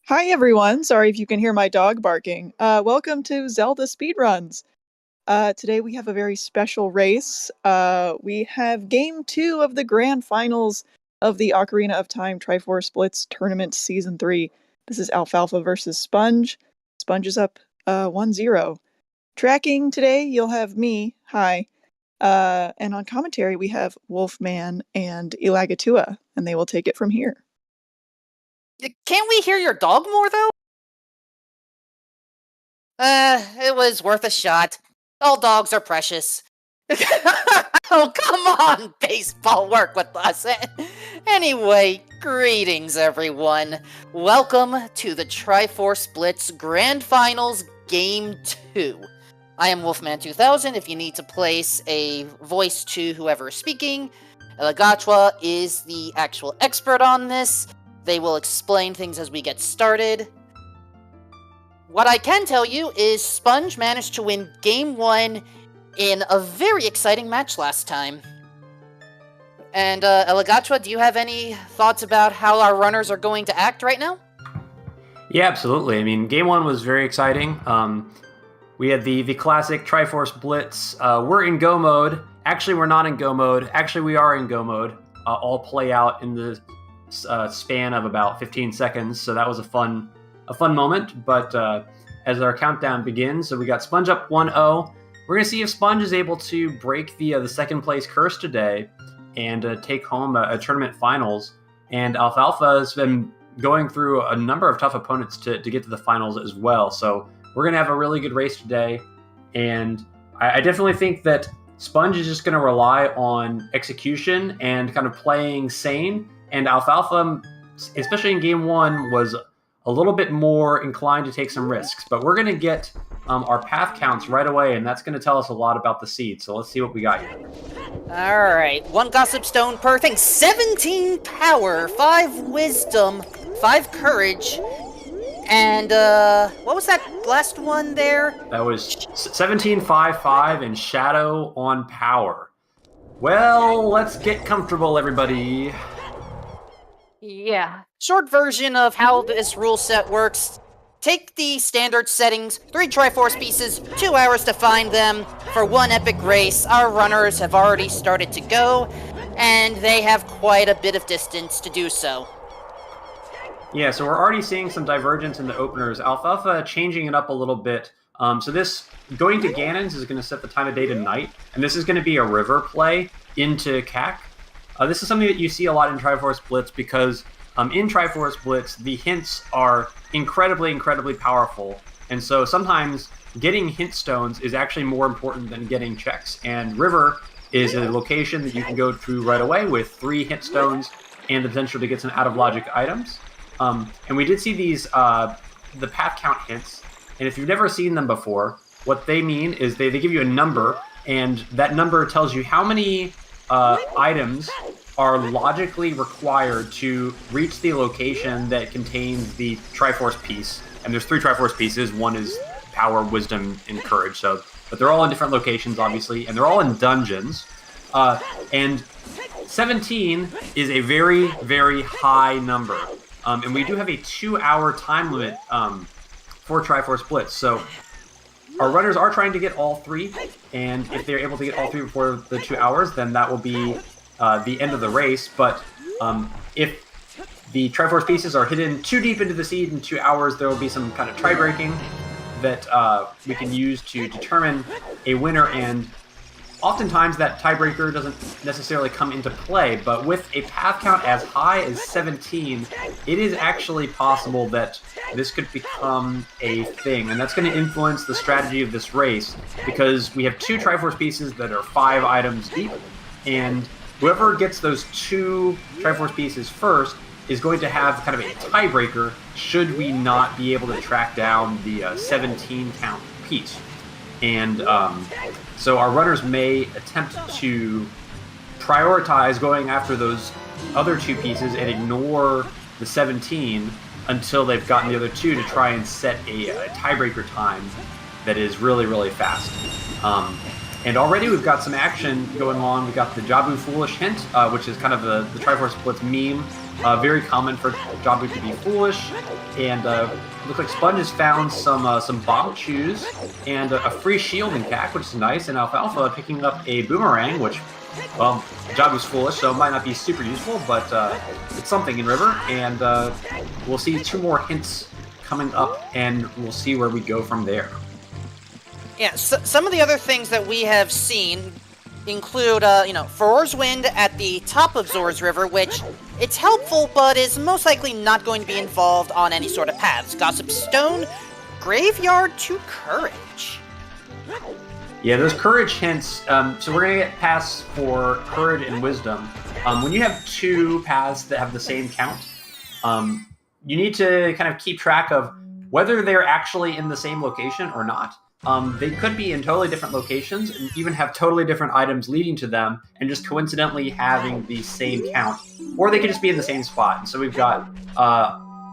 Hi everyone, sorry if you can hear my dog barking. Welcome to Zelda Speedruns. Today we have a very special race. We have game 2 of the grand finals of the Ocarina of Time Triforce Blitz Tournament Season 3. This is Alfalfa versus Sponge. Sponge is up 1-0. Tracking today, you'll have me, hi. And on commentary we have Wolfman and Ilagatua, and they will take it from here. Can't we hear your dog more, though? It was worth a shot. All dogs are precious. Oh, come on, baseball, work with us. Anyway, greetings, everyone. Welcome to the Triforce Blitz Grand Finals Game 2. I am Wolfman2000. If you need to place a voice to whoever is speaking, Elagatua is the actual expert on this. They will explain things as we get started. What I can tell you is Sponge managed to win Game 1 in a very exciting match last time. And, Elagatua, do you have any thoughts about how our runners are going to act right now? Yeah, absolutely. I mean, Game 1 was very exciting. We had the classic Triforce Blitz. We're in Go mode. Actually, we're not in Go mode. Actually, we are in Go mode. All play out in the span of about 15 seconds, so that was a fun moment. But as our countdown begins, so we got Sponge up 1-0. We're gonna see if Sponge is able to break the second place curse today and take home a tournament finals. And Alfalfa has been going through a number of tough opponents to get to the finals as well. So we're gonna have a really good race today, and I definitely think that Sponge is just gonna rely on execution and kind of playing sane. And Alfalfa, especially in Game 1, was a little bit more inclined to take some risks. But we're going to get our path counts right away, and that's going to tell us a lot about the seed. So let's see what we got here. All right, 1 Gossip Stone per thing, 17 Power, 5 Wisdom, 5 Courage, and what was that last one there? That was 17, 5, 5, and Shadow on Power. Well, let's get comfortable, everybody. Yeah. Short version of how this rule set works. Take the standard settings, 3 Triforce pieces, 2 hours to find them. For 1 epic race, our runners have already started to go, and they have quite a bit of distance to do so. Yeah, so we're already seeing some divergence in the openers. Alfalfa changing it up a little bit. So this, going to Ganon's is going to set the time of day to night, and this is going to be a river play into CAC. This is something that you see a lot in Triforce Blitz because in Triforce Blitz, the hints are incredibly powerful. And so sometimes getting hint stones is actually more important than getting checks. And River is a location that you can go through right away with 3 hint stones and the potential to get some out-of-logic items. And we did see these, the path count hints. And if you've never seen them before, what they mean is they give you a number, and that number tells you how many items are logically required to reach the location that contains the Triforce piece. And there's 3 Triforce pieces. 1 is Power, Wisdom, and Courage. But they're all in different locations, obviously, and they're all in dungeons. And 17 is a very high number. And we do have a 2-hour time limit for Triforce Blitz. So our runners are trying to get all 3, and if they're able to get all 3 before the 2 hours, then that will be the end of the race. But if the Triforce pieces are hidden too deep into the seed in 2 hours, there will be some kind of tie-breaking that we can use to determine a winner, and oftentimes that tiebreaker doesn't necessarily come into play, but with a path count as high as 17, it is actually possible that this could become a thing, and that's going to influence the strategy of this race, because we have 2 Triforce pieces that are 5 items deep, and whoever gets those 2 Triforce pieces first is going to have kind of a tiebreaker should we not be able to track down the 17 count piece. And so our runners may attempt to prioritize going after those other 2 pieces and ignore the 17 until they've gotten the other 2 to try and set a tiebreaker time that is really fast. And already we've got some action going on. We've got the Jabu Foolish hint, which is kind of the Triforce Blitz meme. Very common for Jabu to be foolish. And looks like Sponge has found some bomb chews and a free shield in CAC, which is nice. And Alfalfa picking up a boomerang, which, well, Jabu's foolish, so it might not be super useful, but it's something in River. And we'll see 2 more hints coming up, and we'll see where we go from there. Yeah, so, some of the other things that we have seen include, Furor's Wind at the top of Zora's River, which it's helpful, but is most likely not going to be involved on any sort of paths. Gossip Stone, Graveyard to Courage. Yeah, those Courage hints, so we're going to get paths for Courage and Wisdom. When you have 2 paths that have the same count, you need to kind of keep track of whether they're actually in the same location or not. They could be in totally different locations and even have totally different items leading to them and just coincidentally having the same count. Or they could just be in the same spot. And so we've got,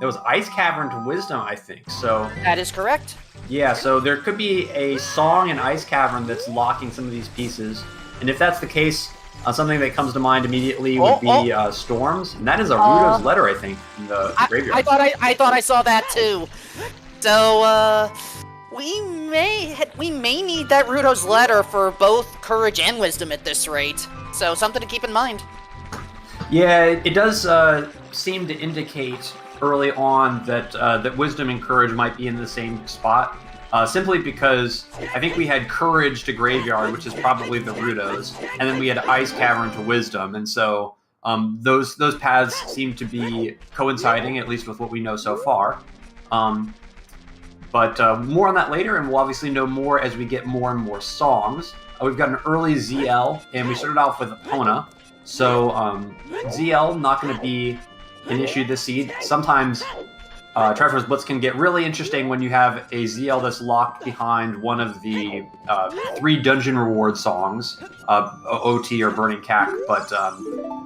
it was Ice Cavern to Wisdom, I think. So that is correct. Yeah, so there could be a song in Ice Cavern that's locking some of these pieces. And if that's the case, something that comes to mind immediately would be Storms. And that is a Rudo's letter, I think, in the graveyard. I thought I saw that too. So, we may need that Rudo's letter for both Courage and Wisdom at this rate. So something to keep in mind. Yeah, it does seem to indicate early on that that Wisdom and Courage might be in the same spot. Simply because I think we had Courage to Graveyard, which is probably the Rudo's, and then we had Ice Cavern to Wisdom, and so those paths seem to be coinciding, at least with what we know so far. But more on that later, and we'll obviously know more as we get more and more songs. We've got an early ZL, and we started off with Epona. So ZL, not going to be an issue this seed. Sometimes Triforce Blitz can get really interesting when you have a ZL that's locked behind one of the 3 dungeon reward songs, OT or Burning Cack. But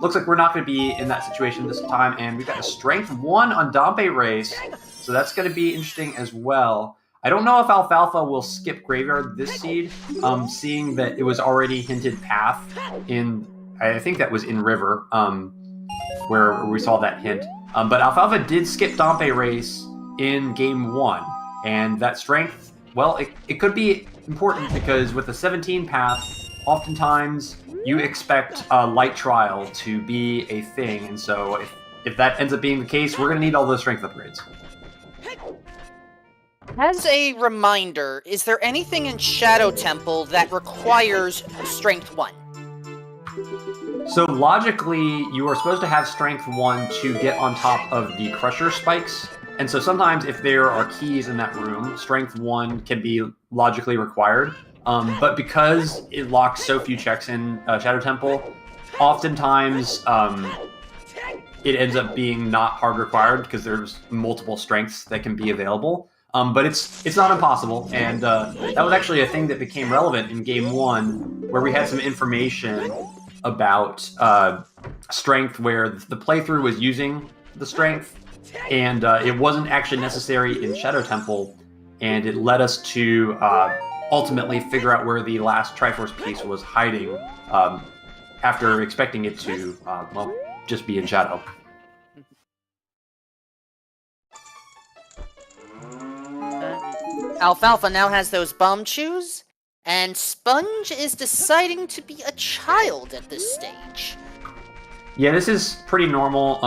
looks like we're not going to be in that situation this time, and we've got a Strength 1 on Dompe Race. So that's going to be interesting as well. I don't know if Alfalfa will skip Graveyard this seed, seeing that it was already hinted Path in, I think that was in River, where we saw that hint. But Alfalfa did skip Dompe Race in Game 1, and that Strength, well, it could be important because with the 17 Path, oftentimes you expect Light Trial to be a thing, and so if that ends up being the case, we're going to need all those Strength upgrades. As a reminder, is there anything in Shadow Temple that requires Strength 1? So logically, you are supposed to have Strength 1 to get on top of the Crusher spikes. And so sometimes if there are keys in that room, Strength 1 can be logically required. But because it locks so few checks in Shadow Temple, oftentimes it ends up being not hard required because there's multiple strengths that can be available. But it's not impossible, and that was actually a thing that became relevant in Game 1, where we had some information about strength, where the playthrough was using the strength, and it wasn't actually necessary in Shadow Temple, and it led us to ultimately figure out where the last Triforce piece was hiding, after expecting it to, just be in Shadow. Alfalfa now has those bomb chews, and Sponge is deciding to be a child at this stage. Yeah, this is pretty normal,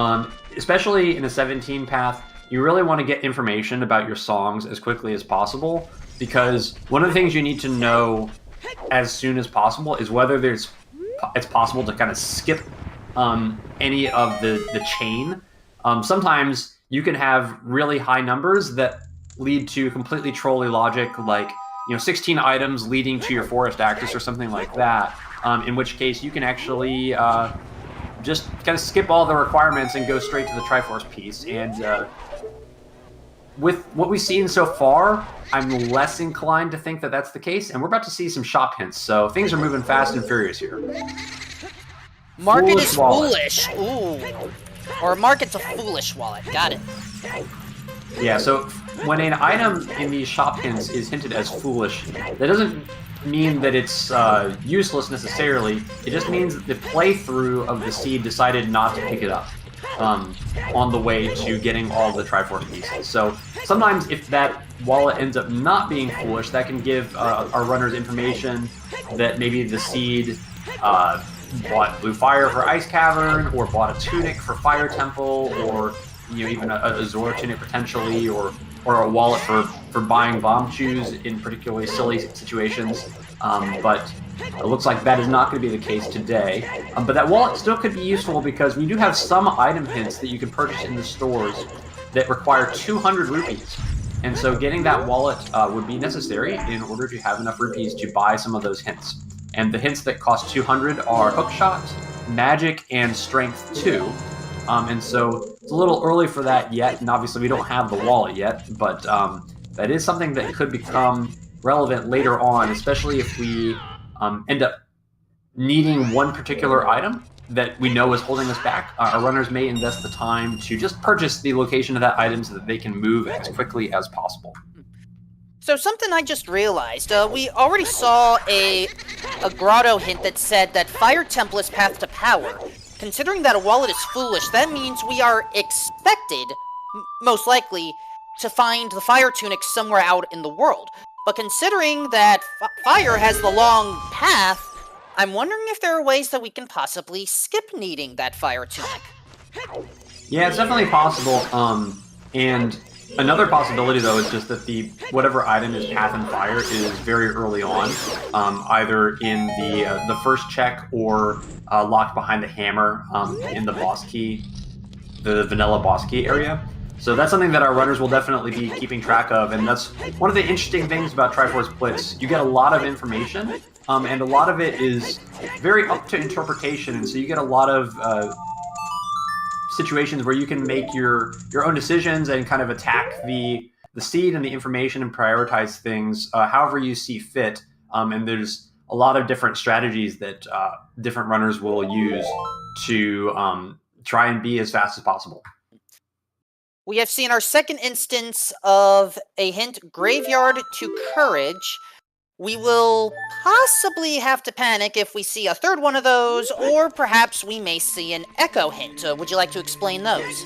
especially in a 17 path. You really want to get information about your songs as quickly as possible, because one of the things you need to know as soon as possible is whether it's possible to kind of skip any of the chain. Sometimes you can have really high numbers that lead to completely trolly logic, like 16 items leading to your forest axis or something like that, in which case you can actually just kind of skip all the requirements and go straight to the Triforce piece. And with what we've seen so far, I'm less inclined to think that that's the case, and we're about to see some shop hints, so things are moving fast and furious here. Market is foolish. Ooh. Or market's a foolish wallet. Got it. Yeah, so when an item in these shop hints is hinted as foolish, that doesn't mean that it's useless necessarily. It just means that the playthrough of the seed decided not to pick it up on the way to getting all the Triforce pieces. So sometimes if that wallet ends up not being foolish, that can give our runners information that maybe the seed bought Blue Fire for Ice Cavern, or bought a tunic for Fire Temple, or even a Zora tunic potentially, or a wallet for buying bomb shoes in particularly silly situations. But it looks like that is not going to be the case today. But that wallet still could be useful because we do have some item hints that you can purchase in the stores that require 200 rupees. And so getting that wallet would be necessary in order to have enough rupees to buy some of those hints. And the hints that cost 200 are Hookshot, Magic, and Strength 2. And so it's a little early for that yet, and obviously we don't have the wallet yet, but that is something that could become relevant later on, especially if we end up needing one particular item that we know is holding us back. Our runners may invest the time to just purchase the location of that item so that they can move as quickly as possible. So something I just realized, we already saw a grotto hint that said that Fire Temple is path to power. Considering that a wallet is foolish, that means we are expected, most likely, to find the fire tunic somewhere out in the world. But considering that fire has the long path, I'm wondering if there are ways that we can possibly skip needing that fire tunic. Yeah, it's definitely possible. And another possibility, though, is just that whatever item is Path and Fire is very early on, either in the first check or locked behind the hammer in the boss key, the vanilla boss key area. So that's something that our runners will definitely be keeping track of, and that's one of the interesting things about Triforce Blitz. You get a lot of information, and a lot of it is very up to interpretation, and so you get a lot of situations where you can make your own decisions and kind of attack the seed and the information and prioritize things however you see fit. And there's a lot of different strategies that different runners will use to try and be as fast as possible. We have seen our second instance of a hint, Graveyard to Courage. We will possibly have to panic if we see a third one of those, or perhaps we may see an Echo hint. Would you like to explain those?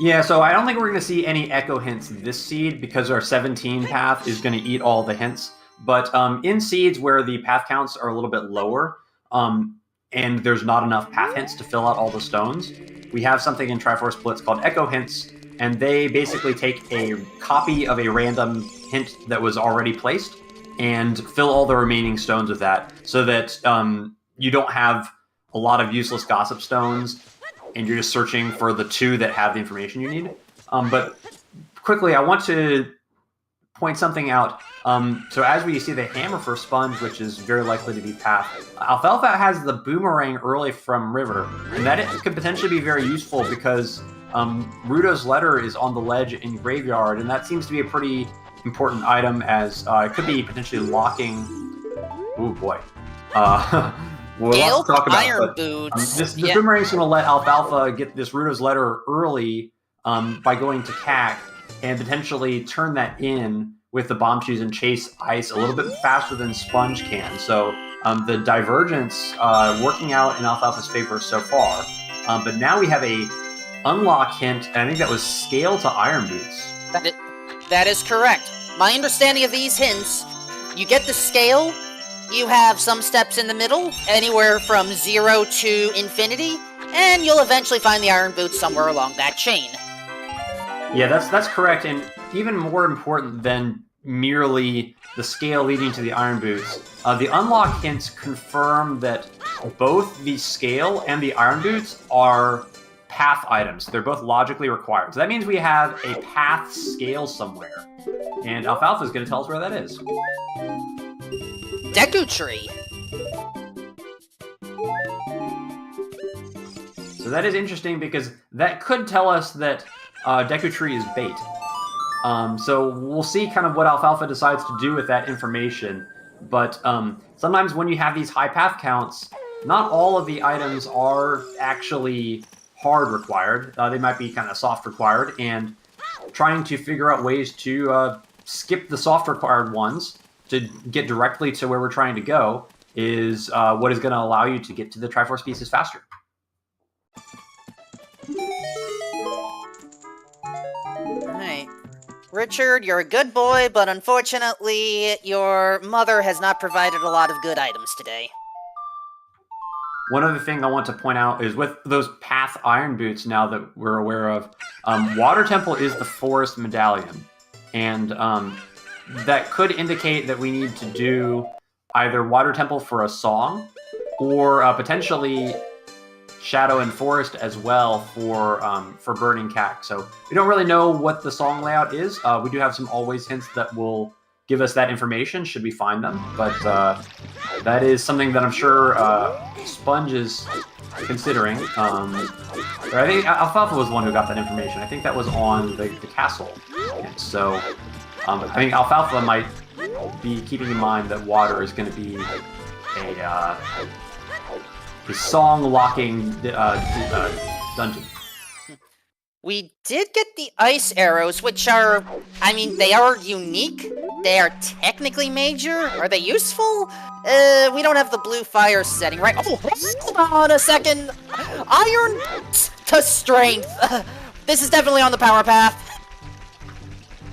Yeah, so I don't think we're going to see any Echo hints this seed because our 17 path is going to eat all the hints. But in seeds where the path counts are a little bit lower, and there's not enough path hints to fill out all the stones, we have something in Triforce Blitz called Echo Hints, and they basically take a copy of a random hint that was already placed and fill all the remaining stones with that, so that you don't have a lot of useless gossip stones, and you're just searching for the two that have the information you need. But quickly, I want to point something out. So as we see the hammer for Sponge, which is very likely to be path, Alfalfa has the boomerang early from River, and that could potentially be very useful because Rudo's letter is on the ledge in Graveyard, and that seems to be a pretty important item as it could be potentially locking. Ooh boy. We'll have to talk about Iron Boots. This boomerang's going to let Alfalfa get this Rudo's letter early by going to CAC and potentially turn that in with the bomb shoes and chase ice a little bit faster than Sponge can. So the divergence working out in Alfalfa's favor so far. But now we have a unlock hint, and I think that was Scale to Iron Boots. That is correct. My understanding of these hints, you get the scale, you have some steps in the middle, anywhere from 0 to infinity, and you'll eventually find the Iron Boots somewhere along that chain. Yeah, that's correct, and even more important than merely the scale leading to the Iron Boots, the unlock hints confirm that both the scale and the Iron Boots are path items. They're both logically required. So that means we have a path scale somewhere. And Alfalfa is going to tell us where that is. Deku Tree. So that is interesting because that could tell us that Deku Tree is bait. So we'll see kind of what Alfalfa decides to do with that information. But sometimes when you have these high path counts, not all of the items are actually hard required. They might be kind of soft required, and trying to figure out ways to skip the soft required ones to get directly to where we're trying to go is what is going to allow you to get to the Triforce pieces faster. Alright. Richard, you're a good boy, but unfortunately, your mother has not provided a lot of good items today. One other thing I want to point out is with those Path Iron Boots now that we're aware of, Water Temple is the Forest Medallion. And that could indicate that we need to do either Water Temple for a song or potentially Shadow and Forest as well for Burning Cack. So we don't really know what the song layout is. We do have some always hints that will give us that information should we find them. But that is something that I'm sure Sponge is considering. I think Alfalfa was the one who got that information. I think that was on the castle. And so I think Alfalfa might be keeping in mind that water is going to be a song-locking dungeon. We did get the ice arrows, which are, I mean, they are unique. They are technically major. Are they useful? We don't have the blue fire setting, right? Oh, hold on a second. Iron to strength. This is definitely on the power path.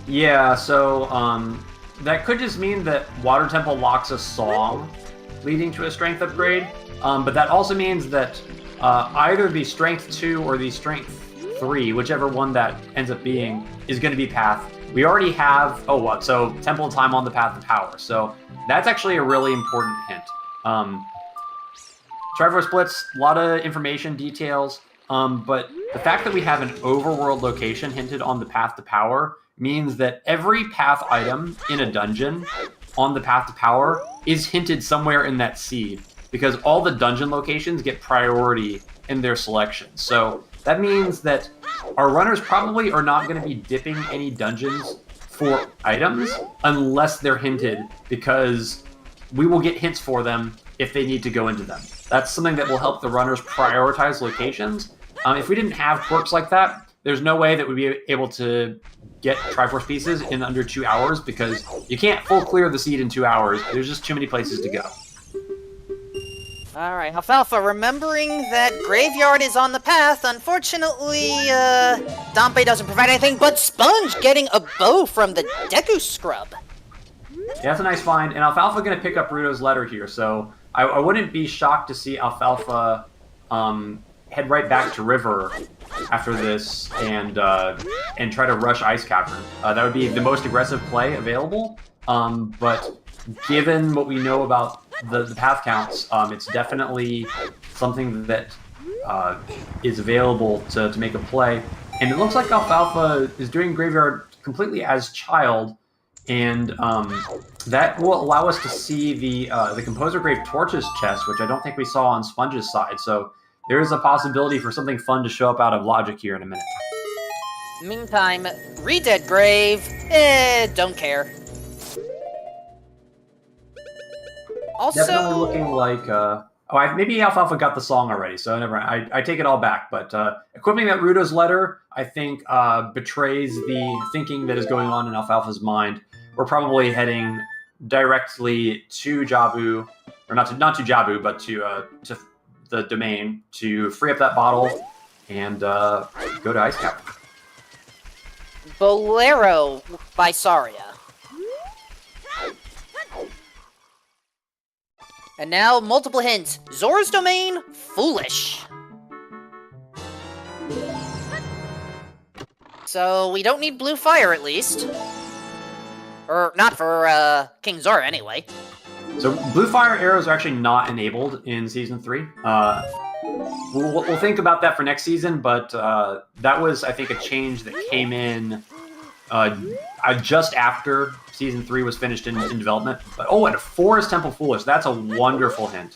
Yeah, so that could just mean that Water Temple locks a song leading to a strength upgrade. But that also means that either the Strength 2 or the Strength 3, whichever one that ends up being, is going to be Path. We already have, so Temple of Time on the Path of Power. So that's actually a really important hint. Triforce Blitz, a lot of information, details, but the fact that we have an overworld location hinted on the Path to Power means that every path item in a dungeon on the Path to Power is hinted somewhere in that seed, because all the dungeon locations get priority in their selection. So that means that our runners probably are not going to be dipping any dungeons for items unless they're hinted, because we will get hints for them if they need to go into them. That's something that will help the runners prioritize locations. If we didn't have quirks like that, there's no way that we'd be able to get Triforce pieces in under 2 hours, because you can't full clear the seed in 2 hours. There's just too many places to go. Alright, Alfalfa, remembering that Graveyard is on the path, unfortunately, Dompe doesn't provide anything but Sponge getting a bow from the Deku Scrub. Yeah, that's a nice find, and Alfalfa going to pick up Ruto's letter here, so I wouldn't be shocked to see Alfalfa head right back to River after this and try to rush Ice Cavern. That would be the most aggressive play available, but given what we know about the path counts, it's definitely something that is available to make a play. And it looks like Alfalfa is doing Graveyard completely as Child, and that will allow us to see the Composer Grave Torches chest, which I don't think we saw on Sponge's side. So there is a possibility for something fun to show up out of Logic here in a minute. Meantime, Redead Grave, don't care. Also, definitely looking like maybe Alfalfa got the song already, so never mind. I take it all back. But equipping that Ruto's letter, I think, betrays the thinking that is going on in Alfalfa's mind. We're probably heading directly to Jabu, or not to Jabu, but to the domain to free up that bottle and go to Ice Cap. Bolero by Saria. And now, multiple hints. Zora's Domain, Foolish. So, we don't need blue fire, at least. Or, not for, King Zora, anyway. So, blue fire arrows are actually not enabled in Season 3. We'll think about that for next season, but that was, I think, a change that came in just after Season 3 was finished in development. But, and a Forest Temple Foolish. That's a wonderful hint.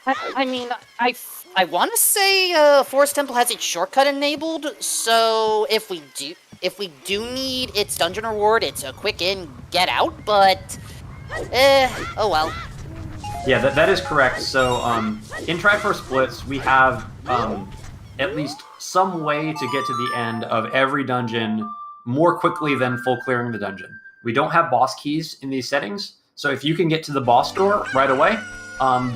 I mean, I want to say Forest Temple has its shortcut enabled, so if we do need its dungeon reward, it's a quick in, get out, but oh well. Yeah, that is correct. So in Triforce Blitz, we have at least some way to get to the end of every dungeon more quickly than full clearing the dungeon. we don't have boss keys in these settings. So if you can get to the boss door right away,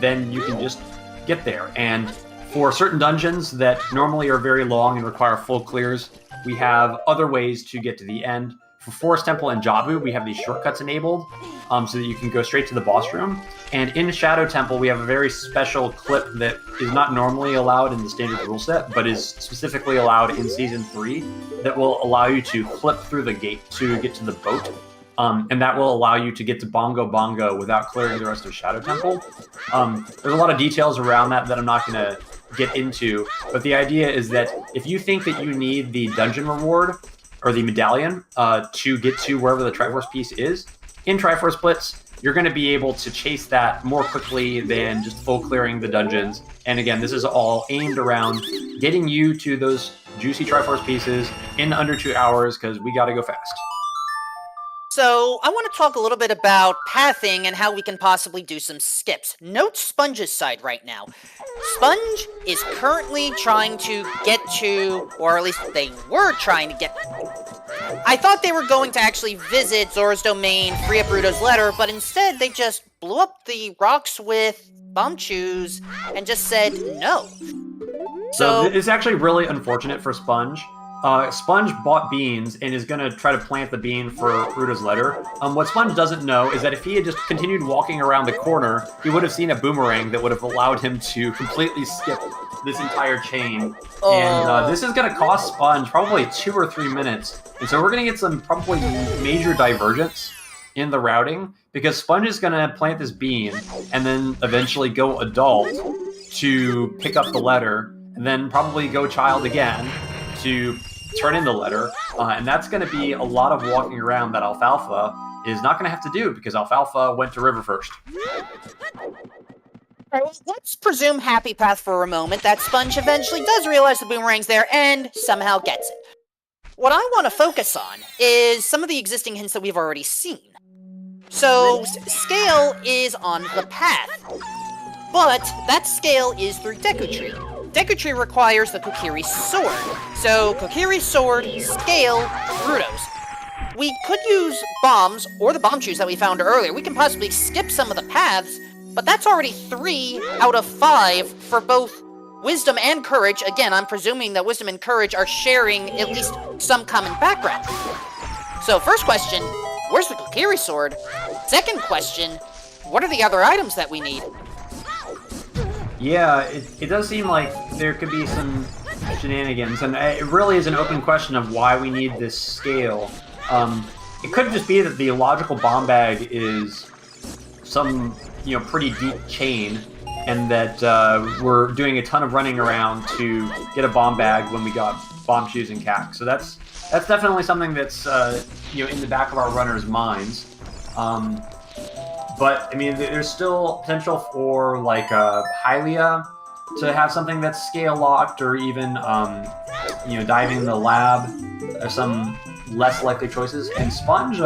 then you can just get there. And for certain dungeons that normally are very long and require full clears, we have other ways to get to the end. For Forest Temple and Jabu, we have these shortcuts enabled so that you can go straight to the boss room. And in Shadow Temple, we have a very special clip that is not normally allowed in the standard rule set, but is specifically allowed in Season 3 that will allow you to clip through the gate to get to the boat. And that will allow you to get to Bongo Bongo without clearing the rest of Shadow Temple. There's a lot of details around that I'm not going to get into, but the idea is that if you think that you need the dungeon reward or the medallion to get to wherever the Triforce piece is, in Triforce Blitz, you're going to be able to chase that more quickly than just full clearing the dungeons. And again, this is all aimed around getting you to those juicy Triforce pieces in under 2 hours, because we got to go fast. So, I want to talk a little bit about pathing and how we can possibly do some skips. Note Sponge's side right now. Sponge is currently trying to get to, or at least they were trying to get... I thought they were going to actually visit Zora's Domain, free up Ruto's letter, but instead they just blew up the rocks with Bombchus and just said no. So it's actually really unfortunate for Sponge. Sponge bought beans and is going to try to plant the bean for Ruto's letter. What Sponge doesn't know is that if he had just continued walking around the corner, he would have seen a boomerang that would have allowed him to completely skip this entire chain. Oh. And this is going to cost Sponge probably 2 or 3 minutes. And so we're going to get some probably major divergence in the routing, because Sponge is going to plant this bean and then eventually go adult to pick up the letter, and then probably go child again to turn in the letter, and that's going to be a lot of walking around that Alfalfa is not going to have to do, because Alfalfa went to River first. Let's presume happy path for a moment that Sponge eventually does realize the boomerang's there and somehow gets it. What I want to focus on is some of the existing hints that we've already seen. So, scale is on the path, but that scale is through Deku Tree. Deku Tree requires the Kokiri Sword. So, Kokiri Sword, Scale, Ruto's. We could use bombs, or the Bombchus that we found earlier. We can possibly skip some of the paths, but that's already 3 out of 5 for both Wisdom and Courage. Again, I'm presuming that Wisdom and Courage are sharing at least some common background. So, first question, where's the Kokiri Sword? Second question, what are the other items that we need? Yeah, it does seem like there could be some shenanigans, and it really is an open question of why we need this scale. It could just be that the logical bomb bag is some, pretty deep chain, and that we're doing a ton of running around to get a bomb bag when we got Bombchus and Cack. So that's definitely something that's in the back of our runners' minds. But, I mean, there's still potential for, like, Hylia to have something that's scale-locked, or even, diving in the lab. There's some less likely choices. And Sponge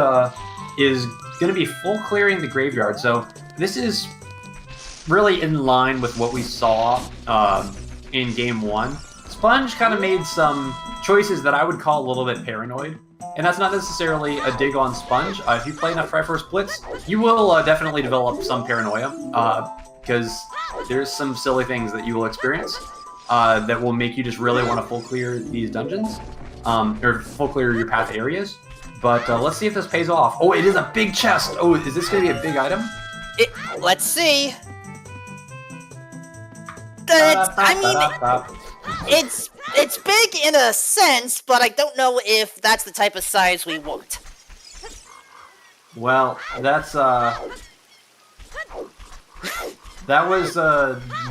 is going to be full clearing the graveyard. So this is really in line with what we saw in Game 1. Sponge kind of made some choices that I would call a little bit paranoid. And that's not necessarily a dig on Sponge. If you play enough Triforce Blitz, you will definitely develop some paranoia, because there's some silly things that you will experience that will make you just really want to full clear these dungeons, or full clear your path areas. But let's see if this pays off. Oh, it is a big chest! Oh, is this going to be a big item? Let's see. It's big in a sense, but I don't know if that's the type of size we want. Well, that's that was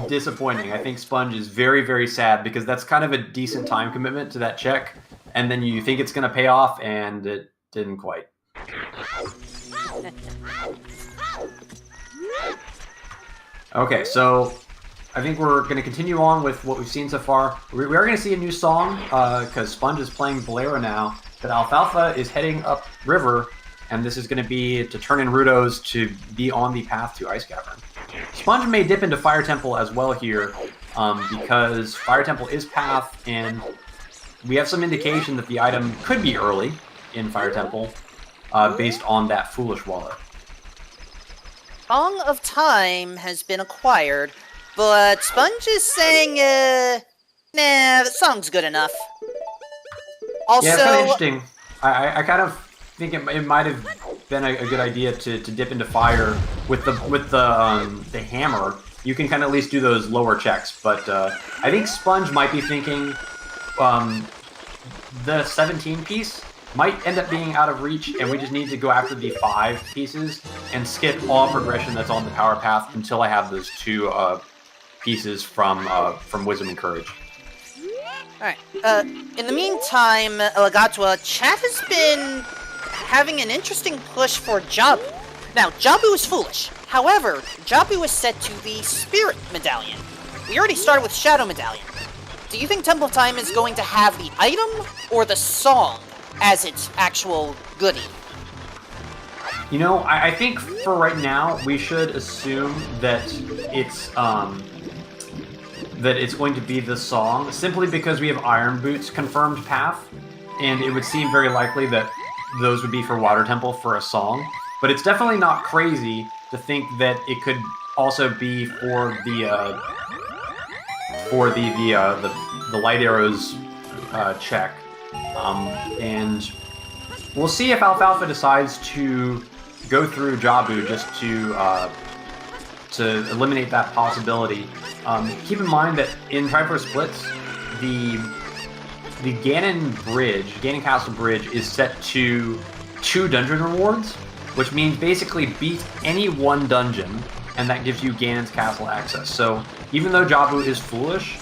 disappointing. I think Sponge is very, very sad, because that's kind of a decent time commitment to that check, and then you think it's going to pay off, and it didn't quite. Okay, so I think we're going to continue on with what we've seen so far. We are going to see a new song, because Sponge is playing Bolero now, but Alfalfa is heading up river, and this is going to be to turn in Ruto's to be on the path to Ice Cavern. Sponge may dip into Fire Temple as well here, because Fire Temple is path, and we have some indication that the item could be early in Fire Temple. based on that Foolish wallet. Song of Time has been acquired, but Sponge is saying, nah, the song's good enough. Also, yeah, it's kind of interesting. I kind of think it might have been a good idea to dip into fire with the hammer. You can kind of at least do those lower checks, but I think Sponge might be thinking the 17 piece might end up being out of reach, and we just need to go after the 5 pieces and skip all progression that's on the power path until I have those 2 pieces from Wisdom and Courage. Alright, in the meantime, Elagatua, chat has been having an interesting push for Jabu. Now, Jabu is foolish. However, Jabu is set to the Spirit Medallion. We already started with Shadow Medallion. Do you think Temple of Time is going to have the item or the song as its actual goodie? You know, I think for right now, we should assume that it's going to be the song, simply because we have Iron Boots confirmed path, and it would seem very likely that those would be for Water Temple for a song. But it's definitely not crazy to think that it could also be for the Light Arrows check. And we'll see if Alfalfa decides to go through Jabu just to eliminate that possibility. Keep in mind that in Triforce Blitz, the Ganon Castle Bridge is set to 2 dungeon rewards, which means basically beat any 1 dungeon, and that gives you Ganon's Castle access. So even though Jabu is foolish,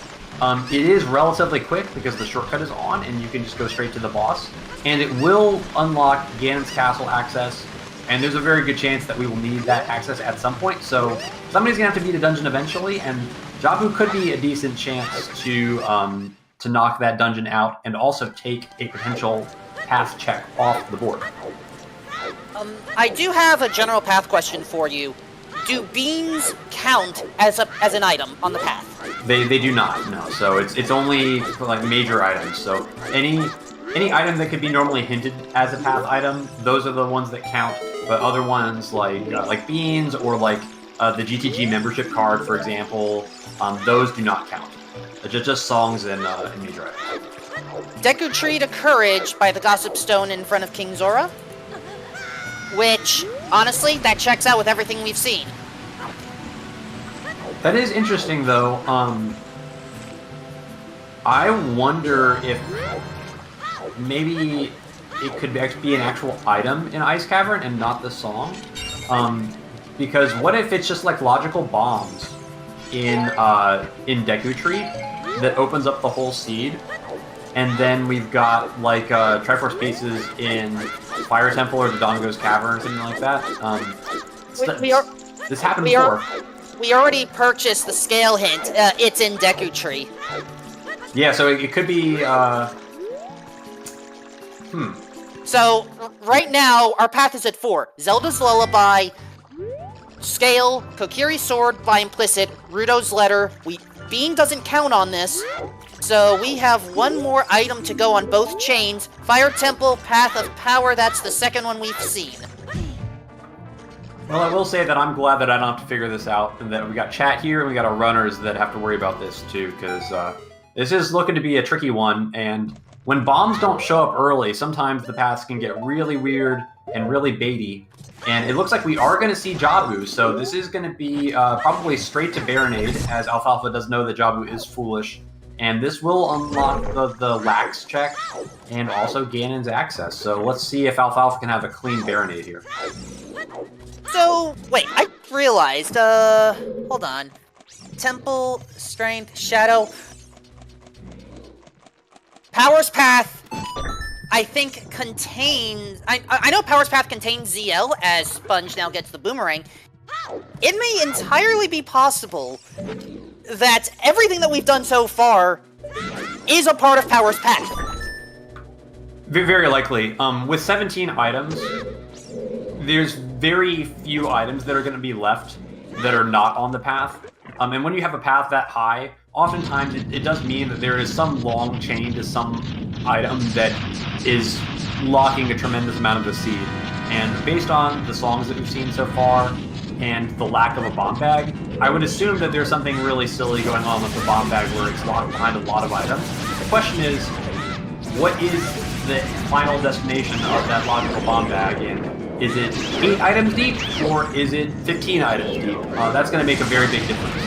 it is relatively quick because the shortcut is on, and you can just go straight to the boss. And it will unlock Ganon's Castle access, and there's a very good chance that we will need that access at some point. So somebody's gonna have to beat a dungeon eventually, and Jabu could be a decent chance to knock that dungeon out and also take a potential path check off the board. I do have a general path question for you. Do beans count as an item on the path? They do not, no. So it's only for like major items. So any item that could be normally hinted as a path item, those are the ones that count. But other ones like beans or like the GTG membership card, for example, those do not count. Just songs and major items. Deku Tree to Courage by the Gossip Stone in front of King Zora. Which, honestly, that checks out with everything we've seen. That is interesting, though. I wonder if maybe it could be an actual item in Ice Cavern and not the song. Because what if it's just like logical bombs in Deku Tree that opens up the whole seed? And then we've got like Triforce pieces in Fire Temple or the Dongo's Cavern or something like that. This happened before. We already purchased the scale hint. It's in Deku Tree. Yeah, so it could be. So right now our path is at 4: Zelda's Lullaby, Scale, Kokiri's Sword by implicit, Rudo's Letter. Bean doesn't count on this. So we have 1 more item to go on both chains. Fire Temple, Path of Power, that's the second one we've seen. Well, I will say that I'm glad that I don't have to figure this out, and that we got chat here, and we got our runners that have to worry about this too, because this is looking to be a tricky one, and when bombs don't show up early, sometimes the paths can get really weird and really baity, and it looks like we are going to see Jabu, so this is going to be probably straight to Baronade, as Alfalfa does know that Jabu is foolish. And this will unlock the Lax check and also Ganon's access. So let's see if Alfalfa can have a clean Baronade here. So, wait, I realized, hold on. Temple, Strength, Shadow. Power's Path, I think, contains... I know Power's Path contains ZL, as Sponge now gets the boomerang. It may entirely be possible that everything that we've done so far is a part of Power's Path. Very likely. With 17 items, there's very few items that are going to be left that are not on the path. And when you have a path that high, oftentimes it does mean that there is some long chain to some item that is locking a tremendous amount of the seed. And based on the songs that we've seen so far and the lack of a bomb bag, I would assume that there's something really silly going on with the bomb bag where it's locked behind a lot of items. The question is, what is the final destination of that logical bomb bag? And is it 8 items deep or is it 15 items deep? That's going to make a very big difference.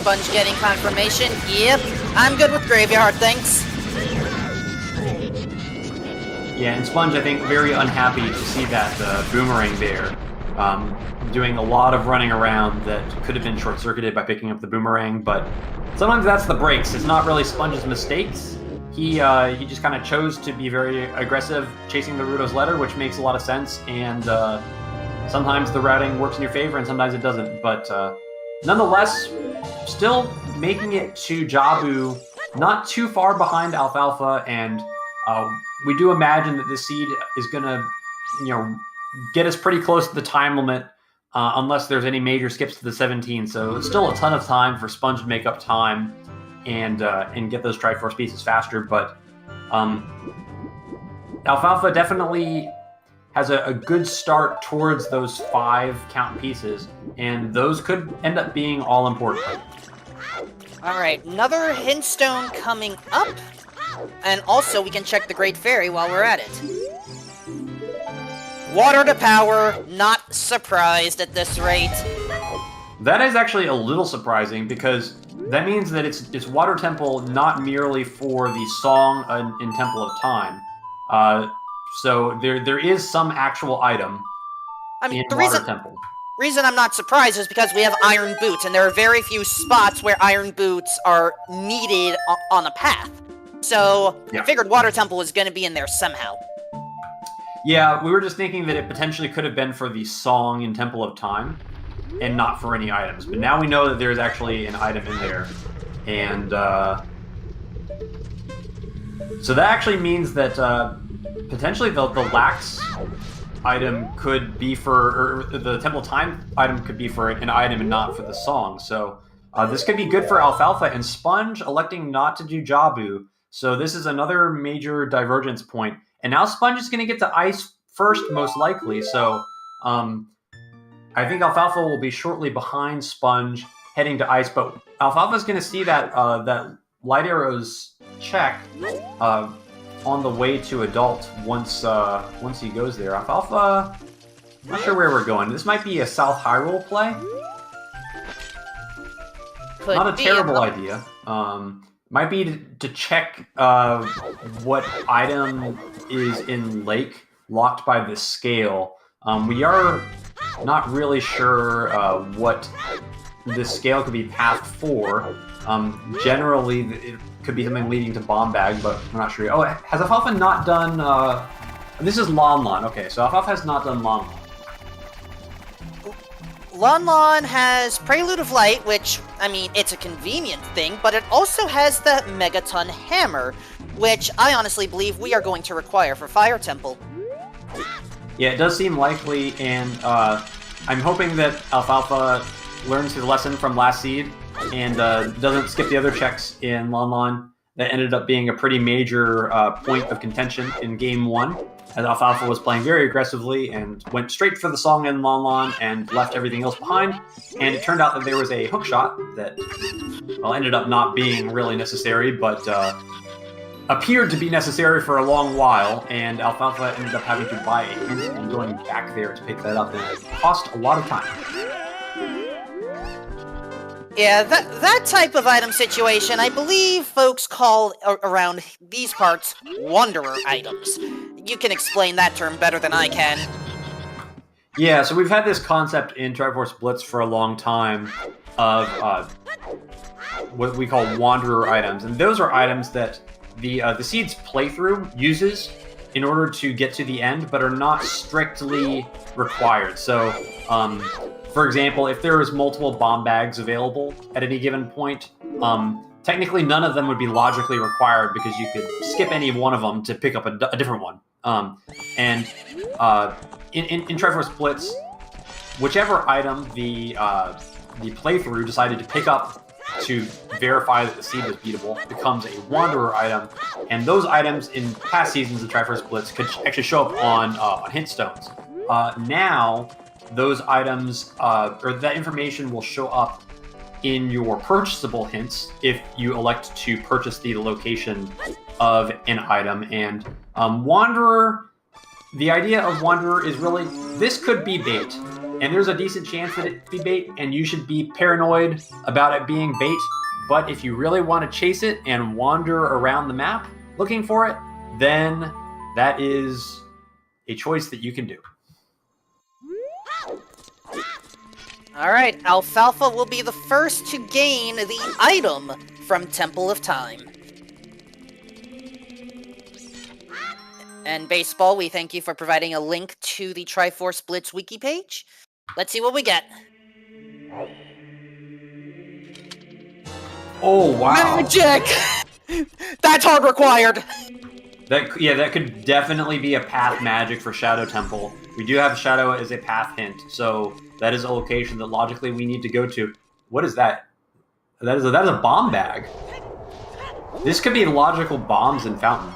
Sponge getting confirmation. Yep, I'm good with graveyard, thanks. Yeah, and Sponge, I think, very unhappy to see that boomerang there. Doing a lot of running around that could have been short-circuited by picking up the boomerang, but sometimes that's the breaks. It's not really Sponge's mistakes. He just kind of chose to be very aggressive chasing the Ruto's letter, which makes a lot of sense, and sometimes the routing works in your favor and sometimes it doesn't, but nonetheless, still making it to Jabu, not too far behind Alfalfa, and we do imagine that this seed is going to, get us pretty close to the time limit, unless there's any major skips to the 17. So it's still a ton of time for Sponge to make up time and get those Triforce pieces faster. But Alfalfa definitely has a good start towards those 5 count pieces, and those could end up being all important. All right, another hint stone coming up. And also, we can check the Great Fairy while we're at it. Water to power, not surprised at this rate. That is actually a little surprising, because that means that it's Water Temple not merely for the song in Temple of Time. So there is some actual item in Water Temple. Reason I'm not surprised is because we have Iron Boots, and there are very few spots where Iron Boots are needed on a path. So, I figured Water Temple was going to be in there somehow. Yeah, we were just thinking that it potentially could have been for the song in Temple of Time, and not for any items. But now we know that there's actually an item in there. And, so that actually means that, potentially the Lax item could be for, or the Temple of Time item could be for an item and not for the song. So, this could be good for Alfalfa, and Sponge electing not to do Jabu. So this is another major divergence point. And now Sponge is going to get to Ice first, most likely. So I think Alfalfa will be shortly behind Sponge, heading to Ice. But Alfalfa is going to see that that Light Arrow's check on the way to Adult once he goes there. Alfalfa, I'm not sure where we're going. This might be a South Hyrule play. Not a terrible idea. Might be to check what item is in Lake locked by the scale. We are not really sure what this scale could be pathed for. Generally, it could be something leading to Bomb Bag, but we're not sure. Oh, has Alfalfa not done... this is Lon Lon. Okay, so Alfalfa has not done Lon Lon. Lon Lon has Prelude of Light, which, I mean, it's a convenient thing, but it also has the Megaton Hammer, which I honestly believe we are going to require for Fire Temple. Yeah, it does seem likely, and I'm hoping that Alfalfa learns his lesson from last seed and doesn't skip the other checks in Lon Lon. That ended up being a pretty major point of contention in Game 1, as Alfalfa was playing very aggressively and went straight for the song in Lon Lon and left everything else behind. And it turned out that there was a hook shot that, well, ended up not being really necessary, but appeared to be necessary for a long while, and Alfalfa ended up having to buy a hint and going back there to pick that up, and it cost a lot of time. Yeah, that type of item situation, I believe folks call around these parts Wanderer items. You can explain that term better than I can. Yeah, so we've had this concept in Triforce Blitz for a long time of what we call Wanderer items, and those are items that the Seed's playthrough uses in order to get to the end, but are not strictly required. So, for example, if there is multiple bomb bags available at any given point, technically none of them would be logically required because you could skip any one of them to pick up a different one. In Triforce Blitz, whichever item the playthrough decided to pick up to verify that the seed was beatable becomes a Wanderer item, and those items in past seasons of Triforce Blitz could actually show up on hint stones. Now, those items, or that information will show up in your purchasable hints if you elect to purchase the location of an item. And Wanderer, the idea of Wanderer is really, this could be bait. And there's a decent chance that it be bait, and you should be paranoid about it being bait. But if you really want to chase it and wander around the map looking for it, then that is a choice that you can do. Alright, Alfalfa will be the first to gain the item from Temple of Time. And Baseball, we thank you for providing a link to the Triforce Blitz wiki page. Let's see what we get. Oh, wow. Magic! That's hard required! That could definitely be a path magic for Shadow Temple. We do have Shadow as a path hint, so that is a location that logically we need to go to. What is that? That is a bomb bag. This could be logical bombs in Fountain.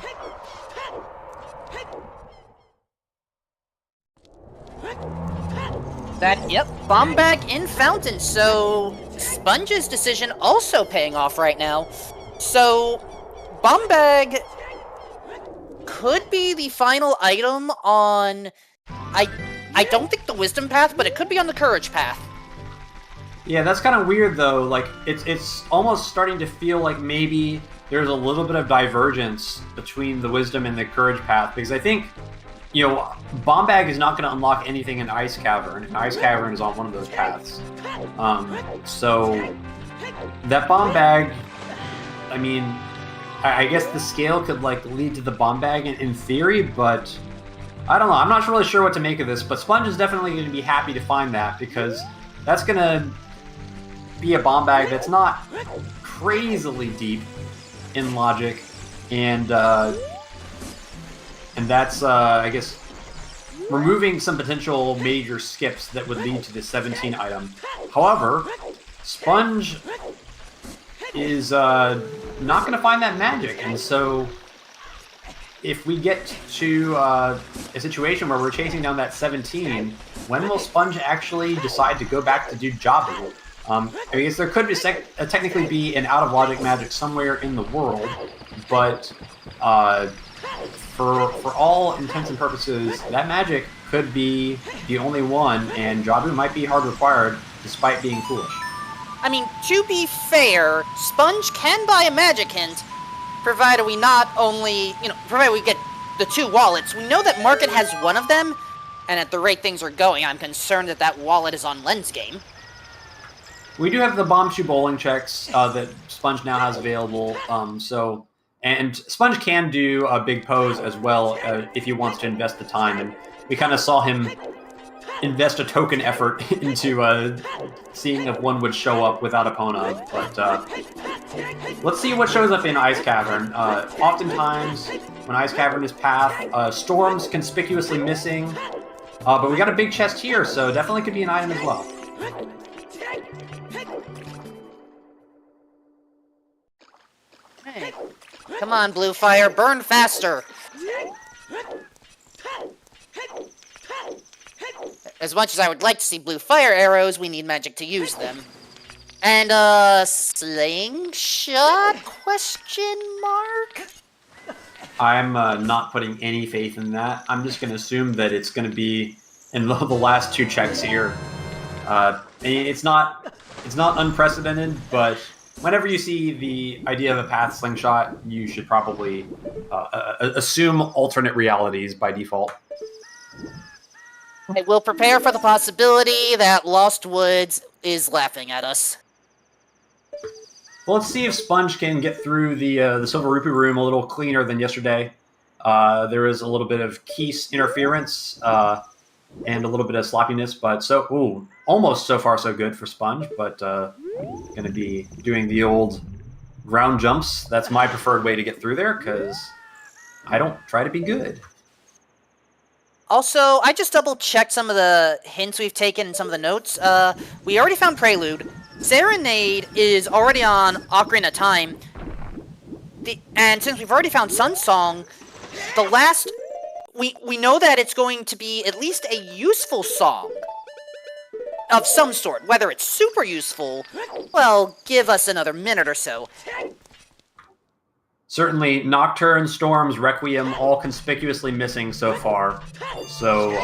Yep, bomb bag in Fountain, so Sponge's decision also paying off right now. So, bomb bag could be the final item on... I don't think the Wisdom path, but it could be on the Courage path. Yeah, that's kind of weird though. Like, it's almost starting to feel like maybe there's a little bit of divergence between the Wisdom and the Courage path, because I think, you know, Bomb Bag is not going to unlock anything in Ice Cavern, and Ice Cavern is on one of those paths. So that Bomb Bag, I mean, I guess the scale could like lead to the Bomb Bag in theory, but I don't know. I'm not really sure what to make of this, but Sponge is definitely going to be happy to find that, because that's going to be a Bomb Bag that's not crazily deep in logic, and that's, I guess, removing some potential major skips that would lead to the 17 item. However, Sponge is not going to find that magic, and so if we get to a situation where we're chasing down that 17, when will Sponge actually decide to go back to do Jabu? I guess there could be technically be an out-of-logic magic somewhere in the world, but for all intents and purposes, that magic could be the only one, and Jabu might be hard required, despite being foolish. I mean, to be fair, Sponge can buy a magic hint, provided we not only, provided we get the 2 wallets. We know that Market has one of them, and at the rate things are going, I'm concerned that that wallet is on Lens Game. We do have the Bomb Shoe Bowling checks that Sponge now has available, and Sponge can do a big pose as well if he wants to invest the time, and we kind of saw him invest a token effort into seeing if one would show up without Epona, but let's see what shows up in Ice Cavern. Oftentimes, when Ice Cavern is path, Storm's conspicuously missing, but we got a big chest here, so definitely could be an item as well. Hey. Come on, Blue Fire, burn faster! As much as I would like to see Blue Fire arrows, we need magic to use them. And, slingshot? Question mark? I'm not putting any faith in that. I'm just going to assume that it's going to be in the last 2 checks here. It's not unprecedented, but whenever you see the idea of a path slingshot, you should probably assume alternate realities by default. I will prepare for the possibility that Lost Woods is laughing at us. Well, let's see if Sponge can get through the Silver Rupee room a little cleaner than yesterday. There is a little bit of Keese interference and a little bit of sloppiness, but almost so far so good for Sponge, but going to be doing the old ground jumps. That's my preferred way to get through there, because I don't try to be good. Also, I just double-checked some of the hints we've taken and some of the notes. We already found Prelude. Serenade is already on Ocarina of Time, and since we've already found Sun Song, the last... We know that it's going to be at least a useful song of some sort. Whether it's super useful, well, give us another minute or so. Certainly, Nocturne, Storms, Requiem, all conspicuously missing so far. So,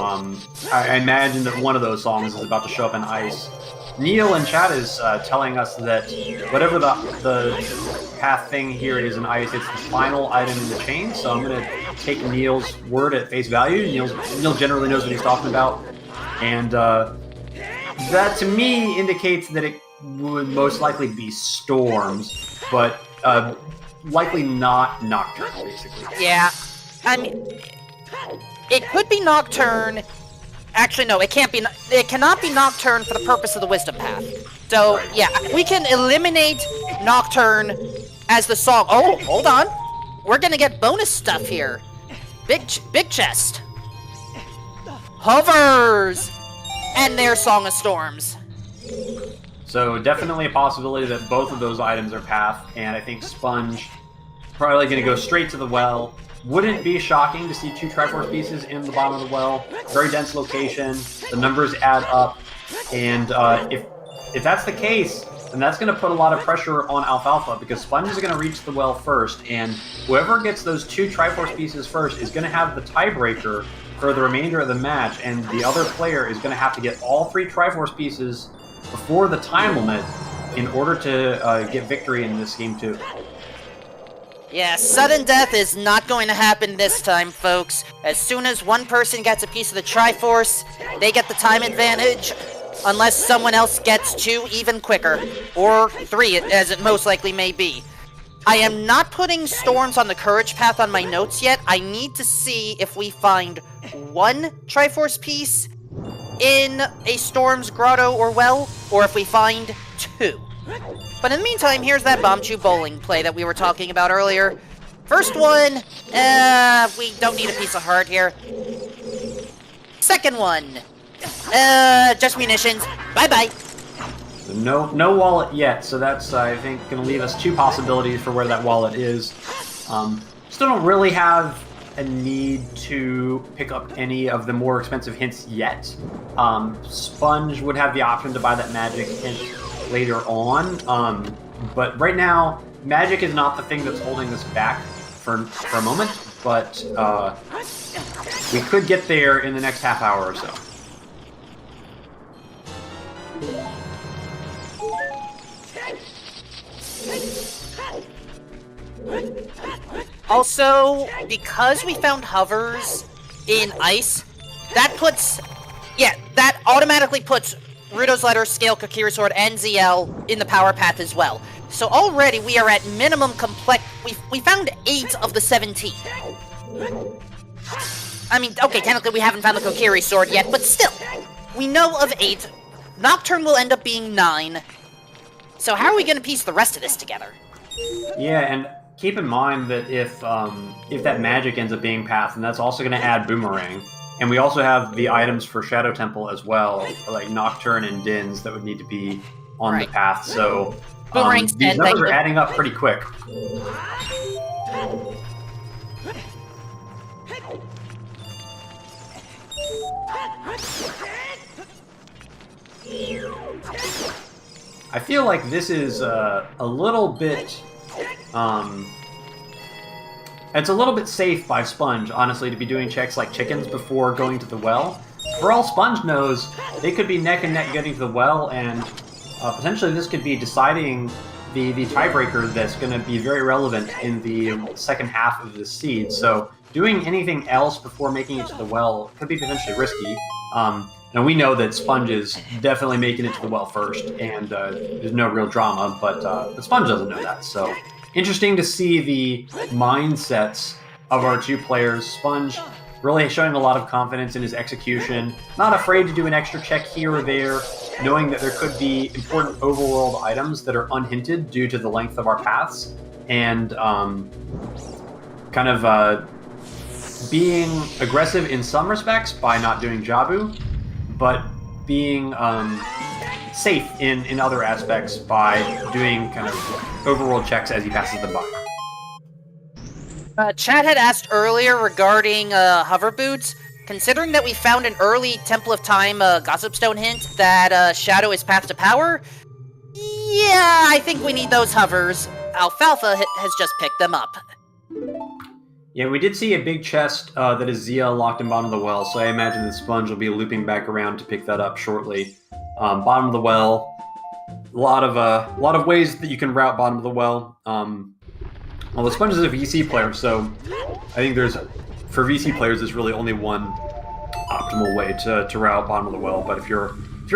I imagine that one of those songs is about to show up in Ice. Neil in chat is telling us that whatever the path thing here is in Ice, it's the final item in the chain, so I'm going to take Neil's word at face value. Neil generally knows what he's talking about, and that to me indicates that it would most likely be Storms, but likely not Nocturne, basically. Yeah, I mean, it could be Nocturne. Actually, no, it can't be. It cannot be Nocturne for the purpose of the Wisdom Path. So, Right. yeah, we can eliminate Nocturne as the song. Oh, hold on. We're gonna get bonus stuff here. Big chest. Hovers! And their Song of Storms. So definitely a possibility that both of those items are path, and I think Sponge probably going to go straight to the well. Wouldn't be shocking to see 2 Triforce pieces in the bottom of the well. Very dense location. The numbers add up, and if that's the case, then that's going to put a lot of pressure on Alfalfa, because Sponge is going to reach the well first, and whoever gets those 2 Triforce pieces first is going to have the tiebreaker for the remainder of the match, and the other player is going to have to get all 3 Triforce pieces before the time limit in order to get victory in this game too. Yeah, sudden death is not going to happen this time, folks. As soon as one person gets a piece of the Triforce, they get the time advantage, unless someone else gets 2 even quicker, or 3, as it most likely may be. I am not putting Storms on the Courage path on my notes yet. I need to see if we find 1 Triforce piece in a Storms grotto or well, or if we find 2. But in the meantime, here's that Bombchu bowling play that we were talking about earlier. First one, we don't need a piece of heart here. Second one, just munitions. Bye-bye. So no wallet yet, so that's, I think, going to leave us 2 possibilities for where that wallet is. Still don't really have a need to pick up any of the more expensive hints yet. Sponge would have the option to buy that magic hint later on, but right now, magic is not the thing that's holding us back for a moment, but we could get there in the next half hour or so. Also, because we found hovers in Ice, that automatically puts Ruto's Letter, Scale, Kokiri Sword, and ZL in the power path as well. So already we are at minimum complex. We found 8 of the 17. I mean, okay, technically we haven't found the Kokiri Sword yet, but still, we know of 8. Nocturne will end up being 9. So how are we going to piece the rest of this together? Yeah, and keep in mind that if that magic ends up being path, and that's also going to add Boomerang. And we also have the items for Shadow Temple as well, like Nocturne and Dins that would need to be on the path. So these numbers are adding up pretty quick. I feel like this is a little bit... it's a little bit safe by Sponge, honestly, to be doing checks like chickens before going to the well. For all Sponge knows, they could be neck and neck getting to the well, and potentially this could be deciding the tiebreaker that's going to be very relevant in the second half of this seed. So doing anything else before making it to the well could be potentially risky. Now we know that Sponge is definitely making it to the well first, and there's no real drama, but Sponge doesn't know that, so... Interesting to see the mindsets of our 2 players. Sponge really showing a lot of confidence in his execution, not afraid to do an extra check here or there, knowing that there could be important overworld items that are unhinted due to the length of our paths, and kind of being aggressive in some respects by not doing Jabu, but being safe in other aspects by doing kind of overworld checks as he passes them by. Chad had asked earlier regarding hover boots. Considering that we found an early Temple of Time Gossip Stone hint that Shadow is path to power, yeah, I think we need those hovers. Alfalfa has just picked them up. Yeah, we did see a big chest that is Zia locked in bottom of the well, so I imagine the Sponge will be looping back around to pick that up shortly. Bottom of the well, a lot of ways that you can route bottom of the well. Well, the Sponge is a VC player, so I think for VC players, there's really only one optimal way to route bottom of the well. But if you're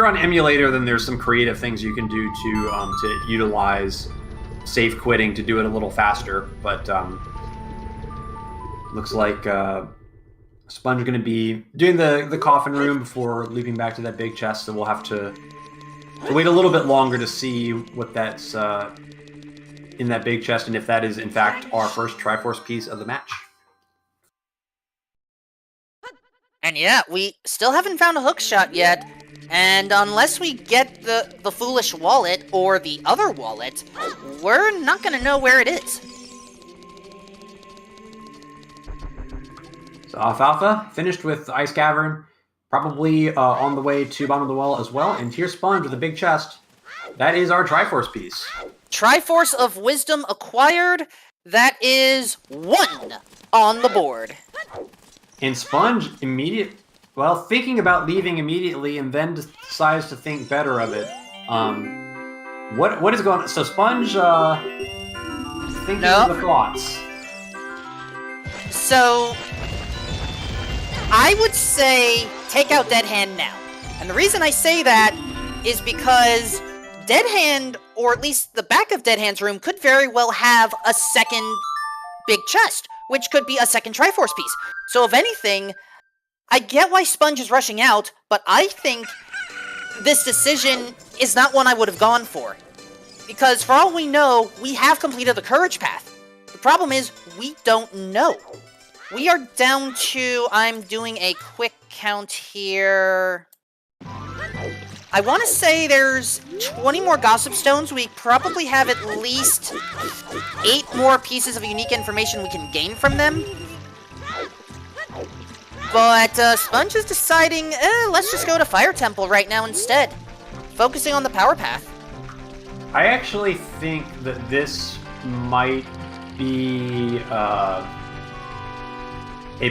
on emulator, then there's some creative things you can do to utilize safe quitting to do it a little faster. But looks like Sponge is going to be doing the coffin room before leaping back to that big chest, so we'll have to wait a little bit longer to see what that's in that big chest, and if that is in fact our first Triforce piece of the match. And yeah, we still haven't found a hook shot yet, and unless we get the foolish wallet or the other wallet, we're not gonna know where it is. So Alfalfa finished with Ice Cavern, probably on the way to bottom of the well as well, and here's Sponge with a big chest. That is our Triforce piece. Triforce of Wisdom acquired. That is 1 on the board. And Sponge thinking about leaving immediately, and then decides to think better of it. What is going on? So Sponge thinking of the thoughts. So I would say take out Dead Hand now. And the reason I say that is because Dead Hand, or at least the back of Dead Hand's room, could very well have a second big chest, which could be a second Triforce piece. So if anything, I get why Sponge is rushing out, but I think this decision is not one I would have gone for. Because for all we know, we have completed the Courage Path. The problem is, we don't know. We are down to, I'm doing a quick count here. I want to say there's 20 more Gossip Stones. We probably have at least 8 more pieces of unique information we can gain from them. But Sponge is deciding, let's just go to Fire Temple right now instead. Focusing on the Power Path. I actually think that this might be a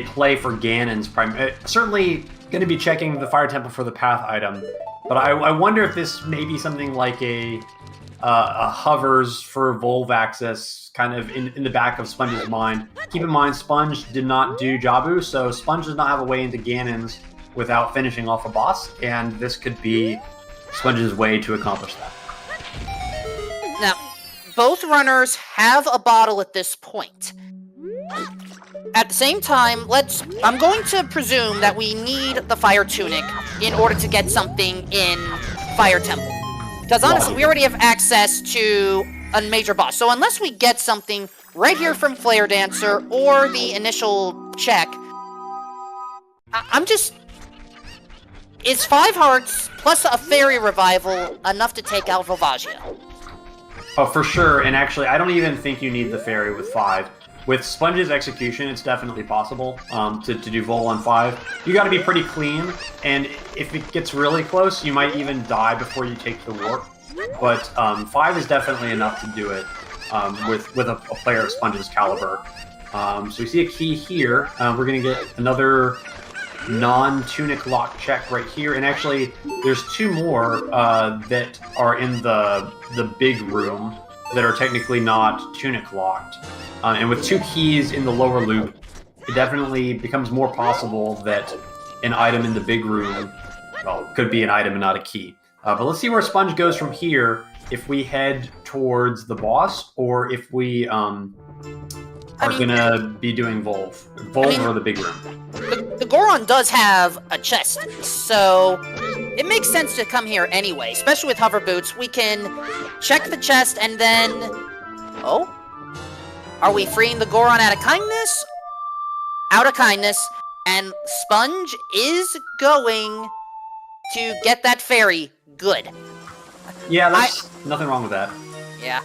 play for Ganon's prime. Certainly going to be checking the Fire Temple for the path item, but I wonder if this may be something like a hovers for Volve access kind of in the back of Sponge's mind. Keep in mind, Sponge did not do Jabu, so Sponge does not have a way into Ganon's without finishing off a boss, and this could be Sponge's way to accomplish that. Now, both runners have a bottle at this point. At the same time, I'm going to presume that we need the Fire Tunic in order to get something in Fire Temple. Because honestly, we already have access to a major boss. So unless we get something right here from Flare Dancer or the initial check, I'm just... Is 5 hearts plus a fairy revival enough to take out Volvagia? Oh, for sure. And actually, I don't even think you need the fairy with 5. With Sponge's execution, it's definitely possible to do Vol on 5. You got to be pretty clean, and if it gets really close, you might even die before you take the warp. But 5 is definitely enough to do it with a player of Sponge's caliber. So we see a key here. We're going to get another non-tunic lock check right here, and actually, there's 2 more that are in the big room that are technically not tunic locked. And with 2 keys in the lower loop, it definitely becomes more possible that an item in the big room, well, could be an item and not a key. But let's see where Sponge goes from here, if we head towards the boss, or if we are gonna be doing Volve or the big room. The Goron does have a chest, so it makes sense to come here anyway, especially with hover boots. We can check the chest and then... Oh? Are we freeing the Goron out of kindness? Out of kindness, and Sponge is going to get that fairy good. Yeah, there's nothing wrong with that. Yeah.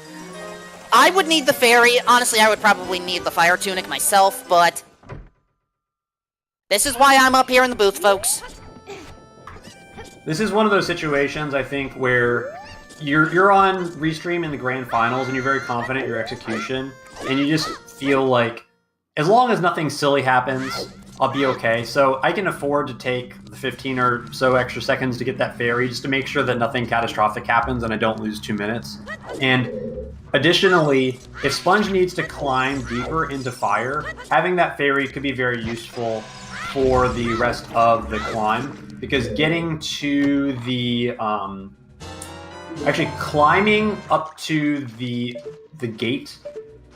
I would need the fairy. Honestly, I would probably need the fire tunic myself, but this is why I'm up here in the booth, folks. This is one of those situations, I think, where you're on Restream in the grand finals and you're very confident in your execution, and you just feel like, as long as nothing silly happens, I'll be okay. So I can afford to take the 15 or so extra seconds to get that fairy, just to make sure that nothing catastrophic happens and I don't lose 2 minutes. And additionally, if Sponge needs to climb deeper into fire, having that fairy could be very useful for the rest of the climb, because getting to the actually climbing up to the gate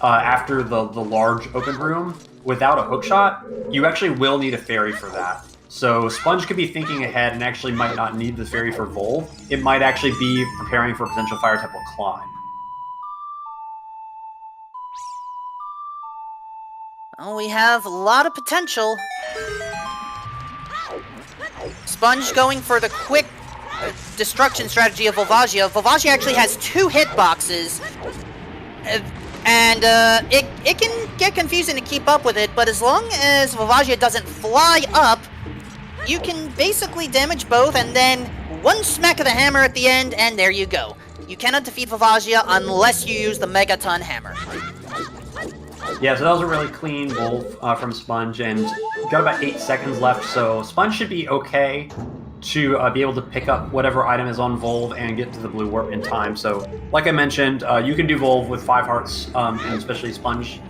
after the large open room without a hookshot, you actually will need a fairy for that. So Sponge could be thinking ahead and actually might not need the fairy for Volve. It might actually be preparing for a potential Fire Temple climb. Oh, we have a lot of potential. Sponge going for the quick destruction strategy of Volvagia. Volvagia actually has 2 hitboxes, and it can get confusing to keep up with it, but as long as Volvagia doesn't fly up, you can basically damage both, and then one smack of the hammer at the end, and there you go. You cannot defeat Volvagia unless you use the Megaton Hammer. Yeah, so that was a really clean Volve from Sponge, and got about 8 seconds left, so Sponge should be okay to be able to pick up whatever item is on Volve and get to the blue warp in time. So, like I mentioned, you can do Volve with 5 hearts, and especially Sponge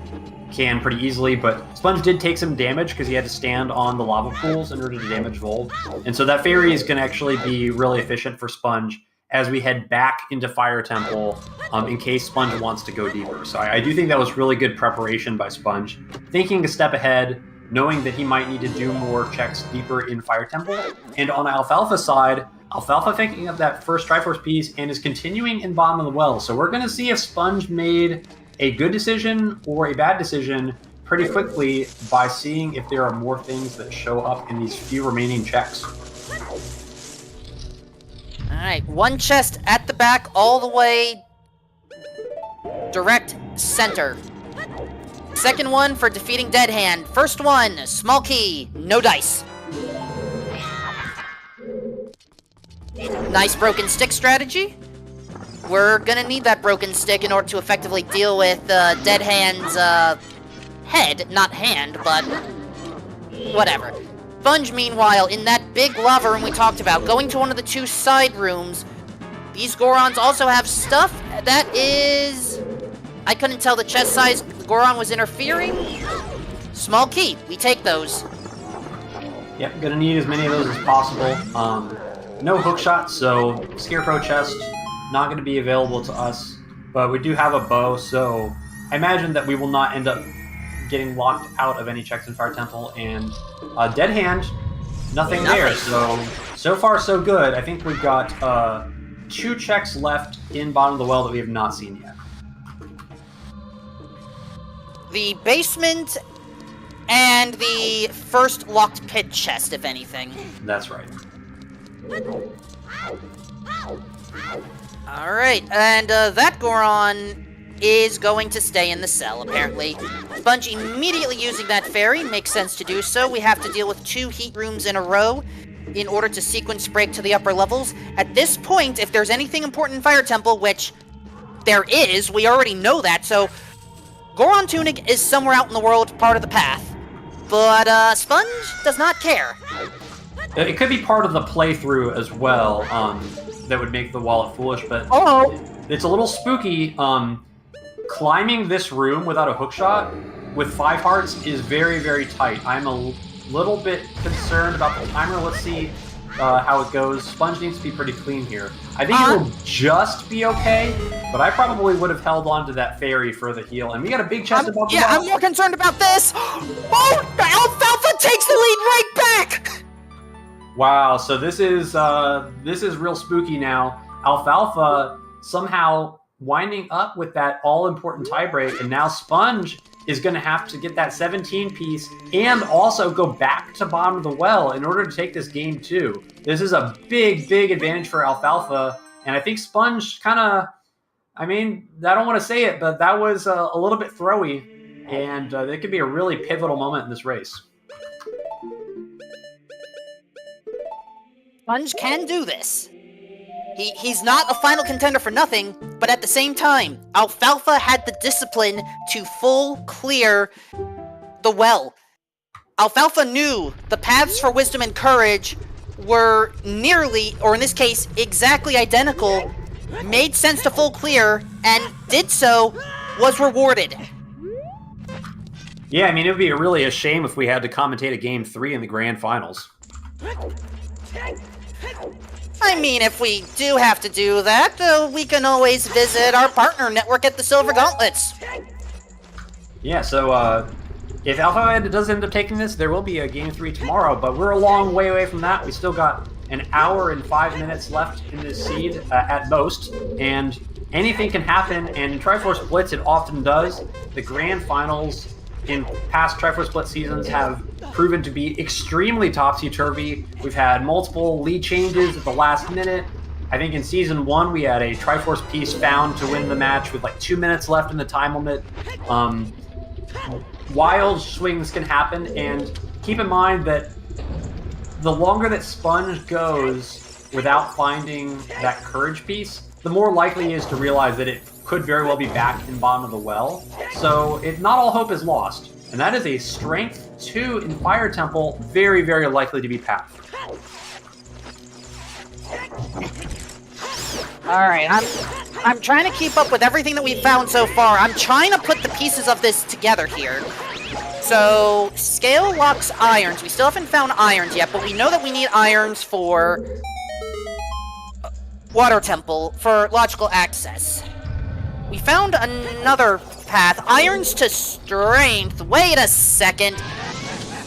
can pretty easily, but Sponge did take some damage because he had to stand on the lava pools in order to damage Volve. And so that fairy is going to actually be really efficient for Sponge as we head back into Fire Temple in case Sponge wants to go deeper. So I do think that was really good preparation by Sponge, thinking a step ahead, knowing that he might need to do more checks deeper in Fire Temple. And on Alfalfa's side, Alfalfa picking up that first Triforce piece and is continuing in bottom of the well. So we're going to see if Sponge made a good decision or a bad decision pretty quickly by seeing if there are more things that show up in these few remaining checks. Alright, one chest at the back, all the way direct center. Second one for defeating Dead Hand. First one, small key, no dice. Nice broken stick strategy. We're gonna need that broken stick in order to effectively deal with Dead Hand's head, not hand, but whatever. Sponge, meanwhile, in that big lava room we talked about, going to one of the 2 side rooms. These Gorons also have stuff that is... I couldn't tell the chest size. The Goron was interfering. Small key. We take those. Yep, gonna need as many of those as possible. No hookshot, so Scarecrow chest not gonna be available to us. But we do have a bow, so I imagine that we will not end up getting locked out of any checks in Fire Temple. And Dead Hand, nothing there. So far so good. I think we've got 2 checks left in bottom of the well that we have not seen yet. The basement and the first locked pit chest, if anything. That's right. Alright, and that Goron is going to stay in the cell, apparently. Sponge immediately using that fairy, makes sense to do so. We have to deal with 2 heat rooms in a row in order to sequence break to the upper levels. At this point, if there's anything important in Fire Temple, which there is, we already know that, so Goron Tunic is somewhere out in the world, part of the path. But Sponge does not care. It could be part of the playthrough as well, that would make the wallet foolish, but it's a little spooky. Climbing this room without a hookshot with 5 hearts is very, very tight. I'm a little bit concerned about the timer. Let's see how it goes. Sponge needs to be pretty clean here. I think it will just be okay, but I probably would have held on to that fairy for the heal. And we got a big chest above the wall. I'm more concerned about this. Oh, Alfalfa takes the lead right back. Wow, so this is real spooky now. Alfalfa somehow winding up with that all-important tiebreak, and now Sponge is going to have to get that 17 piece and also go back to bottom of the well in order to take this game too. This is a big, big advantage for Alfalfa, and I think Sponge kind of, I mean, I don't want to say it, but that was a little bit throwy, and it could be a really pivotal moment in this race. Sponge can do this. He's not a final contender for nothing, but at the same time, Alfalfa had the discipline to full clear the well. Alfalfa knew the paths for wisdom and courage were nearly, or in this case, exactly identical, made sense to full clear, and did so, was rewarded. Yeah, I mean, it would be really a shame if we had to commentate a Game 3 in the Grand Finals. I mean, if we do have to do that, we can always visit our partner network at the Silver Gauntlets. Yeah, so if Alpha does end up taking this, there will be a Game 3 tomorrow, but we're a long way away from that. We still got an hour and 5 minutes left in this seed at most, and anything can happen, and in Triforce Blitz it often does. The Grand Finals in past Triforce Blitz seasons have proven to be extremely topsy-turvy. We've had multiple lead changes at the last minute. I think in Season 1 we had a Triforce piece found to win the match with like 2 minutes left in the time limit. Wild swings can happen, and keep in mind that the longer that Sponge goes without finding that courage piece, the more likely he is to realize that it could very well be back in bottom of the well. So not all hope is lost. And that is a Strength 2 in Fire Temple, very, very likely to be pathed. Alright, I'm trying to keep up with everything that we've found so far. I'm trying to put the pieces of this together here. So, Scale locks irons. We still haven't found irons yet, but we know that we need irons for Water Temple, for logical access. We found another path. Irons to Strength. Wait a second.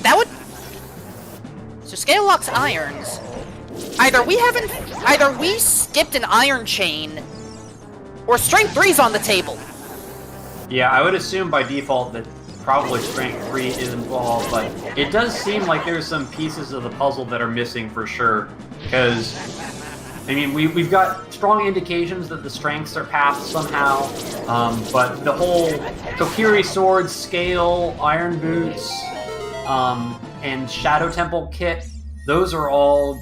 That would... So Scale locks irons. Either we skipped an iron chain, or Strength 3's on the table. Yeah, I would assume by default that probably Strength 3 is involved, but it does seem like there's some pieces of the puzzle that are missing for sure, because I mean, we've got strong indications that the strengths are pathed somehow, but the whole Kokiri Sword, Scale, Iron Boots, and Shadow Temple kit, those are all,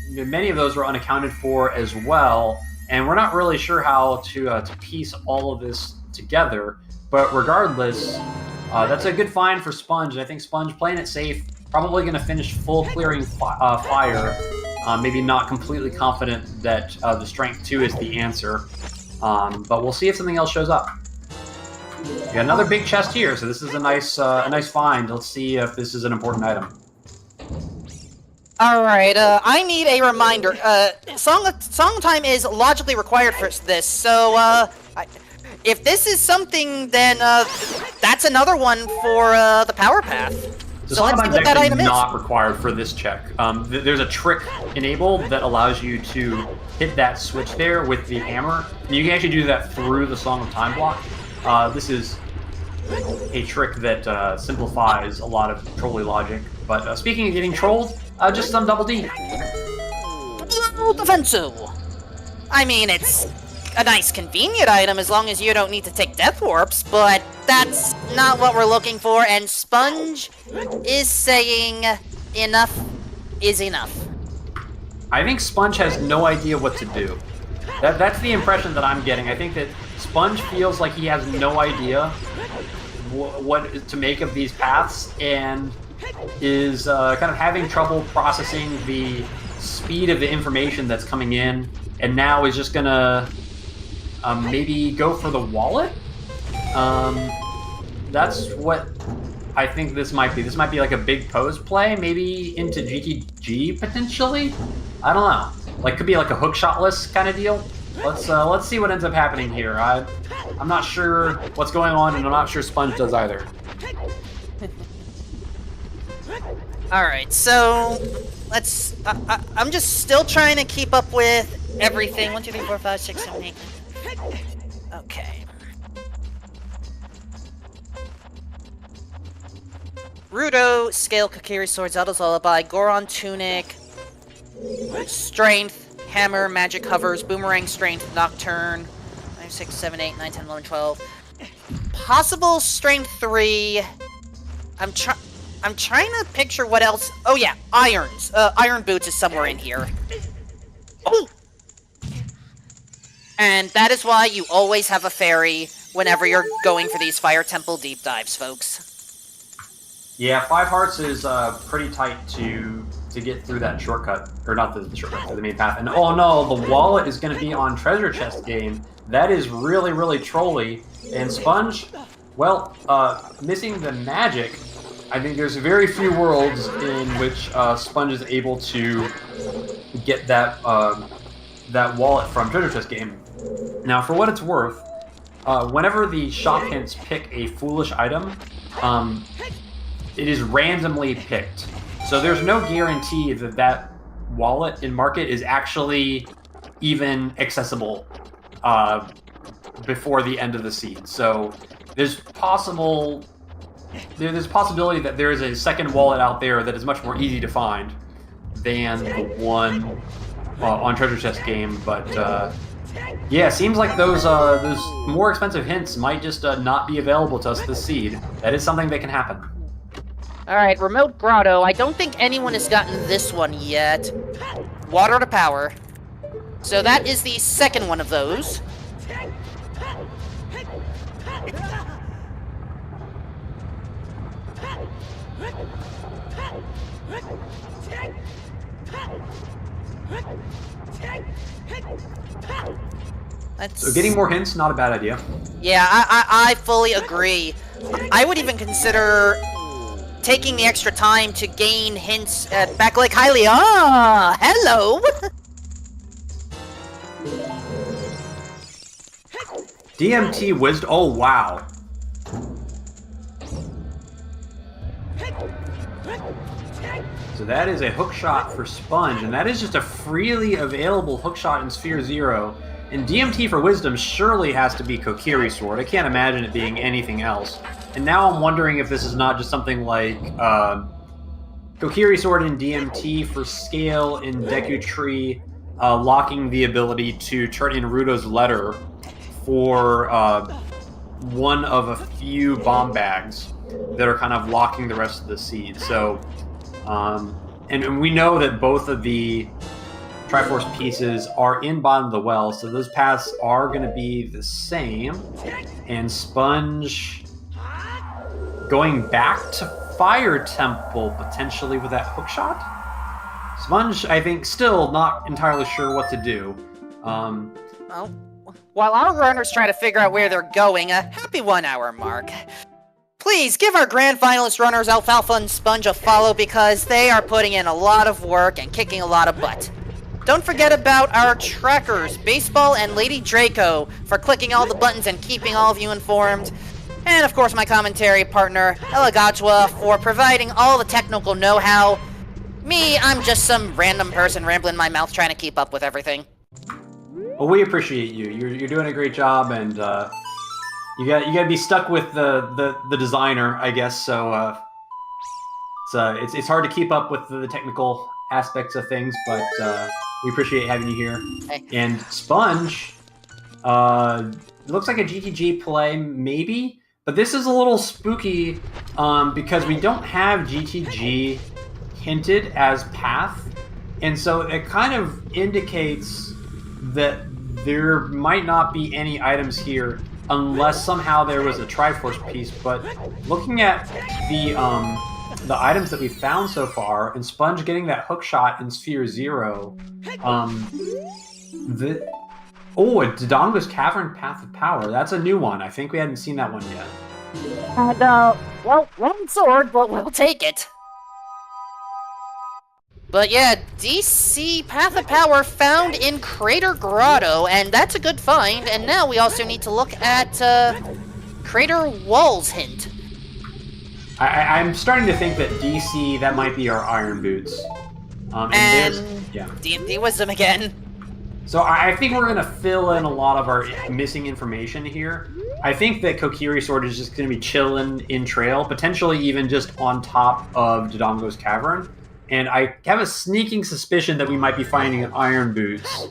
many of those are unaccounted for as well, and we're not really sure how to piece all of this together, but regardless, that's a good find for Sponge, and I think Sponge playing it safe, probably going to finish full clearing fire. Maybe not completely confident that the Strength 2 is the answer, but we'll see if something else shows up. We got another big chest here, so this is a nice find. Let's see if this is an important item. Alright, I need a reminder. Song time is logically required for this, so if this is something, then that's another one for the power path. So let's see what that item is. Not required for this check. There's a trick enabled that allows you to hit that switch there with the hammer. And you can actually do that through the Song of Time block. This is a trick that simplifies a lot of trolley logic. But speaking of getting trolled, just some double D. Defensive. I mean, it's a nice convenient item as long as you don't need to take death warps, but that's not what we're looking for, and Sponge is saying enough is enough. I think Sponge has no idea what to do. That's the impression that I'm getting. I think that Sponge feels like he has no idea what to make of these paths, and is kind of having trouble processing the speed of the information that's coming in, and now is just gonna maybe go for the wallet? That's what I think this might be. This might be like a big pose play, maybe into GTG potentially? I don't know. Like, could be like a hookshot-less kind of deal. Let's see what ends up happening here. I'm not sure what's going on, and I'm not sure Sponge does either. Alright, so let's... I'm just still trying to keep up with everything. 1, 2, 3, 4, 5, 6, 7, 8. Okay. Rudo, Scale, Kokiri Sword, Zelda's Lullaby, Goron Tunic, Strength, Hammer, Magic Hovers, Boomerang, Strength, Nocturne, 5, 6, 7, 8, 9, 10, 11, 12. Possible Strength 3. I'm trying to picture what else. Oh yeah, Irons. Iron Boots is somewhere in here. Oh! And that is why you always have a fairy whenever you're going for these Fire Temple deep dives, folks. Yeah, 5 hearts is pretty tight to get through that shortcut. Or not the shortcut, the main path. And oh no, the wallet is going to be on treasure chest game. That is really, really trolly. And Sponge, well, missing the magic, I think there's very few worlds in which Sponge is able to get that that wallet from treasure chest game. Now, for what it's worth, whenever the shop hints pick a foolish item, it is randomly picked. So there's no guarantee that that wallet in market is actually even accessible before the end of the seed. So there's possibility that there is a second wallet out there that is much more easy to find than the one on treasure chest game. But yeah, seems like those more expensive hints might just not be available to us this seed. That is something that can happen. Alright, Remote Grotto. I don't think anyone has gotten this one yet. Water to Power. So that is the second one of those. So getting more hints, not a bad idea. Yeah, I fully agree. I would even consider taking the extra time to gain hints at Back Lake Hylia. Ah, hello! DMT Wisdom. Oh, wow. So that is a hookshot for Sponge, and that is just a freely available hookshot in Sphere Zero. And DMT for Wisdom surely has to be Kokiri Sword. I can't imagine it being anything else. And now I'm wondering if this is not just something like Kokiri Sword and DMT for Scale in Deku Tree, locking the ability to turn in Rudo's Letter for one of a few bomb bags that are kind of locking the rest of the seed. So, and we know that both of the Triforce pieces are in bottom of the well, so those paths are going to be the same. And Sponge going back to Fire Temple, potentially with that hookshot? Sponge, I think, still not entirely sure what to do. Well, while our runners try to figure out where they're going, a happy 1 hour mark. Please give our grand finalist runners Alfalfa and Sponge a follow because they are putting in a lot of work and kicking a lot of butt. Don't forget about our trackers, Baseball and Lady Draco, for clicking all the buttons and keeping all of you informed. And of course my commentary partner, Elagajwa, for providing all the technical know-how. Me, I'm just some random person rambling my mouth trying to keep up with everything. Well, we appreciate you. You're doing a great job, and you got to be stuck with the designer, I guess. So it's hard to keep up with the technical aspects of things, but we appreciate having you here. Hey. And Sponge, it looks like a GTG play, maybe, but this is a little spooky because we don't have GTG hinted as path, and so it kind of indicates that there might not be any items here unless somehow there was a Triforce piece. But looking at the items that we've found so far, and Sponge getting that hook shot in Sphere Zero, a Dodongo's Cavern Path of Power. That's a new one. I think we hadn't seen that one yet. And, well, wrong sword, but we'll take it. But yeah, DC Path of Power found in Crater Grotto, and that's a good find. And now we also need to look at Crater Walls hint. I'm starting to think that DC, that might be our Iron Boots. And yeah. DMD Wisdom again. So I think we're going to fill in a lot of our missing information here. I think that Kokiri Sword is just going to be chilling in trail, potentially even just on top of Dodongo's Cavern. And I have a sneaking suspicion that we might be finding an Iron Boots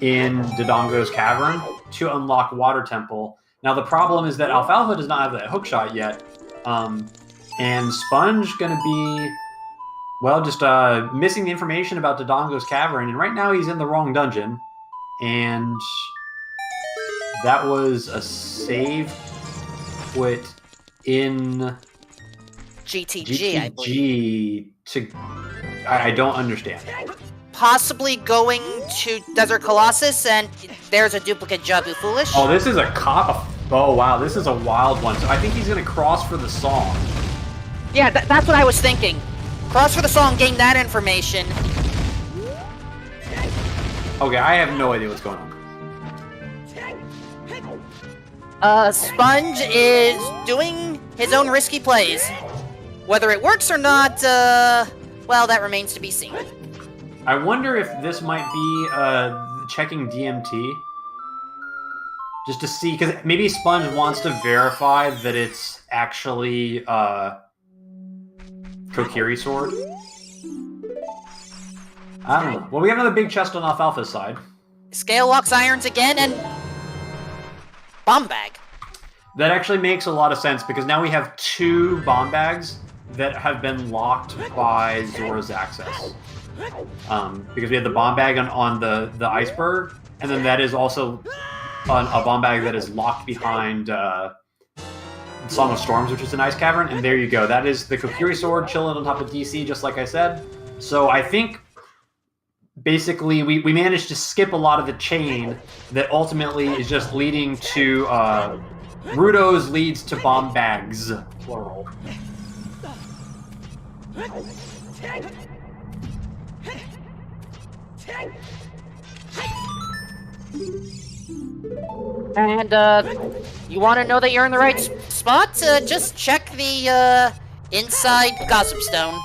in Dodongo's Cavern to unlock Water Temple. Now the problem is that Alfalfa does not have that hookshot yet. And Sponge going to be, well, just missing the information about Dodongo's Cavern. And right now he's in the wrong dungeon. And that was a save put in GTG, I believe. I don't understand. Possibly going to Desert Colossus, and there's a duplicate Jabu Foolish. Oh, this is a cop. Oh, wow, this is a wild one. So I think he's going to cross for the song. Yeah, that's what I was thinking. Cross for the song, gain that information. Okay, I have no idea what's going on. Sponge is doing his own risky plays. Whether it works or not, well, that remains to be seen. I wonder if this might be checking DMT. Just to see, because maybe Sponge wants to verify that it's actually Kokiri Sword. I don't know. Well, we have another big chest on Alfalfa's side. Scale locks irons again, and bomb bag. That actually makes a lot of sense, because now we have 2 bomb bags that have been locked by Zora's access. Because we have the bomb bag on the iceberg, and then that is also on a bomb bag that is locked behind Song of Storms, which is an ice cavern, and there you go. That is the Kokiri Sword chilling on top of DC, just like I said. So I think basically we managed to skip a lot of the chain that ultimately is just leading to Rudo's leads to bomb bags, plural. And, you want to know that you're in the right spot? Just check the, inside Gossip Stone.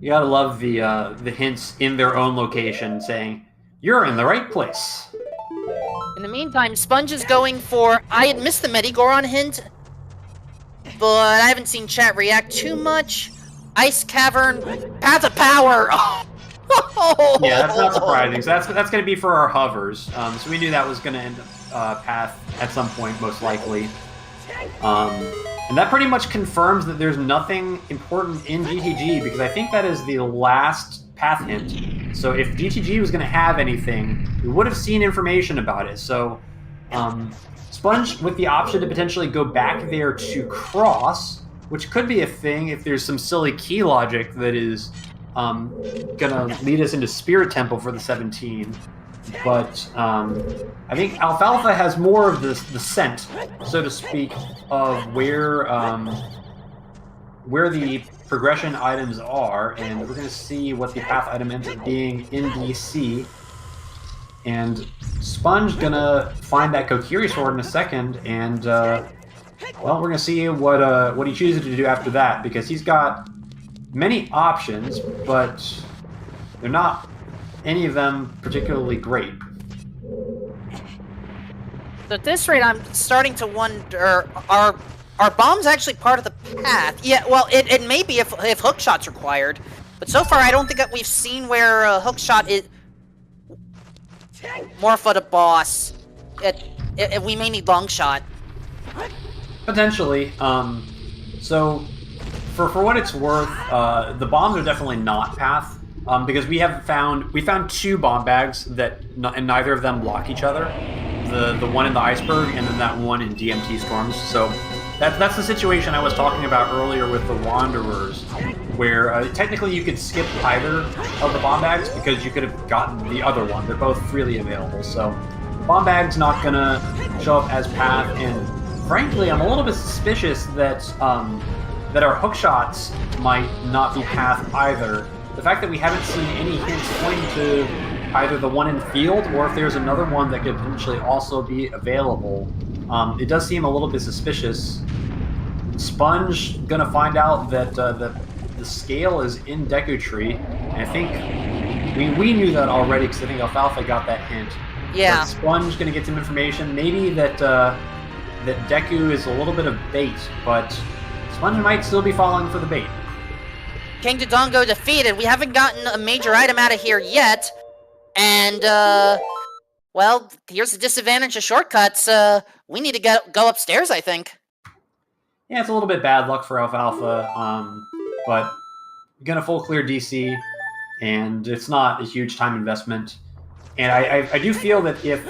You gotta love the hints in their own location saying, you're in the right place. In the meantime, Sponge is going for... I had missed the Medigoron hint, but I haven't seen chat react too much. Ice Cavern, Path of Power! Yeah, that's not surprising. So that's going to be for our hovers. So we knew that was going to end Path at some point, most likely. And that pretty much confirms that there's nothing important in GTG, because I think that is the last Path hint. So if GTG was going to have anything, we would have seen information about it. So Sponge with the option to potentially go back there to cross, which could be a thing if there's some silly key logic that is gonna lead us into Spirit Temple for the 17. But I think Alfalfa has more of the scent, so to speak, of where the progression items are, and we're gonna see what the path item ends up being in DC. And Sponge gonna find that Kokiri Sword in a second, and well, we're gonna see what he chooses to do after that, because he's got many options, but they're not any of them particularly great. At this rate, I'm starting to wonder, are bombs actually part of the path? Yeah, well, it may be if hookshot's required, but so far I don't think that we've seen where hookshot is... Morpha to boss. We may need long shot. Potentially. So, for what it's worth, the bombs are definitely not path, because we found 2 bomb bags that and neither of them block each other. The one in the iceberg and then that one in DMT storms. So that's the situation I was talking about earlier with the Wanderers, where technically you could skip either of the bomb bags because you could have gotten the other one. They're both freely available. So bomb bag's not gonna show up as path, and frankly, I'm a little bit suspicious that that our hookshots might not be path either. The fact that we haven't seen any hints pointing to either the one in field or if there's another one that could potentially also be available, it does seem a little bit suspicious. Sponge gonna find out that the scale is in Deku Tree, and I think We knew that already because I think Alfalfa got that hint. Yeah. But Sponge going to get some information. Maybe that that Deku is a little bit of bait, but Sponge might still be falling for the bait. King Dodongo defeated. We haven't gotten a major item out of here yet. And, well, here's the disadvantage of shortcuts. We need to go upstairs, I think. Yeah, it's a little bit bad luck for Alfalfa, but gonna full clear DC, and it's not a huge time investment. And I do feel that if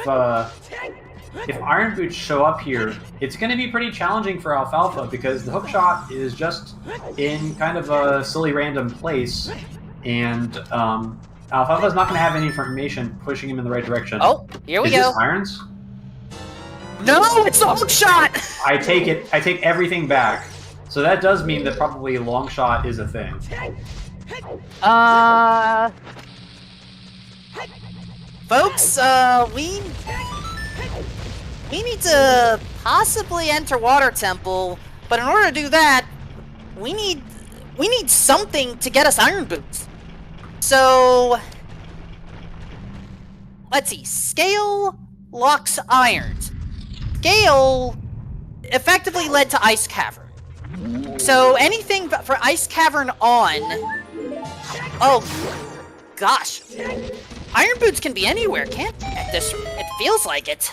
Iron Boots show up here, it's going to be pretty challenging for Alfalfa because the hookshot is just in kind of a silly random place, and Alfalfa's not going to have any information pushing him in the right direction. Oh, here we is go. This Irons? No, it's a hookshot! I take everything back. So that does mean that probably long shot is a thing. Folks, we need to possibly enter Water Temple, but in order to do that, we need something to get us Iron Boots. So, let's see. Scale locks irons. Scale effectively led to Ice Cavern. So anything for Ice Cavern on... Oh, gosh. Iron Boots can be anywhere, can't this? It feels like it.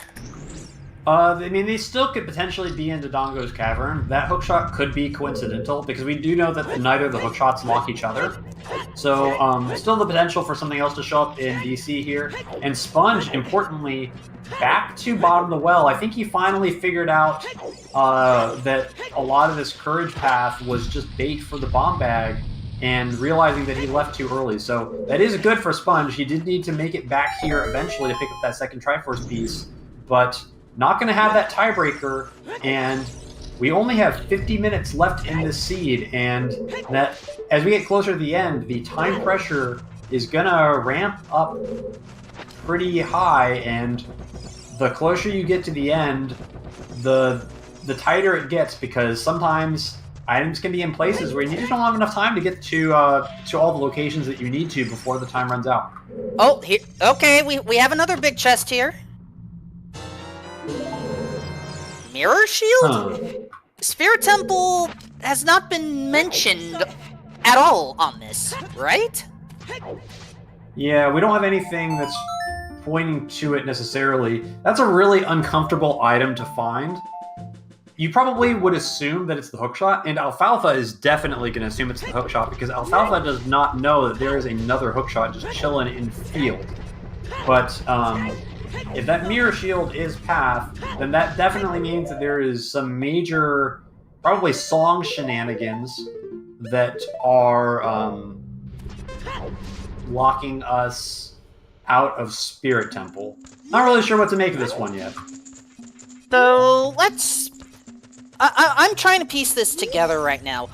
I mean, they still could potentially be in Dodongo's Cavern. That hookshot could be coincidental, because we do know that neither of the hookshots lock each other. So, still the potential for something else to show up in DC here. And Sponge, importantly, back to bottom of the well. I think he finally figured out that a lot of this courage path was just bait for the bomb bag, and realizing that he left too early. So that is good for Sponge. He did need to make it back here eventually to pick up that second Triforce piece, but not going to have that tiebreaker, and we only have 50 minutes left in this seed, and that as we get closer to the end, the time pressure is going to ramp up pretty high, and the closer you get to the end, the tighter it gets, because sometimes items can be in places where you just don't have enough time to get to all the locations that you need to before the time runs out. Oh, here, okay, we have another big chest here. Mirror Shield? Huh. Spirit Temple has not been mentioned at all on this, right? Yeah, we don't have anything that's pointing to it necessarily. That's a really uncomfortable item to find. You probably would assume that it's the hookshot, and Alfalfa is definitely going to assume it's the hookshot because Alfalfa does not know that there is another hookshot just chilling in the field. But if that mirror shield is path, then that definitely means that there is some major, probably song shenanigans that are locking us out of Spirit Temple. Not really sure what to make of this one yet. So, let's... I'm trying to piece this together right now.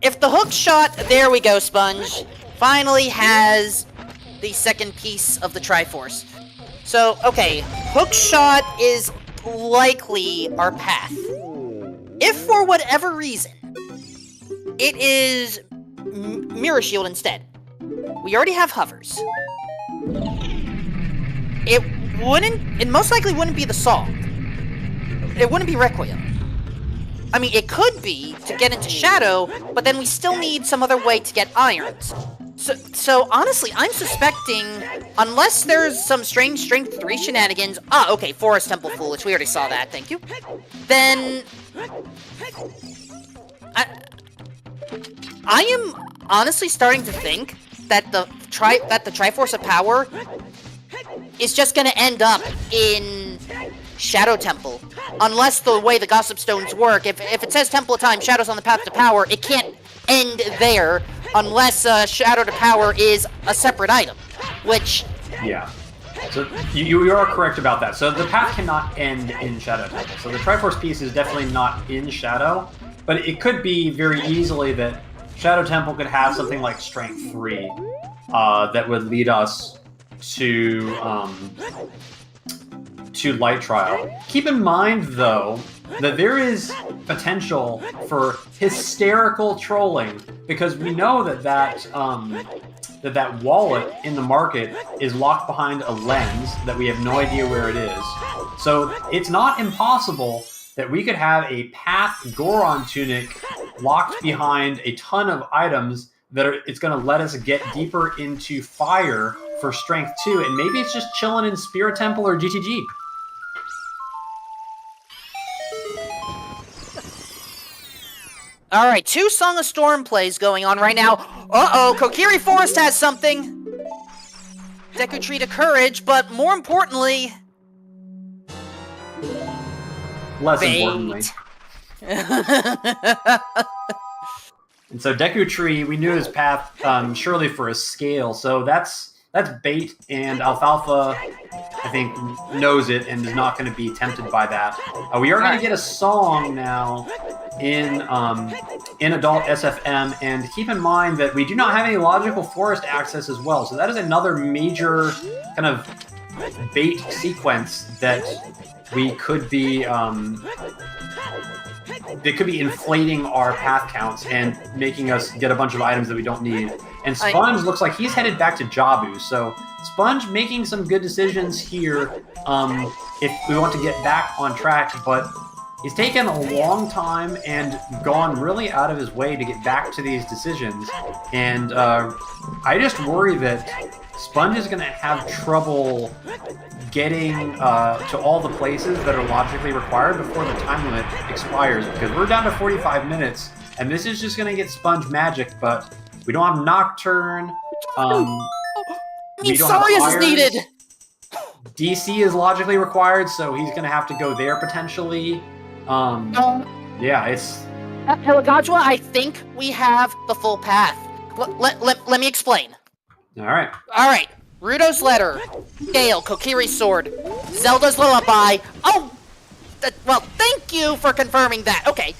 If the hook shot... There we go, Sponge. Finally has the second piece of the Triforce. So, okay. Hook shot is likely our path. If for whatever reason, it is Mirror Shield instead. We already have hovers. It most likely wouldn't be the song. It wouldn't be Requiem. I mean, it could be to get into Shadow, but then we still need some other way to get irons. So honestly, I'm suspecting, unless there's some strange Strength 3 shenanigans... Ah, okay, Forest Temple Foolish, we already saw that, thank you. Then... I am honestly starting to think that the Triforce of Power is just gonna end up in Shadow Temple. Unless the way the Gossip Stones work, if it says Temple of Time, Shadow's on the Path to Power, it can't end there unless Shadow to Power is a separate item, which... Yeah. So you are correct about that. So the path cannot end in Shadow Temple. So the Triforce piece is definitely not in Shadow, but it could be very easily that Shadow Temple could have something like Strength 3 that would lead us to to Light Trial. Keep in mind, though, that there is potential for hysterical trolling, because we know that wallet in the market is locked behind a lens that we have no idea where it is. So it's not impossible that we could have a Path Goron tunic locked behind a ton of items that it's going to let us get deeper into fire for Strength 2, and maybe it's just chilling in Spirit Temple or GTG. All right, 2 Song of Storm plays going on right now. Uh-oh, Kokiri Forest has something. Deku Tree to Courage, but more importantly... Less importantly. And so Deku Tree, we knew his path surely for a scale, so that's bait, and Alfalfa, I think, knows it and is not going to be tempted by that. We are going to get a song now in Adult SFM, and keep in mind that we do not have any logical forest access as well, so that is another major kind of bait sequence that we could be they could be inflating our path counts and making us get a bunch of items that we don't need. And Sponge looks like he's headed back to Jabu, so Sponge making some good decisions here if we want to get back on track, but he's taken a long time and gone really out of his way to get back to these decisions, and I just worry that Sponge is going to have trouble getting to all the places that are logically required before the time limit expires, because we're down to 45 minutes, and this is just going to get Sponge magic, but we don't have Nocturne. Sarius is needed! DC is logically required, so he's going to have to go there potentially. Yeah, it's... At Pelagajua, I think we have the full path. Let me explain. Alright. Alright. Rudo's Letter, Gale, Kokiri's Sword, Zelda's Lullaby. Oh! Well, thank you for confirming that. Okay.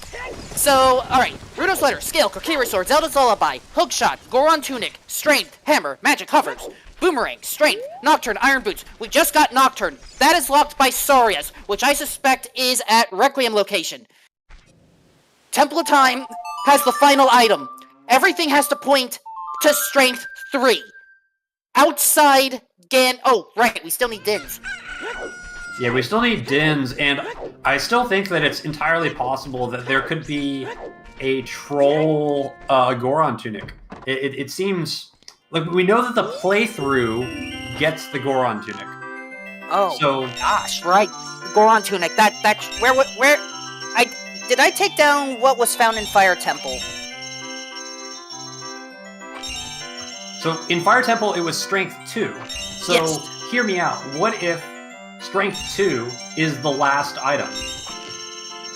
So, alright. Rudo's Letter, Scale, Kokiri's Sword, Zelda's Lullaby, Hookshot, Goron Tunic, Strength, Hammer, Magic Hovers, Boomerang, Strength, Nocturne, Iron Boots. We just got Nocturne. That is locked by Sarias, which I suspect is at Requiem location. Temple of Time has the final item. Everything has to point to Strength 3. Outside Gan... Oh, right, we still need Dins. Yeah, we still need Dins, and I still think that it's entirely possible that there could be a troll Goron Tunic. It seems... Like, we know that the playthrough gets the Goron Tunic. Oh, so, gosh, right. Goron Tunic, where... Did I take down what was found in Fire Temple? So, in Fire Temple, it was Strength 2. So, yes. Hear me out. What if Strength 2 is the last item,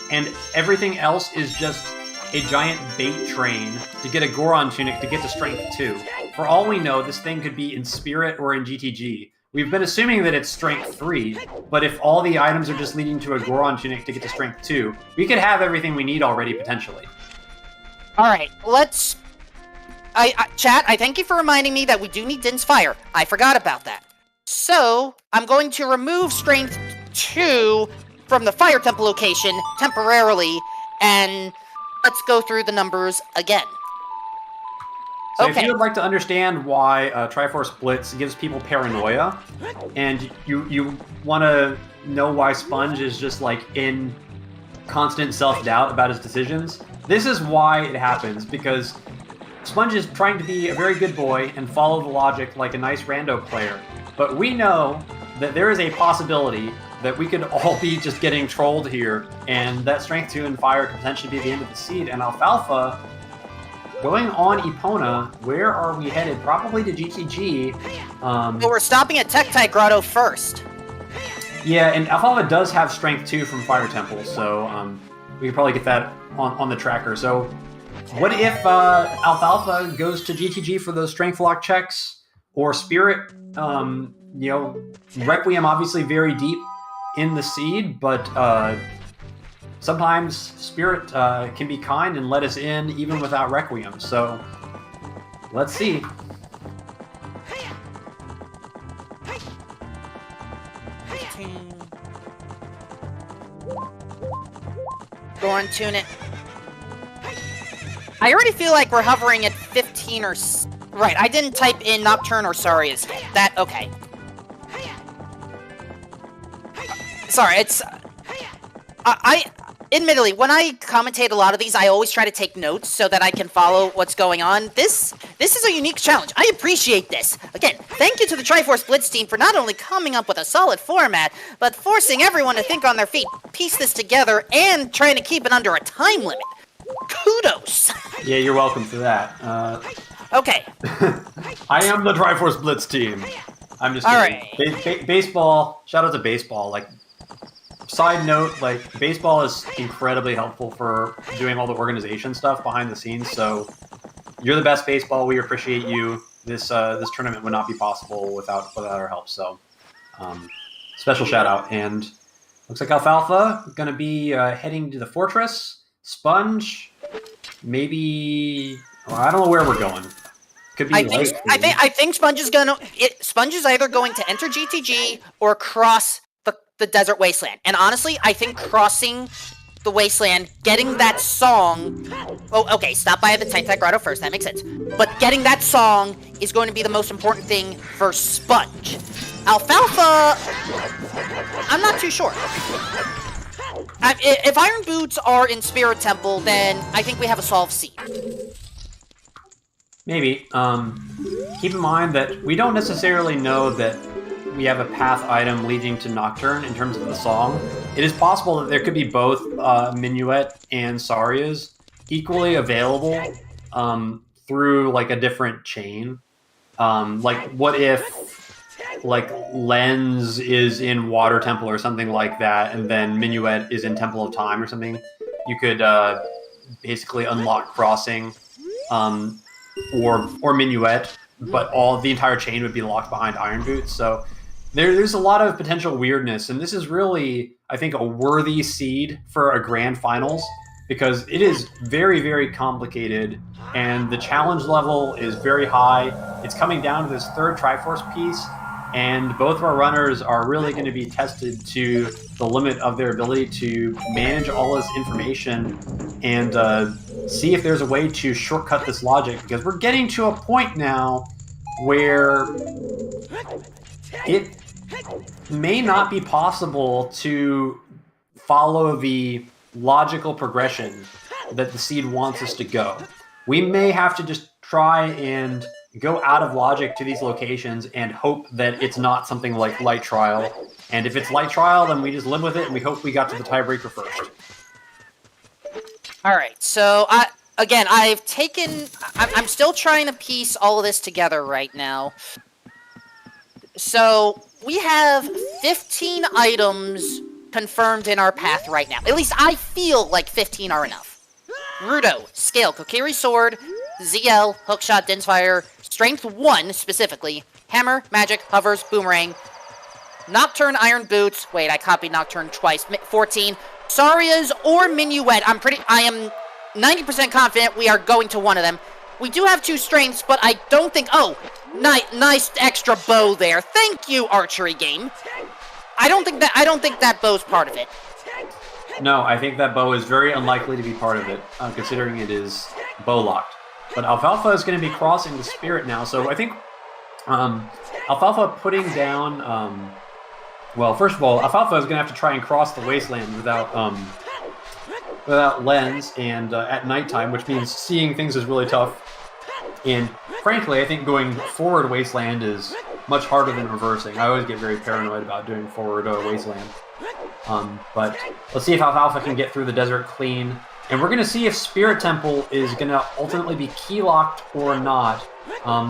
and everything else is just a giant bait train to get a Goron Tunic to get to Strength 2? For all we know, this thing could be in Spirit or in GTG. We've been assuming that it's Strength 3, but if all the items are just leading to a Goron Tunic to get to Strength 2, we could have everything we need already, potentially. Alright, let's... Chat, I thank you for reminding me that we do need Din's Fire. I forgot about that. So, I'm going to remove Strength 2 from the Fire Temple location temporarily, and let's go through the numbers again. So okay. If you would like to understand why Triforce Blitz gives people paranoia, and you want to know why Sponge is just like in constant self-doubt about his decisions, this is why it happens, because Sponge is trying to be a very good boy and follow the logic like a nice rando player. But we know that there is a possibility that we could all be just getting trolled here, and that Strength 2 and Fire could potentially be the end of the seed, and Alfalfa, going on Epona, where are we headed? Probably to GTG. But we're stopping at Tektai Grotto first. Yeah, and Alfalfa does have Strength 2 from Fire Temple, so we could probably get that on the tracker. So what if Alfalfa goes to GTG for those Strength Lock checks? Or Spirit, you know, Requiem obviously very deep in the seed, but sometimes Spirit can be kind and let us in even without Requiem. So let's see. Goron, tune it. I already feel like we're hovering at 15 or... Right, I didn't type in Nocturne or Saria's. That, okay. Sorry, it's... Admittedly, when I commentate a lot of these, I always try to take notes so that I can follow what's going on. This is a unique challenge. I appreciate this. Again, thank you to the Triforce Blitz team for not only coming up with a solid format, but forcing everyone to think on their feet, piece this together, and trying to keep it under a time limit. Kudos! Yeah, you're welcome for that. Okay. I am the Triforce Blitz team. I'm just kidding. Alright. Baseball, shout out to baseball. Like, side note, like, baseball is incredibly helpful for doing all the organization stuff behind the scenes, so you're the best baseball. We appreciate you. This tournament would not be possible without our help, so special shout out. And looks like Alfalfa going to be heading to the fortress. Sponge, maybe... Well, I don't know where we're going. Could be I think Sponge is Sponge is either going to enter GTG or cross the desert wasteland. And honestly, I think crossing the wasteland, getting that song... Oh, okay, stop by the Titan Grotto first, that makes sense. But getting that song is going to be the most important thing for Sponge. Alfalfa... I'm not too sure. If Iron Boots are in Spirit Temple, then I think we have a solved seed. Maybe. Keep in mind that we don't necessarily know that we have a path item leading to Nocturne in terms of the song. It is possible that there could be both Minuet and Saria's equally available through like a different chain. Like, what if like Lens is in Water Temple or something like that, and then Minuet is in Temple of Time or something? You could basically unlock crossing, or Minuet, but the entire chain would be locked behind Iron Boots. So there's a lot of potential weirdness, and this is really, I think, a worthy seed for a grand finals, because it is very, very complicated, and the challenge level is very high. It's coming down to this third Triforce piece, and both of our runners are really going to be tested to the limit of their ability to manage all this information and see if there's a way to shortcut this logic, because we're getting to a point now where it may not be possible to follow the logical progression that the seed wants us to go. We may have to just try and go out of logic to these locations and hope that it's not something like Light Trial. And if it's Light Trial, then we just live with it and we hope we got to the tiebreaker first. Alright, so I'm still trying to piece all of this together right now. So we have 15 items confirmed in our path right now. At least I feel like 15 are enough. Rudo, Scale, Kokiri Sword, ZL, Hookshot, Densfire, Strength 1 specifically, Hammer, Magic, Hovers, Boomerang, Nocturne, Iron Boots, wait, I copied Nocturne twice, 14, Saria's or Minuet, I am 90% confident we are going to one of them. We do have 2 strengths, but I don't think, nice extra bow there. Thank you, archery game. I don't think that bow's part of it. No, I think that bow is very unlikely to be part of it, considering it is bow locked. But Alfalfa is going to be crossing the Spirit now, so I think Alfalfa putting down... well, first of all, Alfalfa is going to have to try and cross the wasteland without lens and at nighttime, which means seeing things is really tough. And frankly, I think going forward wasteland is much harder than reversing. I always get very paranoid about doing forward wasteland. But let's see if Alfalfa can get through the desert clean. And we're going to see if Spirit Temple is going to ultimately be key-locked or not.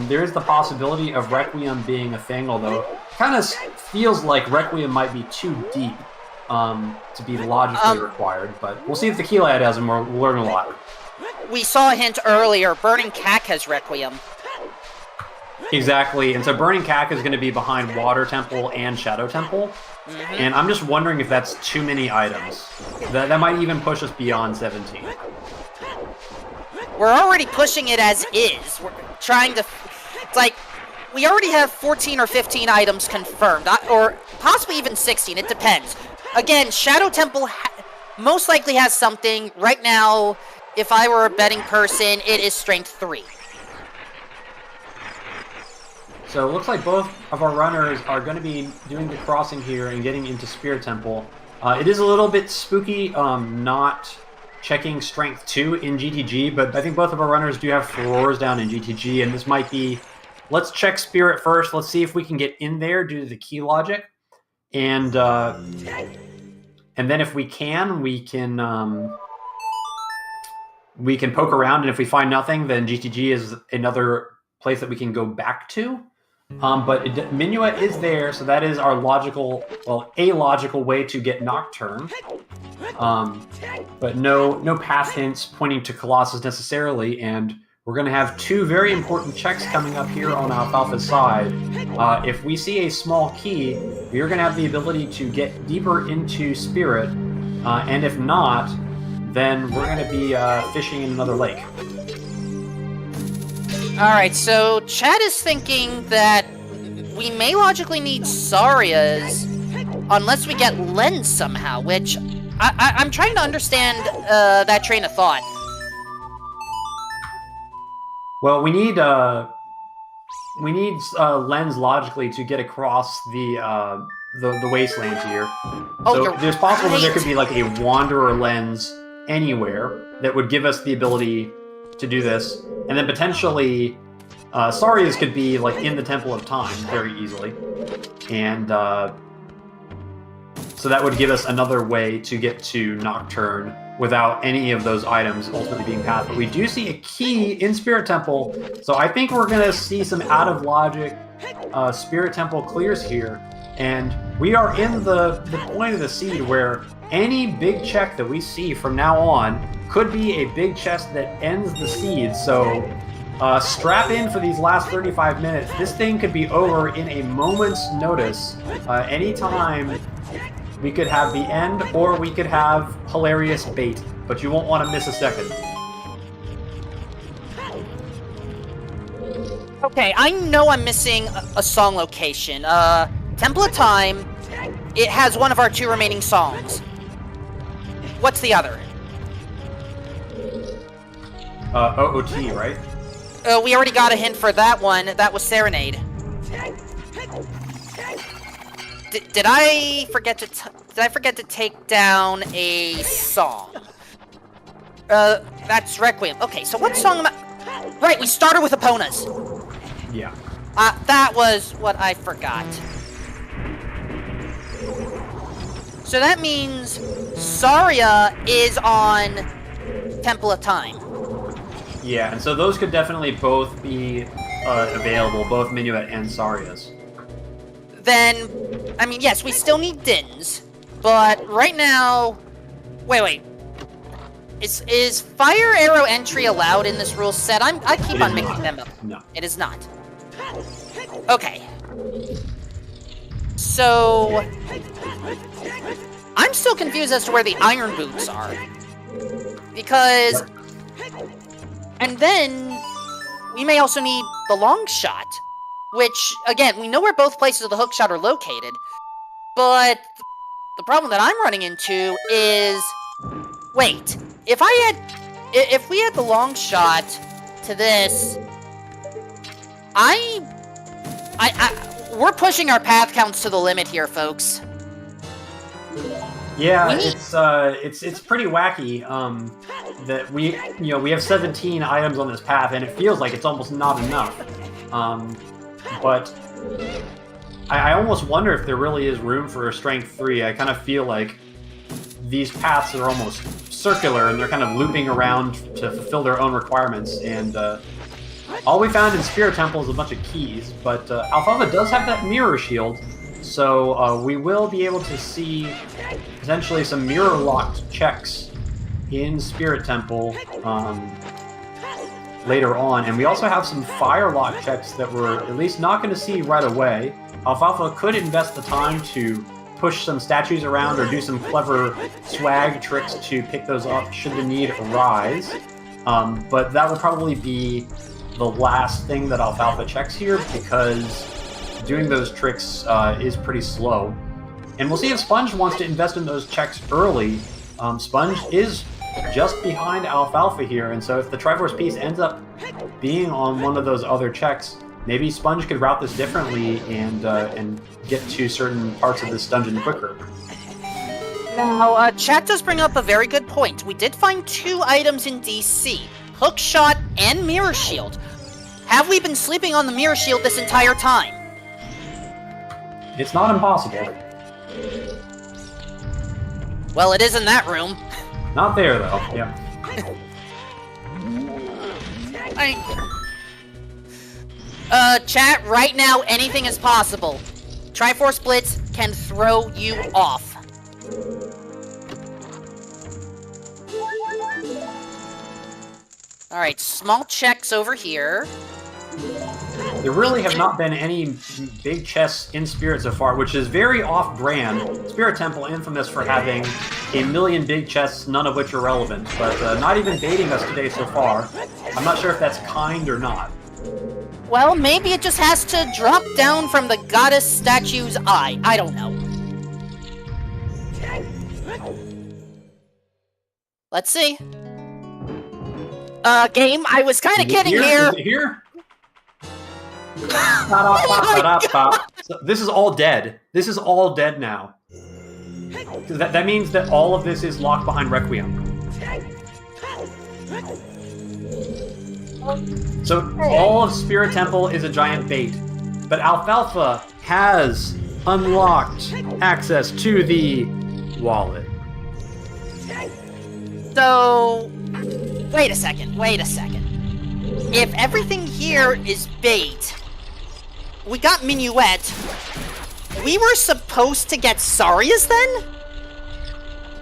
There is the possibility of Requiem being a thing, although it kind of feels like Requiem might be too deep to be logically required. But we'll see if the Keylad has, and we'll learn a lot. We saw a hint earlier. Burning Cack has Requiem. Exactly, and so Burning Cack is going to be behind Water Temple and Shadow Temple. Mm-hmm. And I'm just wondering if that's too many items. That might even push us beyond 17. We're already pushing it as is. We're trying to... It's like, we already have 14 or 15 items confirmed. Or possibly even 16, it depends. Again, Shadow Temple most likely has something. Right now, if I were a betting person, it is strength 3. So it looks like both of our runners are going to be doing the crossing here and getting into Spirit Temple. It is a little bit spooky not checking Strength 2 in GTG, but I think both of our runners do have Furores down in GTG, and this might be, let's check Spirit first, let's see if we can get in there due to the key logic, and then if we can poke around, and if we find nothing, then GTG is another place that we can go back to. But Minuet is there, so that is our a logical way to get Nocturne. But no path hints pointing to Colossus necessarily, and we're going to have 2 very important checks coming up here on Alfalfa's side. If we see a small key, we're going to have the ability to get deeper into Spirit, and if not, then we're going to be fishing in another lake. Alright, so Chad is thinking that we may logically need Saria's unless we get Lens somehow, which I'm trying to understand that train of thought. Well, we need Lens logically to get across the wastelands here. Oh, so there's possible that there could be like a Wanderer Lens anywhere that would give us the ability to do this, and then potentially Saria's could be like in the Temple of Time very easily, and so that would give us another way to get to Nocturne without any of those items ultimately being passed. But we do see a key in Spirit Temple, so I think we're going to see some out of logic Spirit Temple clears here, and we are in the point of the seed where any big check that we see from now on could be a big chest that ends the seed. So strap in for these last 35 minutes. This thing could be over in a moment's notice. Anytime we could have the end, or we could have hilarious bait, but you won't want to miss a second. Okay, I know I'm missing a song location. Temple of Time, it has one of our 2 remaining songs. What's the other? OOT, right? We already got a hint for that one. That was Serenade. Did I forget to take down a song? That's Requiem. Okay, so what song am I... Right, we started with Epona's. Yeah. That was what I forgot. So that means Saria is on Temple of Time. Yeah, and so those could definitely both be available, both Minuet and Saria's. Then, I mean, yes, we still need Dins, but right now... Wait. Is Fire Arrow entry allowed in this rule set? I keep on mixing them up. No. It is not. Okay. So... I'm still confused as to where the Iron Boots are. Because... And then... We may also need the Long Shot. Which, again, we know where both places of the Hookshot are located. But... The problem that I'm running into is... Wait. If we had the Long Shot to this... We're pushing our path counts to the limit here, folks. Yeah, it's pretty wacky that we have 17 items on this path, and it feels like it's almost not enough. But I almost wonder if there really is room for a Strength 3. I kind of feel like these paths are almost circular, and they're kind of looping around to fulfill their own requirements, and all we found in Spirit Temple is a bunch of keys, but Alfalfa does have that mirror shield, so we will be able to see potentially some mirror-locked checks in Spirit Temple later on, and we also have some fire-locked checks that we're at least not going to see right away. Alfalfa could invest the time to push some statues around or do some clever swag tricks to pick those up should the need arise, but that will probably be the last thing that Alfalfa checks here, because doing those tricks is pretty slow. And we'll see if Sponge wants to invest in those checks early, Sponge is just behind Alfalfa here, and so if the Triforce piece ends up being on one of those other checks, maybe Sponge could route this differently and get to certain parts of this dungeon quicker. Now, chat does bring up a very good point. We did find 2 items in DC, Hookshot and Mirror Shield. Have we been sleeping on the Mirror Shield this entire time? It's not impossible. Well, it is in that room. Not there, though. Yeah. Chat, right now, anything is possible. Triforce Blitz can throw you off. Alright, small checks over here. There really have not been any big chests in Spirit so far, which is very off-brand. Spirit Temple infamous for having a million big chests, none of which are relevant, but not even baiting us today so far. I'm not sure if that's kind or not. Well, maybe it just has to drop down from the goddess statue's eye. I don't know. Let's see. Game, I was kind of kidding here. Is it here? So this is all dead. This is all dead now. That means that all of this is locked behind Requiem. So all of Spirit Temple is a giant bait, but Alfalfa has unlocked access to the wallet. So, wait a second. If everything here is bait, we got Minuet. We were supposed to get Sarias then?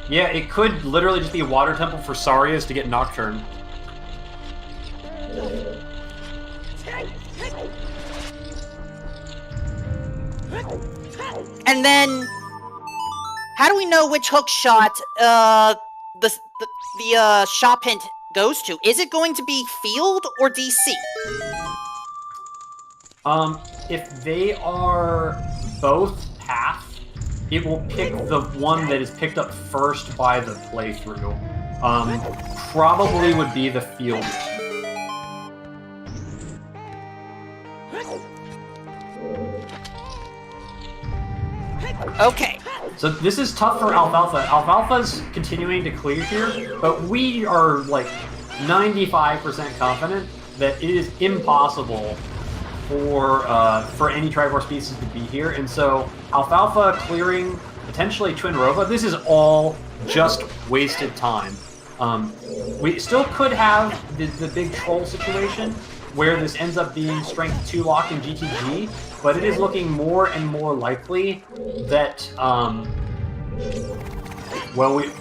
Yeah, it could literally just be a water temple for Sarias to get Nocturne. And then, how do we know which hook shot the shop hint goes to? Is it going to be field or DC? If they are both path, it will pick the one that is picked up first by the playthrough. Probably would be the field. Okay. So this is tough for Alfalfa. Alfalfa's continuing to clear here, but we are like 95% confident that it is impossible for any Triforce pieces to be here, and so Alfalfa clearing potentially Twin Rova, this is all just wasted time. We still could have the big troll situation where this ends up being Strength 2 lock in GTG, but it is looking more and more likely that,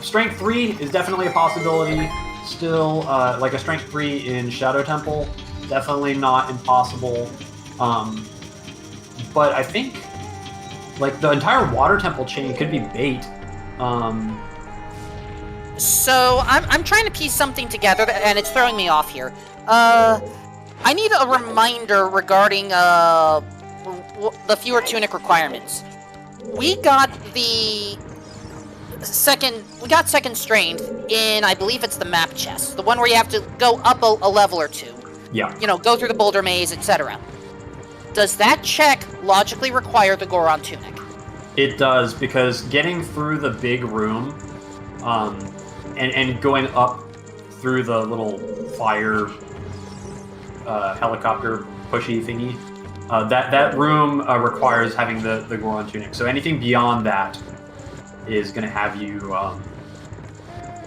Strength 3 is definitely a possibility. Still, like a Strength 3 in Shadow Temple, definitely not impossible. But I think, like, the entire Water Temple chain could be bait. So, I'm trying to piece something together, and it's throwing me off here. I need a reminder regarding, the fewer tunic requirements. We got second strength in, I believe it's the map chest. The one where you have to go up a level or two. Yeah. You know, go through the boulder maze, etc. Does that check logically require the Goron tunic? It does, because getting through the big room, and going up through the little fire helicopter pushy thingy, that room requires having the Goron tunic. So anything beyond that is going to have you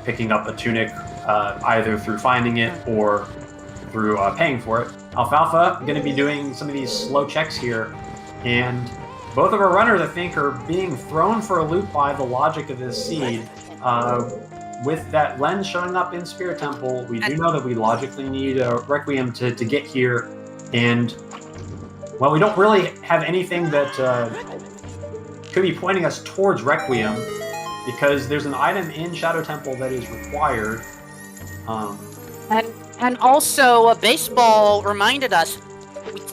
picking up a tunic either through finding it or through paying for it. Alfalfa going to be doing some of these slow checks here, and both of our runners, I think, are being thrown for a loop by the logic of this seed. With that lens showing up in Spirit Temple, we do know that we logically need a Requiem to get here, and, well, we don't really have anything that could be pointing us towards Requiem, because there's an item in Shadow Temple that is required. And also, Baseball reminded us,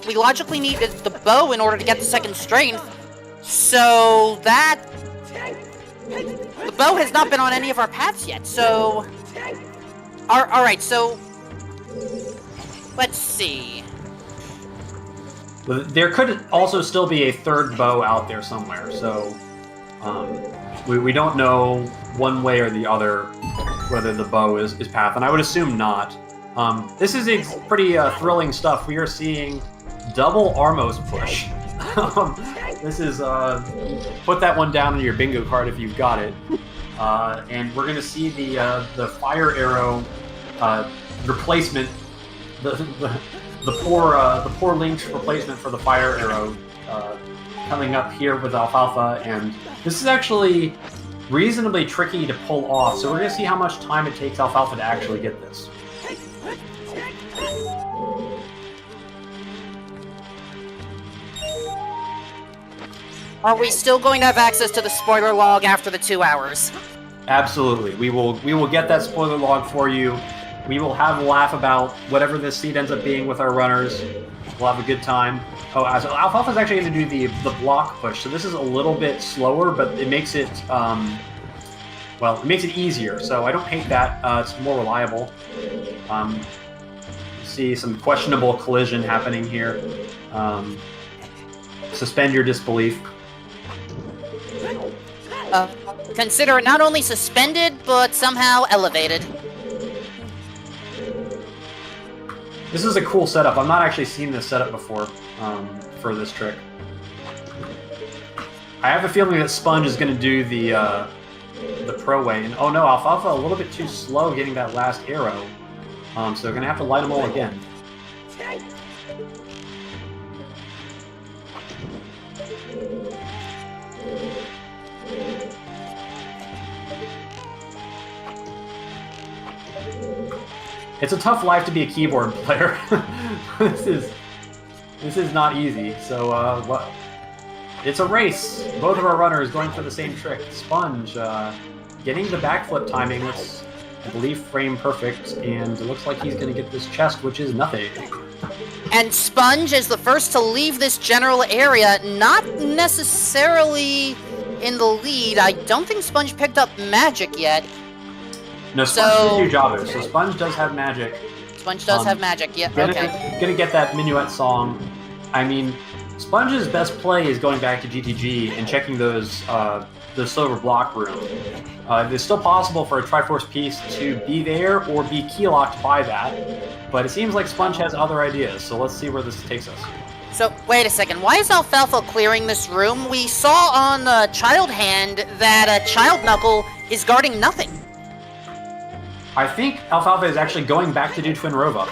we logically needed the bow in order to get the second strength, so that The bow has not been on any of our paths yet, so... Alright, so... Let's see... There could also still be a third bow out there somewhere, so... we don't know one way or the other whether the bow is path, and I would assume not. This is pretty thrilling stuff. We are seeing double Armos push. This is, put that one down on your bingo card if you've got it. And we're going to see the fire arrow replacement, the poor Link's replacement for the fire arrow coming up here with Alfalfa, and this is actually reasonably tricky to pull off, so we're going to see how much time it takes Alfalfa to actually get this. Are we still going to have access to the spoiler log after the 2 hours? Absolutely. We will get that spoiler log for you. We will have a laugh about whatever this seed ends up being with our runners. We'll have a good time. Oh, so Alfalfa's actually going to do the block push, so this is a little bit slower, but it makes it, well, it makes it easier, so I don't hate that. It's more reliable. See some questionable collision happening here. Suspend your disbelief. Consider it not only suspended, but somehow elevated. This is a cool setup. I've not actually seen this setup before for this trick. I have a feeling that Sponge is going to do the pro way. And oh no, Alfalfa a little bit too slow getting that last arrow. So they're going to have to light them all again. It's a tough life to be a keyboard player. This is not easy. So it's a race. Both of our runners going for the same trick. Sponge getting the backflip timing. That's, I believe, frame perfect, and it looks like he's going to get this chest, which is nothing. And Sponge is the first to leave this general area, not necessarily in the lead. I don't think Sponge picked up magic yet. No, Sponge did do Jabber, so Sponge does have magic. Sponge does have magic, yeah, okay. Gonna get that Minuet song. I mean, Sponge's best play is going back to GTG and checking those the silver block room. It's still possible for a Triforce piece to be there or be keylocked by that, but it seems like Sponge has other ideas, so let's see where this takes us. So, wait a second, why is Alfalfa clearing this room? We saw on the Child Hand that a Child Knuckle is guarding nothing. I think Alfalfa is actually going back to do Twin Rova.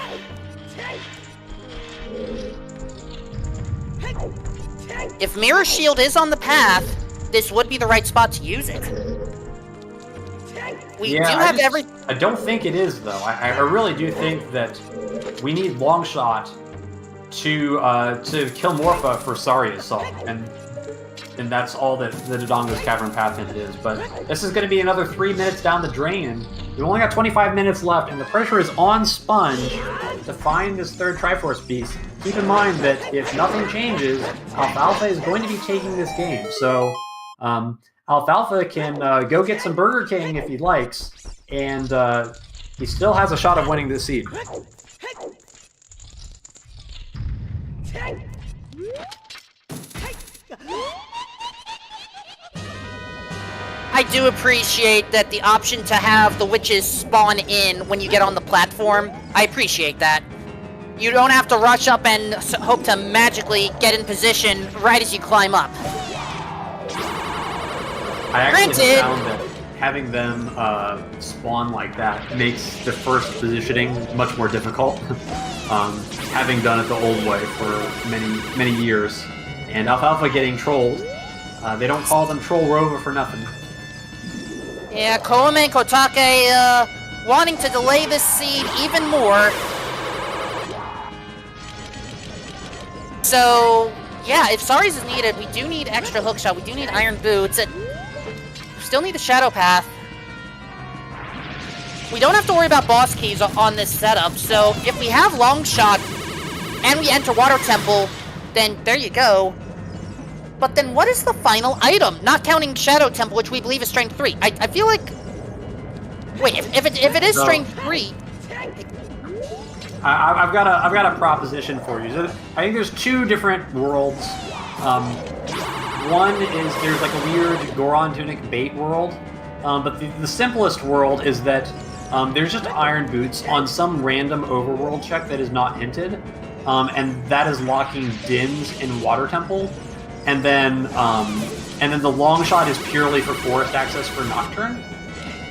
If Mirror Shield is on the path, this would be the right spot to use it. We do have I don't think it is, though. I really do think that we need Longshot to kill Morpha for Saria's song, and that's all that the Dodongo's Cavern Path Hint is. But this is going to be another 3 minutes down the drain, and we've only got 25 minutes left, and the pressure is on Sponge to find this third Triforce piece. Keep in mind that if nothing changes, Alfalfa is going to be taking this game. So Alfalfa can go get some Burger King if he likes, and he still has a shot of winning this seed. I do appreciate that the option to have the witches spawn in when you get on the platform. I appreciate that. You don't have to rush up and hope to magically get in position right as you climb up. I actually found that having them spawn like that makes the first positioning much more difficult. Having done it the old way for many years. And Alfalfa getting trolled. They don't call them Troll Rova for nothing. Yeah, Koame and Kotake wanting to delay this seed even more. So, yeah, if Sari's is needed, we do need extra hookshot, we do need Iron Boots, and still need the Shadow Path. We don't have to worry about boss keys on this setup, so if we have Long Shot and we enter Water Temple, then there you go. but then what is the final item? Not counting Shadow Temple, which we believe is Strength 3. I feel like... Wait, if it is Strength 3... I've got a proposition for you. So I think there's two different worlds. One is there's like a weird Goron Tunic bait world, but the simplest world is that there's just iron boots on some random overworld check that is not hinted, and that is locking Dins in Water Temple, and then the long shot is purely for forest access for Nocturne.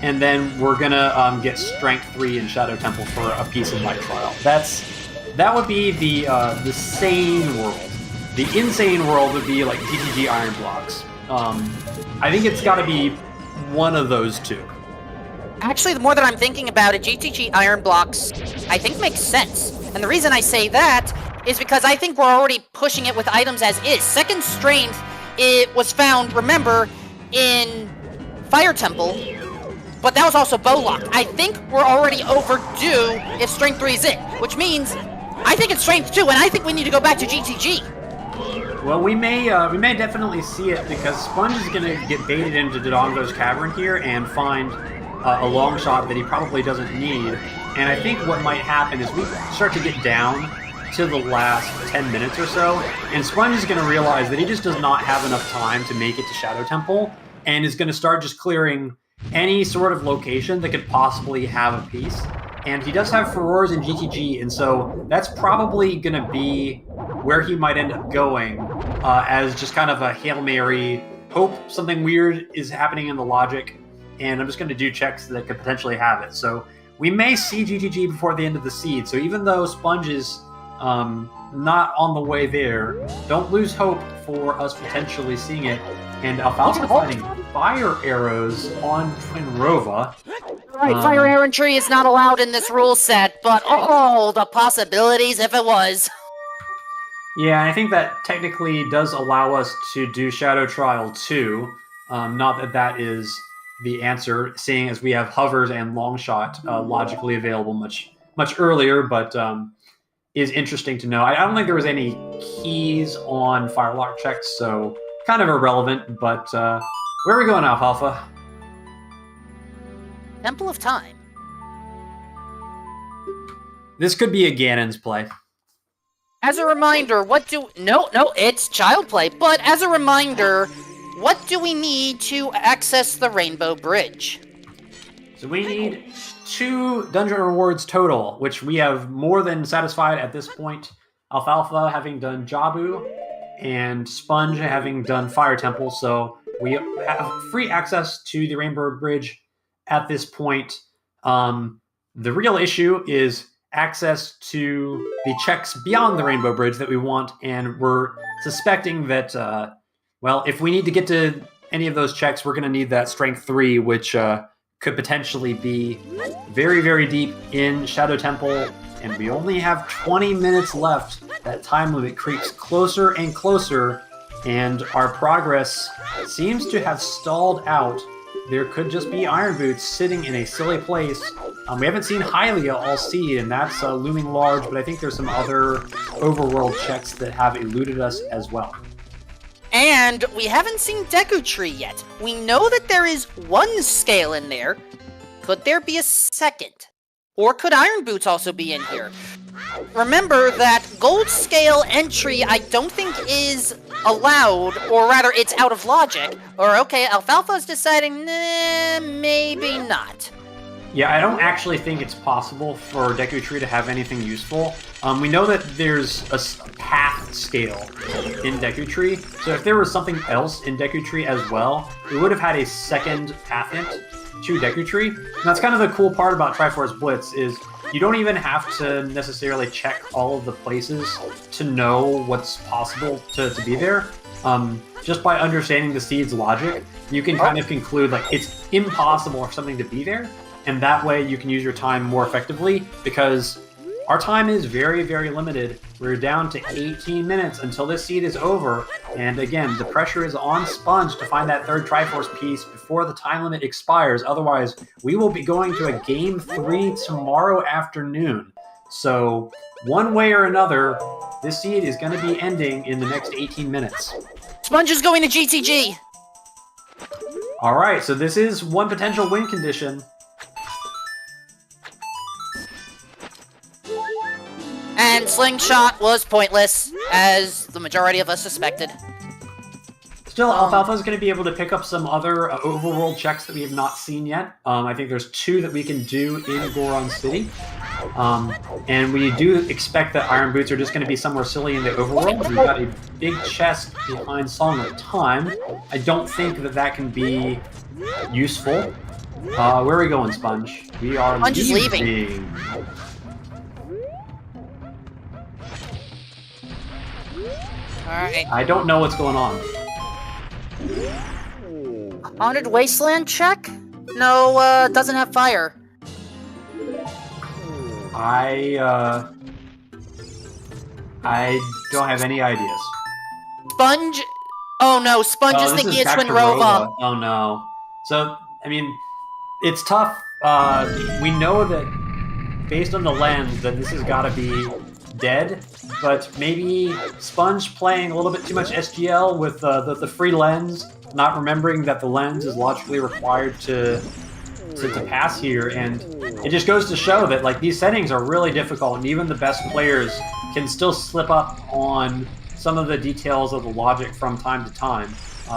And then we're gonna get Strength 3 in Shadow Temple for a piece of Light Trial. That would be the sane world. The insane world would be like GTG Iron Blocks. I think it's got to be one of those two. Actually, the more that I'm thinking about it, GTG Iron Blocks, I think makes sense. And the reason I say that is because I think we're already pushing it with items as is. Second Strength, it was found, remember, in Fire Temple. But that was also Bowlock. I think we're already overdue if Strength 3 is it, which means I think it's Strength 2, and I think we need to go back to GTG. Well, we may definitely see it because Sponge is going to get baited into Dodongo's cavern here and find a long shot that he probably doesn't need. And I think what might happen is we start to get down to the last 10 minutes or so, and Sponge is going to realize that he just does not have enough time to make it to Shadow Temple, and is going to start just clearing any sort of location that could possibly have a piece. And he does have Furores in GTG, and so that's probably going to be where he might end up going as just kind of a Hail Mary, hope something weird is happening in the logic, and I'm just going to do checks that could potentially have it. So we may see GTG before the end of the seed, so even though Sponge is not on the way there, don't lose hope for us potentially seeing it. And Alfalfa fighting fire arrows on Twinrova. Right, fire errantry is not allowed in this rule set, but oh, the possibilities if it was. Yeah, I think that technically does allow us to do Shadow Trial too. Not that that is the answer, seeing as we have hovers and long shot logically available much earlier, but is interesting to know. I don't think there was any keys on Firelock checks, so kind of irrelevant, but where are we going, Alfalfa? Temple of Time. This could be a Ganon's play. As a reminder, No, it's child play, but as a reminder, what do we need to access the Rainbow Bridge? So we need 2 dungeon rewards total, which we have more than satisfied at this point. Alfalfa having done Jabu, and Sponge having done Fire Temple, so we have free access to the Rainbow Bridge at this point. The real issue is access to the checks beyond the Rainbow Bridge that we want, and we're suspecting that, well, if we need to get to any of those checks, we're going to need that Strength 3, which could potentially be very, very deep in Shadow Temple, and we only have 20 minutes left. That time limit creeps closer and closer, and our progress seems to have stalled out. There could just be Iron Boots sitting in a silly place. We haven't seen Hylia all seed, and that's looming large, but I think there's some other overworld checks that have eluded us as well. And we haven't seen Deku Tree yet. We know that there is 1 scale in there. Could there be a second? Or could Iron Boots also be in here? Remember that gold scale entry I don't think is allowed, or rather it's out of logic. Or okay, Alfalfa's deciding, nah, maybe not. Yeah, I don't actually think it's possible for Deku Tree to have anything useful. We know that there's a path scale in Deku Tree, so if there was something else in Deku Tree as well, we would have had a second path hint to Deku Tree. And that's kind of the cool part about Triforce Blitz is you don't even have to necessarily check all of the places to know what's possible to be there. Just by understanding the seed's logic, you can kind of conclude like it's impossible for something to be there, and that way you can use your time more effectively because our time is very, very limited. We're down to 18 minutes until this seed is over, and again, the pressure is on Sponge to find that third Triforce piece before the time limit expires. Otherwise, we will be going to a Game 3 tomorrow afternoon. So, one way or another, this seed is going to be ending in the next 18 minutes. Sponge is going to GTG. All right, so this is one potential win condition. And Slingshot was pointless, as the majority of us suspected. Still, Alfalfa is going to be able to pick up some other overworld checks that we have not seen yet. I think there's 2 that we can do in Goron City. And we do expect that Iron Boots are just going to be somewhere silly in the overworld. We've got a big chest behind Song of Time. I don't think that that can be useful. Where are we going, Sponge? We are Sponge is leaving. Alright. I don't know what's going on. Haunted Wasteland check? No, doesn't have fire. I don't have any ideas. Sponge? Oh no, Sponge is thinking it's Twinrova. Oh no. So, I mean, it's tough. We know that based on the lens that this has got to be dead, but maybe Sponge playing a little bit too much SGL with the free lens, not remembering that the lens is logically required to pass here, and it just goes to show that like these settings are really difficult, and even the best players can still slip up on some of the details of the logic from time to time.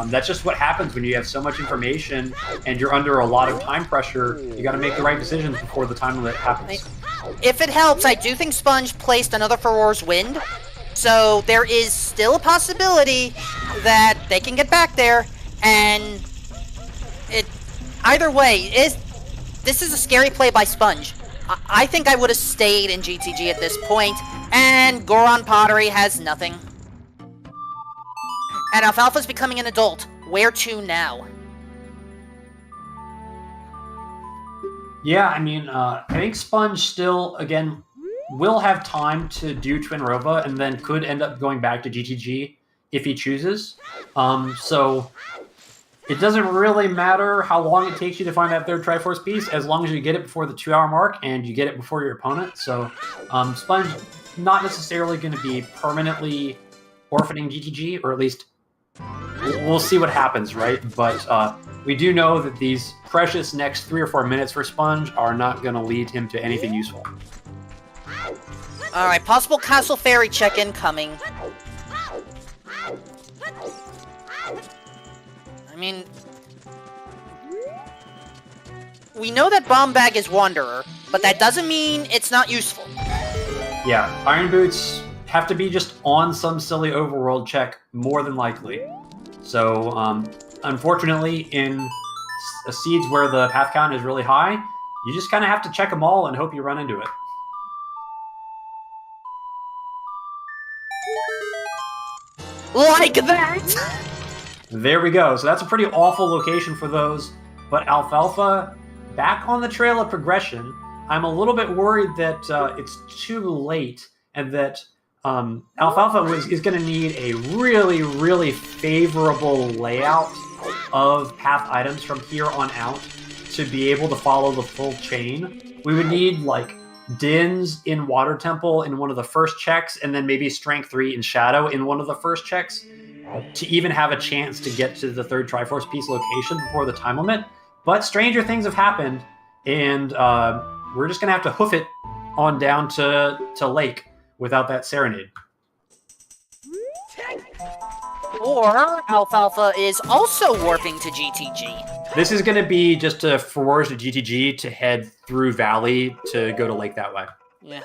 That's just what happens when you have so much information and you're under a lot of time pressure. You got to make the right decisions before the time limit happens. If it helps, I do think Sponge placed another Furor's Wind, so there is still a possibility that they can get back there, and either way, this is a scary play by Sponge. I think I would have stayed in GTG at this point, and Goron Pottery has nothing. And Alfalfa's becoming an adult. Where to now? Yeah, I mean, I think Sponge still, again, will have time to do Twinrova, and then could end up going back to GTG if he chooses. So it doesn't really matter how long it takes you to find that third Triforce piece, as long as you get it before the 2-hour mark and you get it before your opponent. So Sponge not necessarily going to be permanently orphaning GTG, or at least we'll see what happens, right? But we do know that these precious next 3 or 4 minutes for Sponge are not going to lead him to anything useful. Alright, possible Castle Fairy check-in coming. I mean, we know that Bomb Bag is Wanderer, but that doesn't mean it's not useful. Yeah, Iron Boots have to be just on some silly overworld check, more than likely. So, unfortunately, in seeds where the path count is really high, you just kind of have to check them all and hope you run into it. Like that! There we go. So that's a pretty awful location for those. But Alfalfa, back on the trail of progression. I'm a little bit worried that it's too late, and that Alfalfa is going to need a really, really favorable layout of path items from here on out to be able to follow the full chain. We would need, like, Dins in Water Temple in one of the first checks, and then maybe Strength 3 in Shadow in one of the first checks, to even have a chance to get to the third Triforce piece location before the time limit. But stranger things have happened, and we're just going to have to hoof it on down to Lake without that Serenade. Or Alfalfa is also warping to GTG. This is going to be just a forge to GTG to head through Valley to go to Lake that way. Yeah.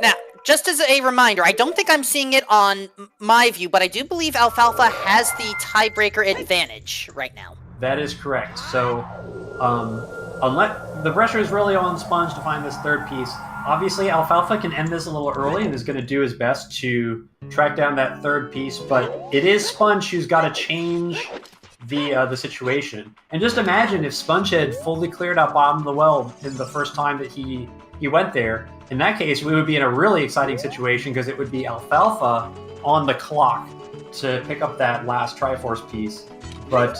Now, just as a reminder, I don't think I'm seeing it on my view, but I do believe Alfalfa has the tiebreaker advantage right now. That is correct. So, unless the pressure is really on Sponge to find this third piece. Obviously, Alfalfa can end this a little early and is going to do his best to track down that third piece, but it is Sponge who's got to change the situation. And just imagine if Sponge had fully cleared out bottom of the well in the first time that he went there. In that case, we would be in a really exciting situation, because it would be Alfalfa on the clock to pick up that last Triforce piece. But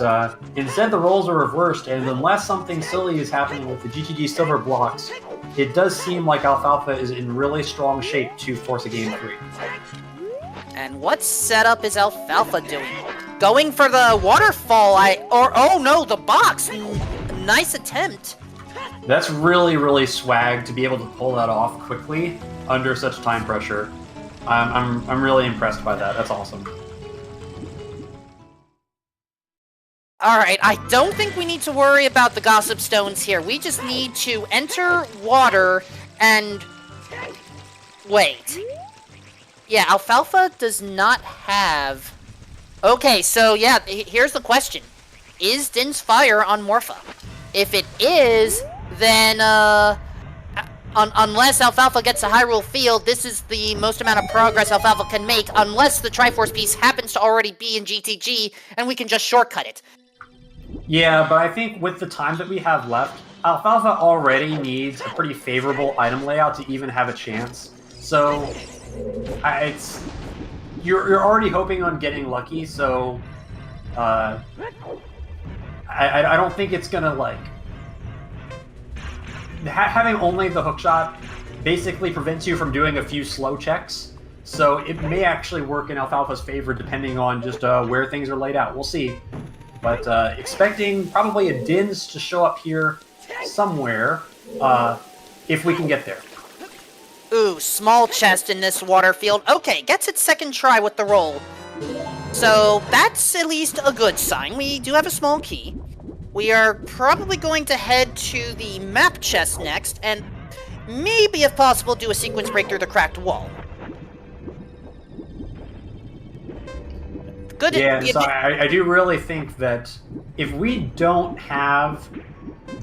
instead, the roles are reversed, and unless something silly is happening with the GTG silver blocks, it does seem like Alfalfa is in really strong shape to force a game 3. And what setup is Alfalfa doing? Going for the waterfall, oh no, the box! Nice attempt. That's really, really swag to be able to pull that off quickly under such time pressure. I'm really impressed by that. That's awesome. Alright, I don't think we need to worry about the gossip stones here. We just need to enter water and... wait. Yeah, Alfalfa does not have... Okay, so yeah, here's the question. Is Din's Fire on Morpha? If it is, then, unless Alfalfa gets a Hyrule Field, this is the most amount of progress Alfalfa can make, unless the Triforce piece happens to already be in GTG, and we can just shortcut it. Yeah, but I think with the time that we have left, Alfalfa already needs a pretty favorable item layout to even have a chance. So, you're already hoping on getting lucky, so I don't think it's gonna, like... Having only the hookshot basically prevents you from doing a few slow checks, so it may actually work in Alfalfa's favor depending on just where things are laid out. We'll see. But expecting probably a Din's to show up here somewhere, if we can get there. Ooh, small chest in this water field. Okay, gets its second try with the roll. So, that's at least a good sign. We do have a small key. We are probably going to head to the map chest next, and maybe, if possible, do a sequence break through the cracked wall. Good. Yeah, so I do really think that if we don't have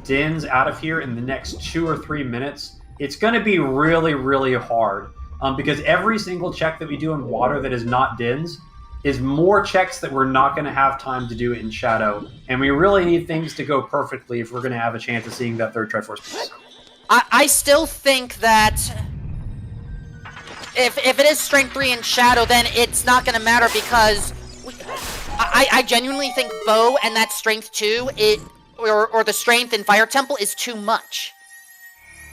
Din's out of here in the next 2 or 3 minutes, it's going to be really, really hard. Because every single check that we do in water that is not Din's is more checks that we're not going to have time to do in Shadow. And we really need things to go perfectly if we're going to have a chance of seeing that third Triforce piece. I still think that if it is Strength 3 in Shadow, then it's not going to matter because I genuinely think Bow and that Strength 2, or the Strength in Fire Temple is too much.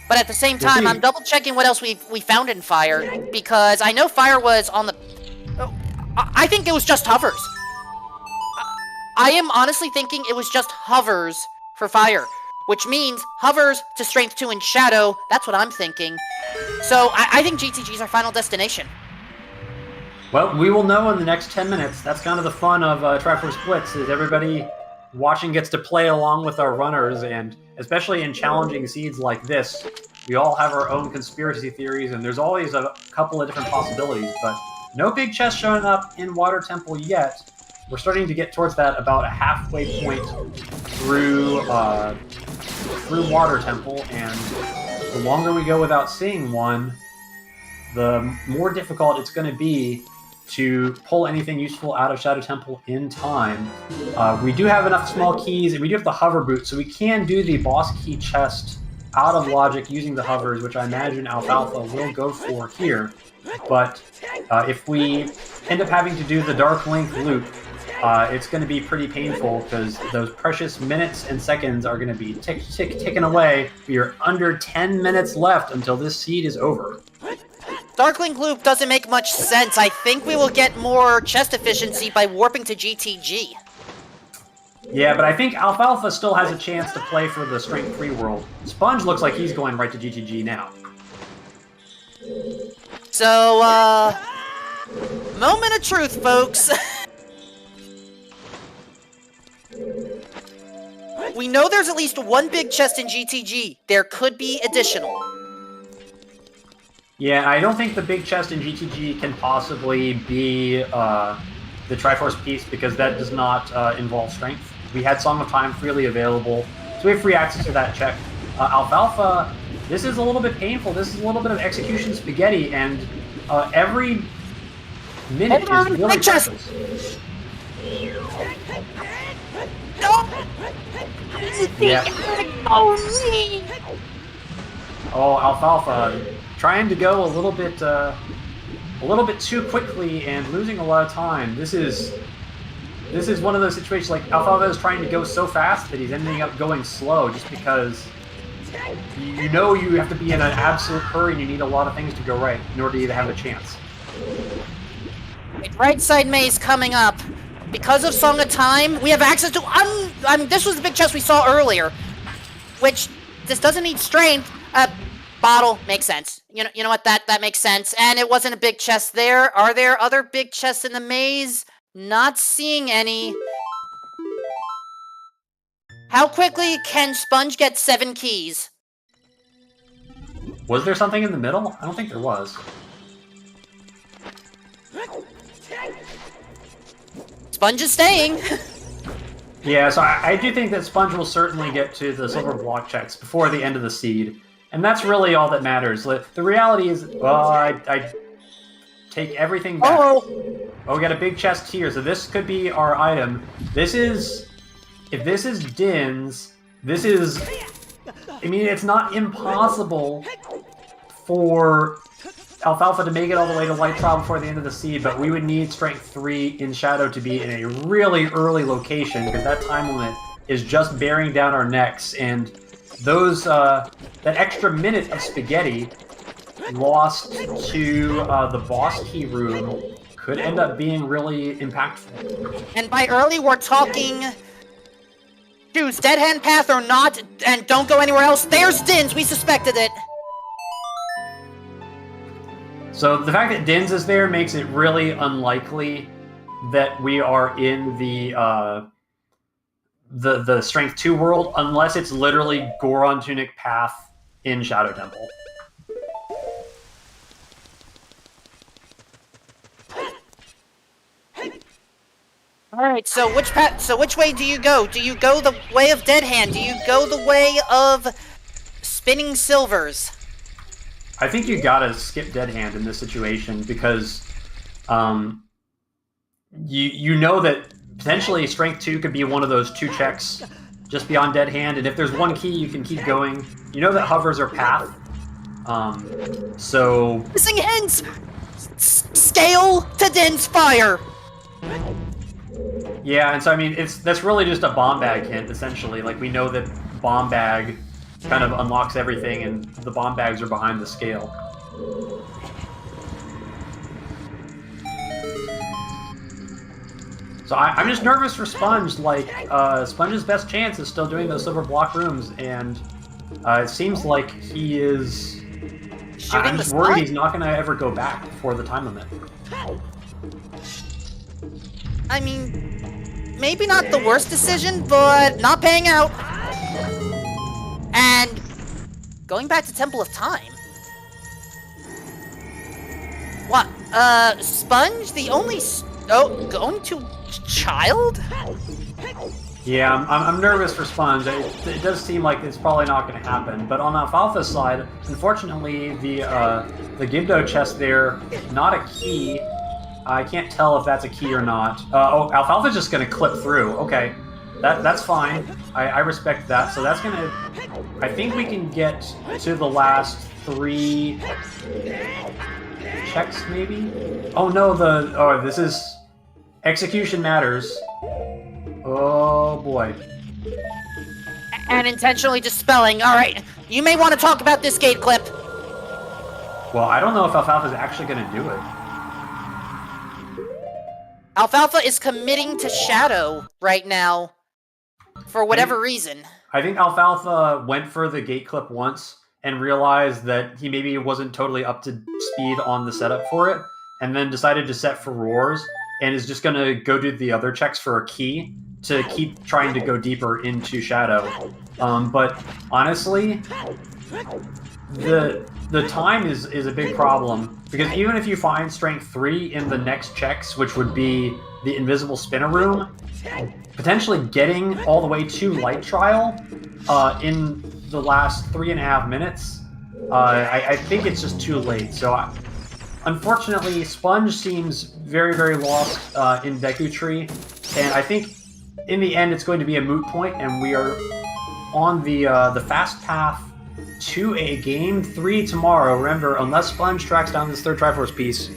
But at the same time, I'm double-checking what else we found in Fire, because I know Fire was on the... I think it was just hovers. I am honestly thinking it was just hovers for Fire, which means hovers to Strength 2 in Shadow. That's what I'm thinking. So I think GTG is our final destination. Well, we will know in the next 10 minutes. That's kind of the fun of Triforce Blitz, is everybody watching gets to play along with our runners, and especially in challenging seeds like this, we all have our own conspiracy theories, and there's always a couple of different possibilities, but no big chest showing up in Water Temple yet. We're starting to get towards that about a halfway point through Water Temple, and the longer we go without seeing one, the more difficult it's going to be to pull anything useful out of Shadow Temple in time. We do have enough small keys, and we do have the hover boot, so we can do the boss key chest out of logic using the hovers, which I imagine Alfalfa will go for here. But if we end up having to do the Dark Link loop, it's going to be pretty painful because those precious minutes and seconds are going to be ticking away. We are under 10 minutes left until this seed is over. Darklink Loop doesn't make much sense. I think we will get more chest efficiency by warping to GTG. Yeah, but I think Alfalfa still has a chance to play for the Strength 3 world. Sponge looks like he's going right to GTG now. So, moment of truth, folks. We know there's at least one big chest in GTG. There could be additional. Yeah, I don't think the big chest in GTG can possibly be the Triforce piece because that does not involve strength. We had Song of Time freely available, so we have free access to that check. Alfalfa, this is a little bit painful. This is a little bit of execution spaghetti, and every minute is really precious. Yeah. Oh, Alfalfa trying to go a little bit too quickly and losing a lot of time. This is one of those situations like Alfalfa is trying to go so fast that he's ending up going slow just because you know you have to be in an absolute hurry and you need a lot of things to go right in order to have a chance. Right side maze coming up. Because of Song of Time, we have access to this was the big chest we saw earlier. Which, this doesn't need strength. Bottle makes sense. You know what? That makes sense. And it wasn't a big chest there. Are there other big chests in the maze? Not seeing any. How quickly can Sponge get 7 keys? Was there something in the middle? I don't think there was. Sponge is staying. Yeah, so I do think that Sponge will certainly get to the silver block checks before the end of the seed. And that's really all that matters. The reality is, well, I take everything back. Oh, we got a big chest here, so this could be our item. This is... If this is Din's, this is... I mean, it's not impossible for Alfalfa to make it all the way to Light Trial before the end of the seed, but we would need Strength 3 in Shadow to be in a really early location, because that time limit is just bearing down our necks, and those, that extra minute of spaghetti lost to the boss key room could end up being really impactful. And by early, we're talking... choose Dead Hand Path or not, and don't go anywhere else. There's Din's, we suspected it. So the fact that Din's is there makes it really unlikely that we are in the Strength 2 world, unless it's literally Goron Tunic Path in Shadow Temple. Alright, so which way do you go? Do you go the way of Dead Hand? Do you go the way of Spinning Silvers? I think you gotta skip Dead Hand in this situation, because you know that potentially Strength 2 could be one of those 2 checks just beyond Dead Hand, and if there's one key, you can keep going. You know that hovers are path, so... Missing hints! Scale to Din's Fire! Yeah, and so I mean, that's really just a bomb bag hint, essentially. Like, we know that bomb bag kind of unlocks everything, and the bomb bags are behind the scale. So I'm just nervous for Sponge. Like, Sponge's best chance is still doing those silver block rooms, and it seems like he is... I'm just worried he's not going to ever go back before the time limit. I mean, maybe not the worst decision, but not paying out. And going back to Temple of Time. What? Sponge? The only... Oh, going to Child? Yeah, I'm nervous for Sponge. It does seem like it's probably not going to happen. But on Alfalfa's side, unfortunately, the Gibdo chest there, not a key. I can't tell if that's a key or not. Oh, Alfalfa's just going to clip through. Okay, that's fine. I respect that. So that's going to... I think we can get to the last 3 checks, maybe? Oh, no, this is... Execution matters. Oh, boy. And intentionally dispelling. Alright, you may want to talk about this gate clip. Well, I don't know if Alfalfa's actually going to do it. Alfalfa is committing to Shadow right now, for whatever reason. I think Alfalfa went for the gate clip once and realized that he maybe wasn't totally up to speed on the setup for it, and then decided to set for roars, and is just going to go do the other checks for a key to keep trying to go deeper into Shadow. But honestly, the time is a big problem, because even if you find Strength 3 in the next checks, which would be the Invisible Spinner Room, potentially getting all the way to Light Trial in the last 3.5 minutes, I think it's just too late. So unfortunately, Sponge seems very, very lost in Deku Tree, and I think in the end it's going to be a moot point, and we are on the fast path to a Game 3 tomorrow. Remember, unless Sponge tracks down this 3rd Triforce piece,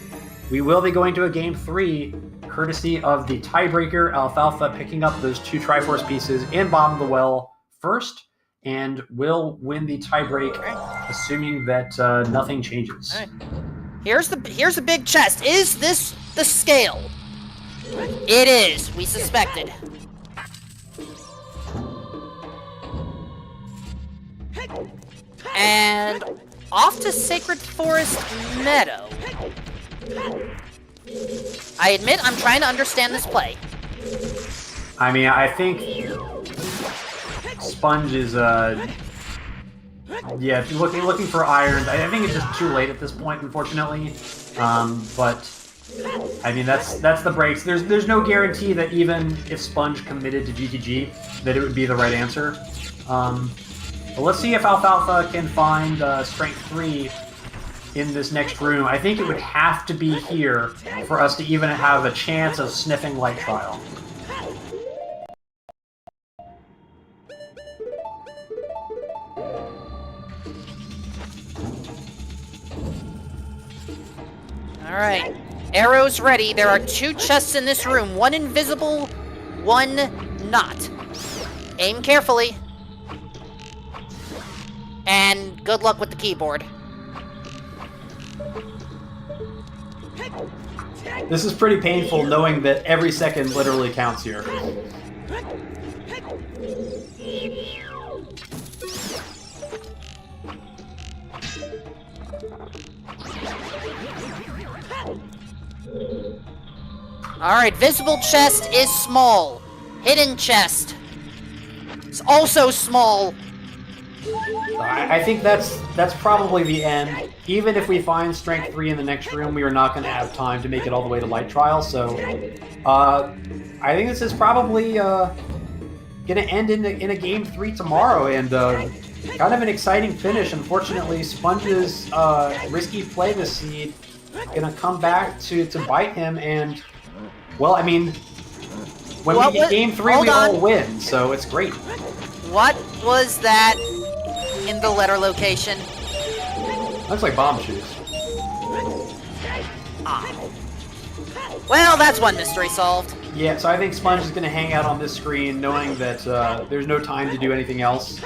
we will be going to a Game 3, courtesy of the tiebreaker, Alfalfa picking up those 2 Triforce pieces in bottom of the well first, and will win the tiebreak, assuming that nothing changes. Right. Here's a big chest. Is this the scale. It is, we suspected. And off to Sacred Forest Meadow. I admit I'm trying to understand this play. I mean, I think Sponge is, yeah, looking for irons. I think it's just too late at this point, unfortunately. But I mean, that's the breaks. There's no guarantee that even if Sponge committed to GTG, that it would be the right answer. But let's see if Alfalfa can find Strength 3 in this next room. I think it would have to be here for us to even have a chance of sniffing Light Trial. Alright. Arrows ready. There are 2 chests in this room. One invisible, one not. Aim carefully. And good luck with the keyboard. This is pretty painful knowing that every second literally counts here. Alright, visible chest is small. Hidden chest is also small. I think that's probably the end. Even if we find Strength 3 in the next room, we are not going to have time to make it all the way to Light Trial, so I think this is probably going to end in a Game 3 tomorrow, and kind of an exciting finish. Unfortunately, Sponge's risky play this seed going to come back to bite him, and, well, I mean, when we get Game 3, we all win, so it's great. What was that in the letter location? Looks like bomb shoes. Ah. Well, that's one mystery solved. Yeah, so I think Sponge is going to hang out on this screen knowing that there's no time to do anything else.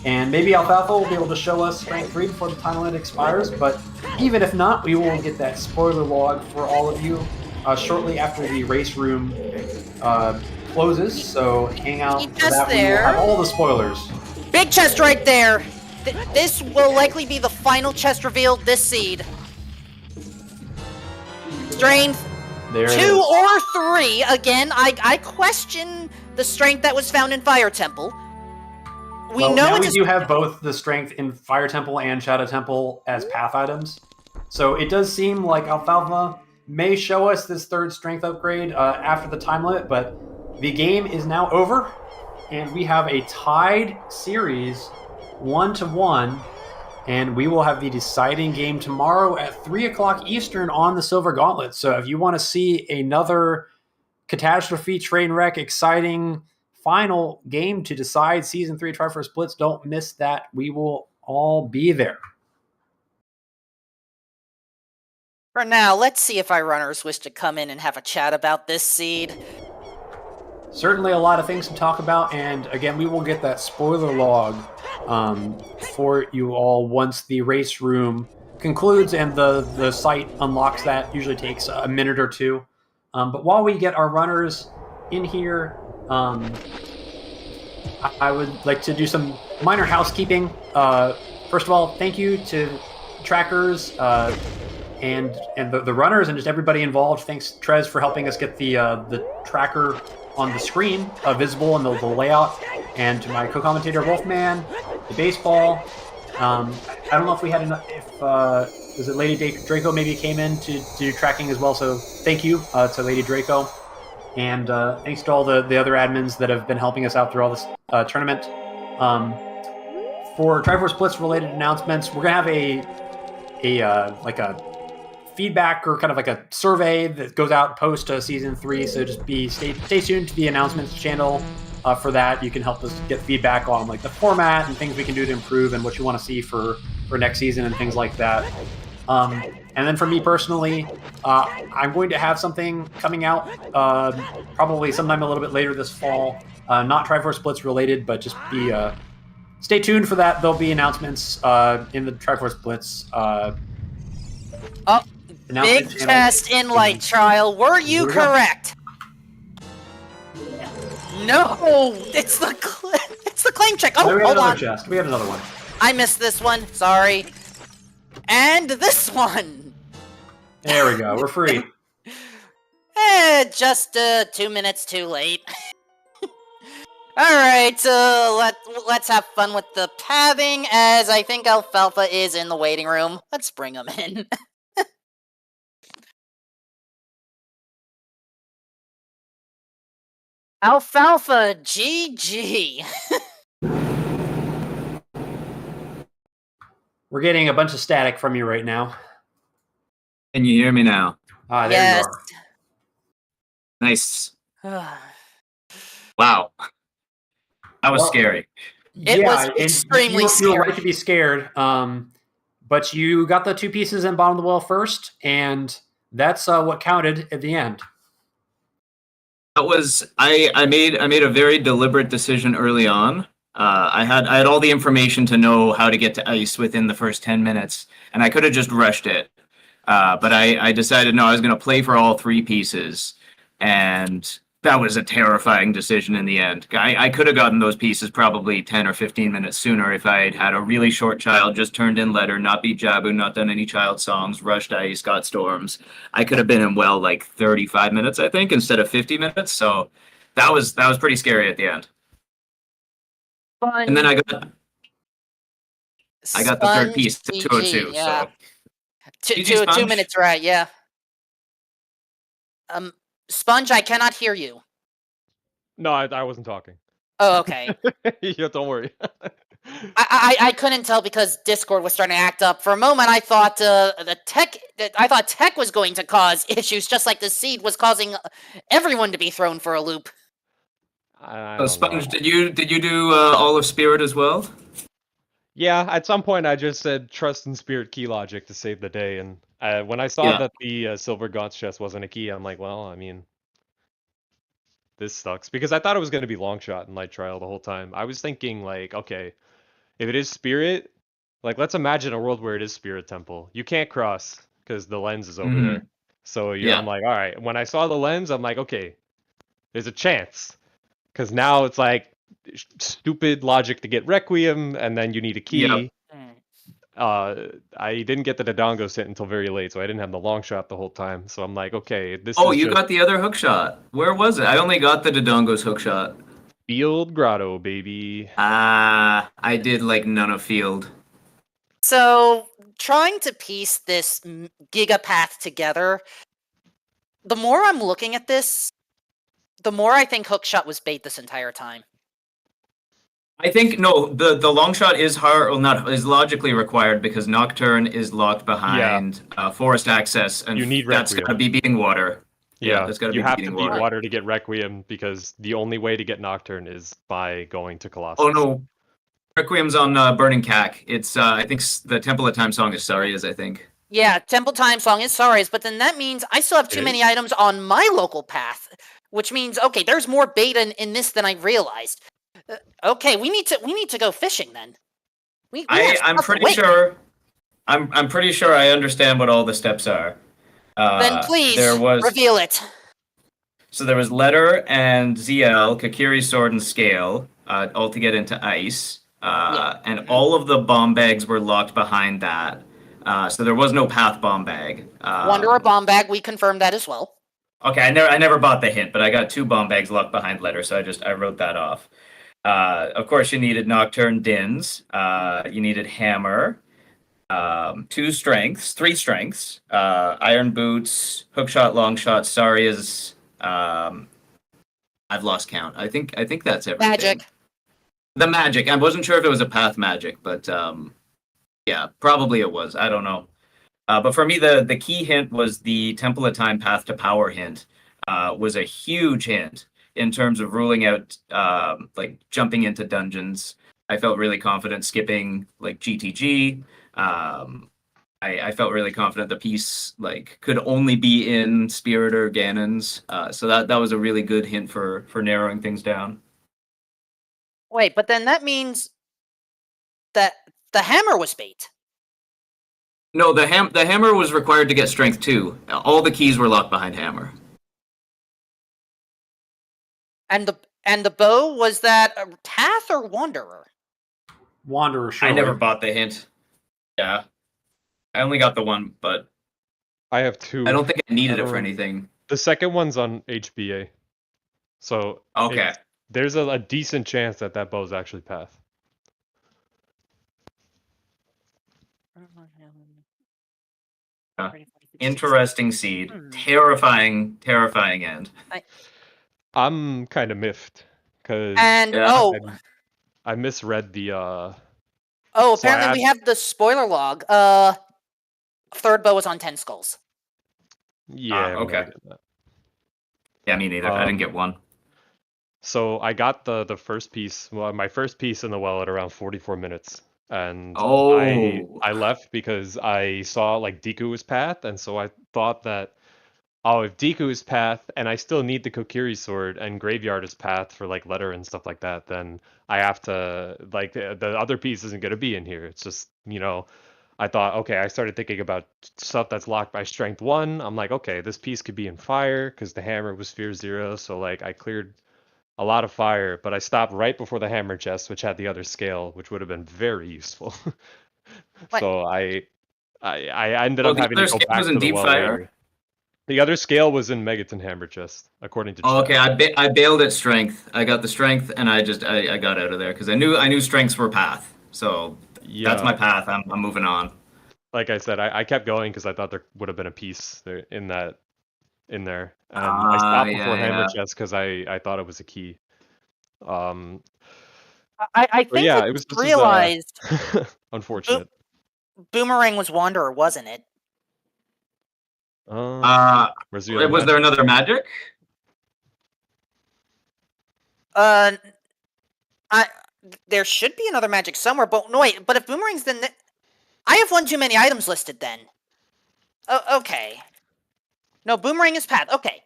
And maybe Alfalfa will be able to show us Strength 3 before the time limit expires, but even if not, we will get that spoiler log for all of you shortly after the race room closes, so hang out for that. We will have all the spoilers. Big chest right there! This will likely be the final chest revealed this seed. Strength 2 or 3. Again, I question the strength that was found in Fire Temple. We do have both the strength in Fire Temple and Shadow Temple as path items. So it does seem like Alfalfa may show us this 3rd strength upgrade after the time limit, but the game is now over, and we have a tied series 1-1, and we will have the deciding game tomorrow at 3 o'clock Eastern on the Silver Gauntlet. So if you want to see another catastrophe, train wreck, exciting final game to decide Season 3 Triforce Blitz, don't miss that. We will all be there. For now, let's see if our runners wish to come in and have a chat about this seed. Certainly a lot of things to talk about, and again, we will get that spoiler log for you all once the race room concludes and the site unlocks that. Usually takes a minute or two. But while we get our runners in here, I would like to do some minor housekeeping. First of all, thank you to trackers and the runners and just everybody involved. Thanks, Trez, for helping us get the tracker on the screen visible in the layout, and to my co-commentator Wolfman, the baseball. I don't know if we had enough. If was it Lady Draco maybe came in to do tracking as well. So thank you to Lady Draco, and thanks to all the other admins that have been helping us out through all this tournament. For Triforce Blitz related announcements, we're gonna have a feedback or kind of like a survey that goes out post Season 3, so just stay tuned to the announcements channel for that. You can help us get feedback on like the format and things we can do to improve and what you want to see for next season and things like that. And then for me personally, I'm going to have something coming out probably sometime a little bit later this fall, not Triforce Blitz related, but just stay tuned for that. There'll be announcements in the Triforce Blitz Big test in light trial. Were you correct? No, it's the claim check. Oh, hold on. Chest. We have another one. I missed this one. Sorry. And this one. There we go. We're free. Just 2 minutes too late. Alright, let's have fun with the pathing, as I think Alfalfa is in the waiting room. Let's bring him in. Alfalfa, GG. We're getting a bunch of static from you right now. Can you hear me now? Ah, there Yes. you are. Nice. Wow. That was scary. It was extremely scary. You were right to be scared. But you got the 2 pieces in bottom of the well first, and that's what counted at the end. That was I made a very deliberate decision early on. I had all the information to know how to get to ice within the first 10 minutes, and I could have just rushed it. But I decided no, I was going to play for all 3 pieces, and that was a terrifying decision in the end. I could have gotten those pieces probably 10 or 15 minutes sooner if I had had a really short child, just turned in letter, not beat Jabu, not done any child songs, rushed ice, got storms. I could have been in well like 35 minutes, I think, instead of 50 minutes. So that was pretty scary at the end. Fun. And then I got the third piece to 202. Yeah. So 2 minutes, right? Yeah. Sponge, I cannot hear you. No, I wasn't talking. Oh, okay. Yeah, don't worry. I couldn't tell because Discord was starting to act up. For a moment, I thought tech was going to cause issues, just like the seed was causing everyone to be thrown for a loop. I So don't Sponge, know. did you do all of Spirit as well? Yeah, at some point I just said trust in Spirit key logic to save the day, and when I saw that the Silver Gaunt's chest wasn't a key, I'm like, well, I mean, this sucks. Because I thought it was going to be long shot and light trial the whole time. I was thinking, like, okay, if it is Spirit, like, let's imagine a world where it is Spirit Temple. You can't cross because the lens is over there. So I'm like, all right. When I saw the lens, I'm like, okay, there's a chance. Because now it's like stupid logic to get Requiem, and then you need a key. Yep. I didn't get the Dodongo set until very late, so I didn't have the long shot the whole time. So I'm like, okay, this Oh, is you just got the other hook shot. Where was it? I only got the Dodongo's hook shot. Field Grotto, baby. I did like none of Field. So, trying to piece this gigapath together, the more I'm looking at this, the more I think hookshot was bait this entire time. I think no, the long shot is hard, well, not is logically required because Nocturne is locked behind forest access, and You need that's Requiem. got to be beating water. Yeah, that's got to you be have to beating beat water. water to get Requiem because the only way to get Nocturne is by going to Colossus. Oh no, Requiem's on Burning Cack. It's I think the Temple of Time song is Saria's, I think. Yeah, Temple Time song is Sari's, but then that means I still have too many items on my local path, which means okay, there's more bait in this than I realized. Okay, we need to go fishing then. I'm pretty sure. I'm pretty sure I understand what all the steps are. Then please reveal it. So there was Letter and ZL, Kakiri's Sword and Scale, all to get into ice. And all of the bomb bags were locked behind that. So there was no path bomb bag. Wanderer bomb bag, we confirmed that as well. Okay, I never bought the hint, but I got 2 bomb bags locked behind Letter, so I wrote that off. Of course, you needed Nocturne Dins. You needed Hammer. 3 strengths. Iron Boots, Hookshot, Longshot, Saria's. I've lost count. I think that's everything. Magic. The magic. I wasn't sure if it was a path magic, but yeah, probably it was. I don't know. But for me, the key hint was the Temple of Time Path to Power hint. Was a huge hint in terms of ruling out like jumping into dungeons. I felt really confident skipping like GTG. I felt really confident the piece like could only be in Spirit or Ganon's. So that was a really good hint for narrowing things down. Wait, but then that means that the hammer was bait. No, the hammer was required to get strength 2. All the keys were locked behind hammer. And the bow, was that a path or wanderer? Wanderer, surely. I never bought the hint. Yeah. I only got the one, but I have 2. I don't think I needed it for anything. The second one's on HBA. So okay. There's a decent chance that bow's actually path. Interesting seed. Terrifying end. I'm kind of miffed because I misread the. Apparently we have the spoiler log. Third bow was on 10 skulls. Yeah. Okay. Yeah, me neither. I didn't get one. So I got the first piece. Well, my first piece in the well at around 44 minutes. And I left because I saw like Deku was path, and so I thought that if Deku is path and I still need the Kokiri sword and Graveyard is path for like letter and stuff like that, then I have to like the other piece isn't gonna be in here. It's just, I thought, okay, I started thinking about stuff that's locked by strength 1. I'm like, okay, this piece could be in fire because the hammer was fear 0, so like I cleared a lot of fire, but I stopped right before the hammer chest, which had the other scale, which would have been very useful. So I ended up having to go back to the well later. The other scale was in Megaton hammer chest, according to. Okay, I bailed at strength. I got the strength, and I got out of there because I knew strengths were path. So that's my path. I'm moving on. Like I said, I kept going because I thought there would have been a piece in there. I stopped before hammer chest because I thought it was a key. I think it was realized. Unfortunate. Boomerang was Wanderer, wasn't it? Was there another magic? There should be another magic somewhere, but no wait. But if Boomerang's then, I have one too many items listed then. Okay. No, Boomerang is path. Okay.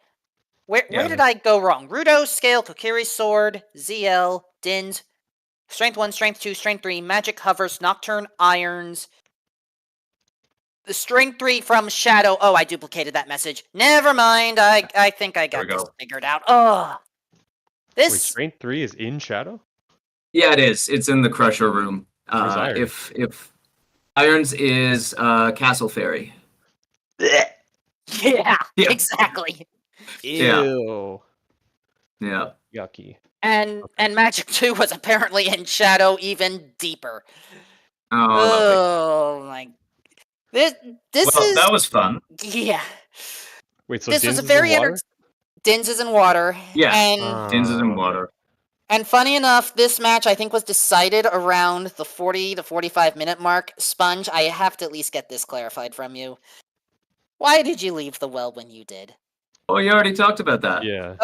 Where did I go wrong? Rudo, Scale, Kokiri Sword, ZL, Dins, Strength 1, Strength 2, Strength 3, Magic Hovers, Nocturne, Irons. The Strength 3 from Shadow. Oh, I duplicated that message. Never mind. I think I got this figured out. Oh. Wait, Strength 3 is in Shadow? Yeah, it is. It's in the Crusher room. Irons? If Irons is Castle Fairy. Yeah, exactly. Ew. Yeah. Yucky. And Magic 2 was apparently in Shadow even deeper. Oh my. This is... that was fun. Yeah. Wait, so this Dins was a very is in water? Dins is in water. Yeah, and Dins is in water. And funny enough, this match I think was decided around the 40 to 45 minute mark. Sponge, I have to at least get this clarified from you. Why did you leave the well when you did? Oh, you already talked about that. Yeah.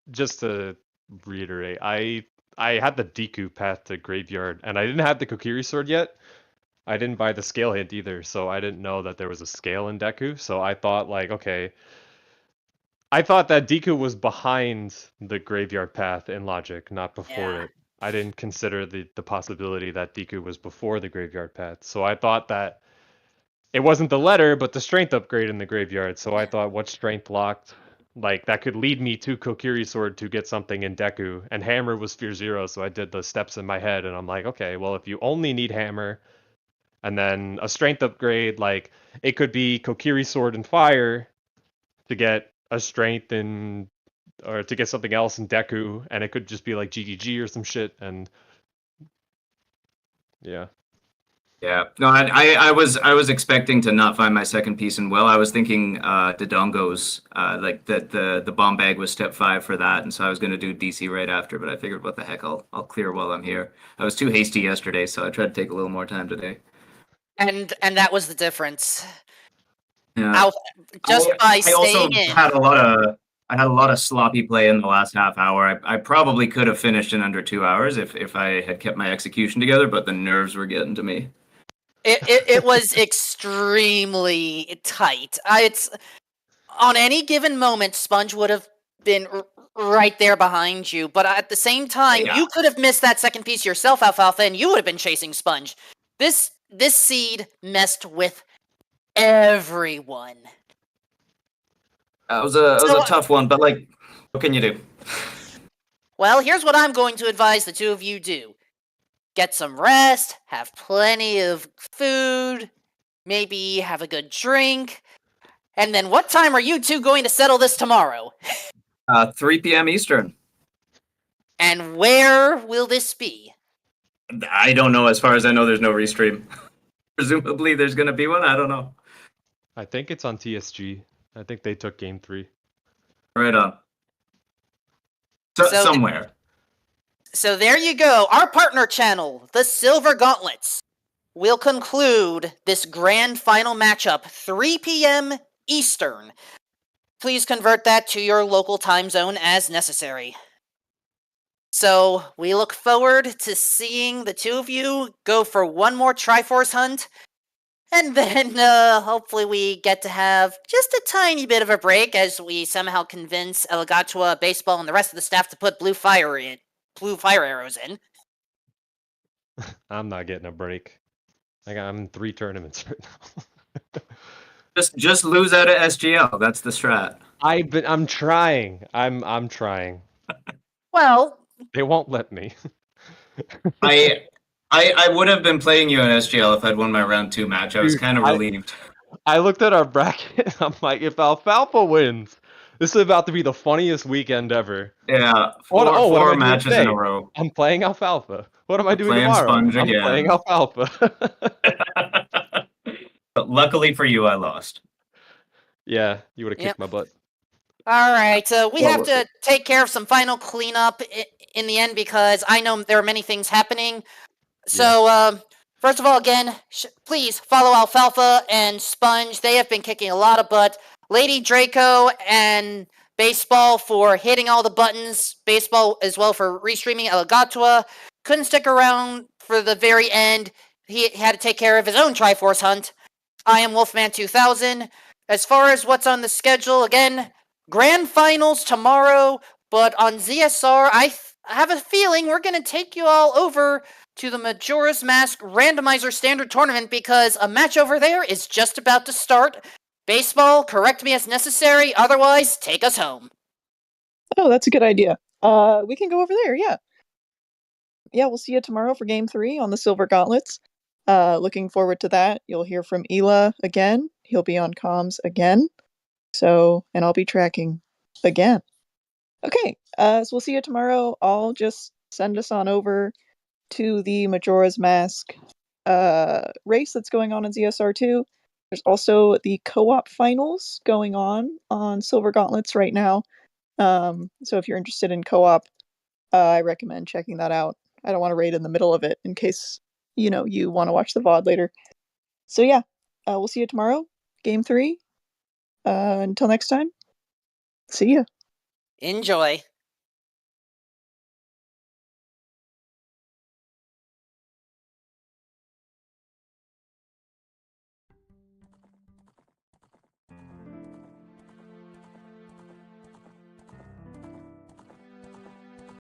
Just to reiterate, I had the Deku path to Graveyard, and I didn't have the Kokiri sword yet. I didn't buy the scale hint either, so I didn't know that there was a scale in Deku. So I thought, I thought that Deku was behind the Graveyard path in Logic, not before it. I didn't consider the possibility that Deku was before the Graveyard path. So I thought that it wasn't the letter, but the strength upgrade in the Graveyard. So I thought, what strength locked? That could lead me to Kokiri Sword to get something in Deku. And Hammer was Fear 0, so I did the steps in my head. And I'm like, okay, well, if you only need Hammer, and then a strength upgrade, it could be Kokiri Sword and Fire to get a strength or to get something else in Deku, and it could just be like GGG or some shit, and yeah. Yeah, no, I was expecting to not find my second piece in well. I was thinking Dodongo's, the bomb bag was step 5 for that, and so I was going to do DC right after, but I figured, what the heck, I'll clear while I'm here. I was too hasty yesterday, so I tried to take a little more time today. And that was the difference. Yeah. I also had a lot of sloppy play in the last half hour. I probably could have finished in under 2 hours if I had kept my execution together, but the nerves were getting to me. It was extremely tight. It's on any given moment, Sponge would have been right there behind you, but at the same time, you could have missed that second piece yourself, Alfalfa, and you would have been chasing Sponge. This seed messed with everyone. It was a tough one, but like, what can you do? Well, here's what I'm going to advise the two of you do. Get some rest, have plenty of food, maybe have a good drink, and then what time are you two going to settle this tomorrow? 3 p.m. Eastern. And where will this be? I don't know. As far as I know, there's no restream. Presumably, there's going to be one. I don't know. I think it's on TSG. I think they took game 3. Right on. Somewhere. So there you go. Our partner channel, the Silver Gauntlets, will conclude this grand final matchup 3 p.m. Eastern. Please convert that to your local time zone as necessary. So we look forward to seeing the two of you go for one more Triforce hunt. And then hopefully we get to have just a tiny bit of a break as we somehow convince Elgatua Baseball and the rest of the staff to put blue fire arrows in. I'm not getting a break. I'm in 3 tournaments right now. Just lose out of SGL. That's the strat. I'm trying. I'm trying. Well, They won't let me. I would have been playing you in SGL if I'd won my round 2 match. I was kind of relieved. I looked at our bracket. I'm like, if Alfalfa wins, this is about to be the funniest weekend ever. Yeah, What am four I matches doing in today? a row. I'm playing Alfalfa. What am I doing Playing tomorrow? Sponge I'm again. playing Alfalfa. But luckily for you, I lost. Yeah, you would have kicked my butt. all right. We have to take care of some final cleanup in the end because I know there are many things happening. So, first of all, again, please follow Alfalfa and Sponge. They have been kicking a lot of butt. Lady Draco and Baseball for hitting all the buttons. Baseball as well for restreaming Elgatua. Couldn't stick around for the very end. He had to take care of his own Triforce hunt. I am Wolfman 2000. As far as what's on the schedule, again, grand finals tomorrow, but on ZSR, I have a feeling we're going to take you all over to the Majora's Mask Randomizer Standard Tournament because a match over there is just about to start. Baseball, correct me as necessary, otherwise, take us home. Oh, that's a good idea. We can go over there, yeah. Yeah, we'll see you tomorrow for Game 3 on the Silver Gauntlets. Looking forward to that. You'll hear from Ela again. He'll be on comms again. So, and I'll be tracking again. Okay, so we'll see you tomorrow. I'll just send us on over to the Majora's Mask race that's going on in ZSR2. There's also the co-op finals going on Silver Gauntlets right now. So if you're interested in co-op, I recommend checking that out. I don't want to raid in the middle of it in case, you want to watch the VOD later. So yeah, we'll see you tomorrow, Game 3. Until next time, see ya. Enjoy.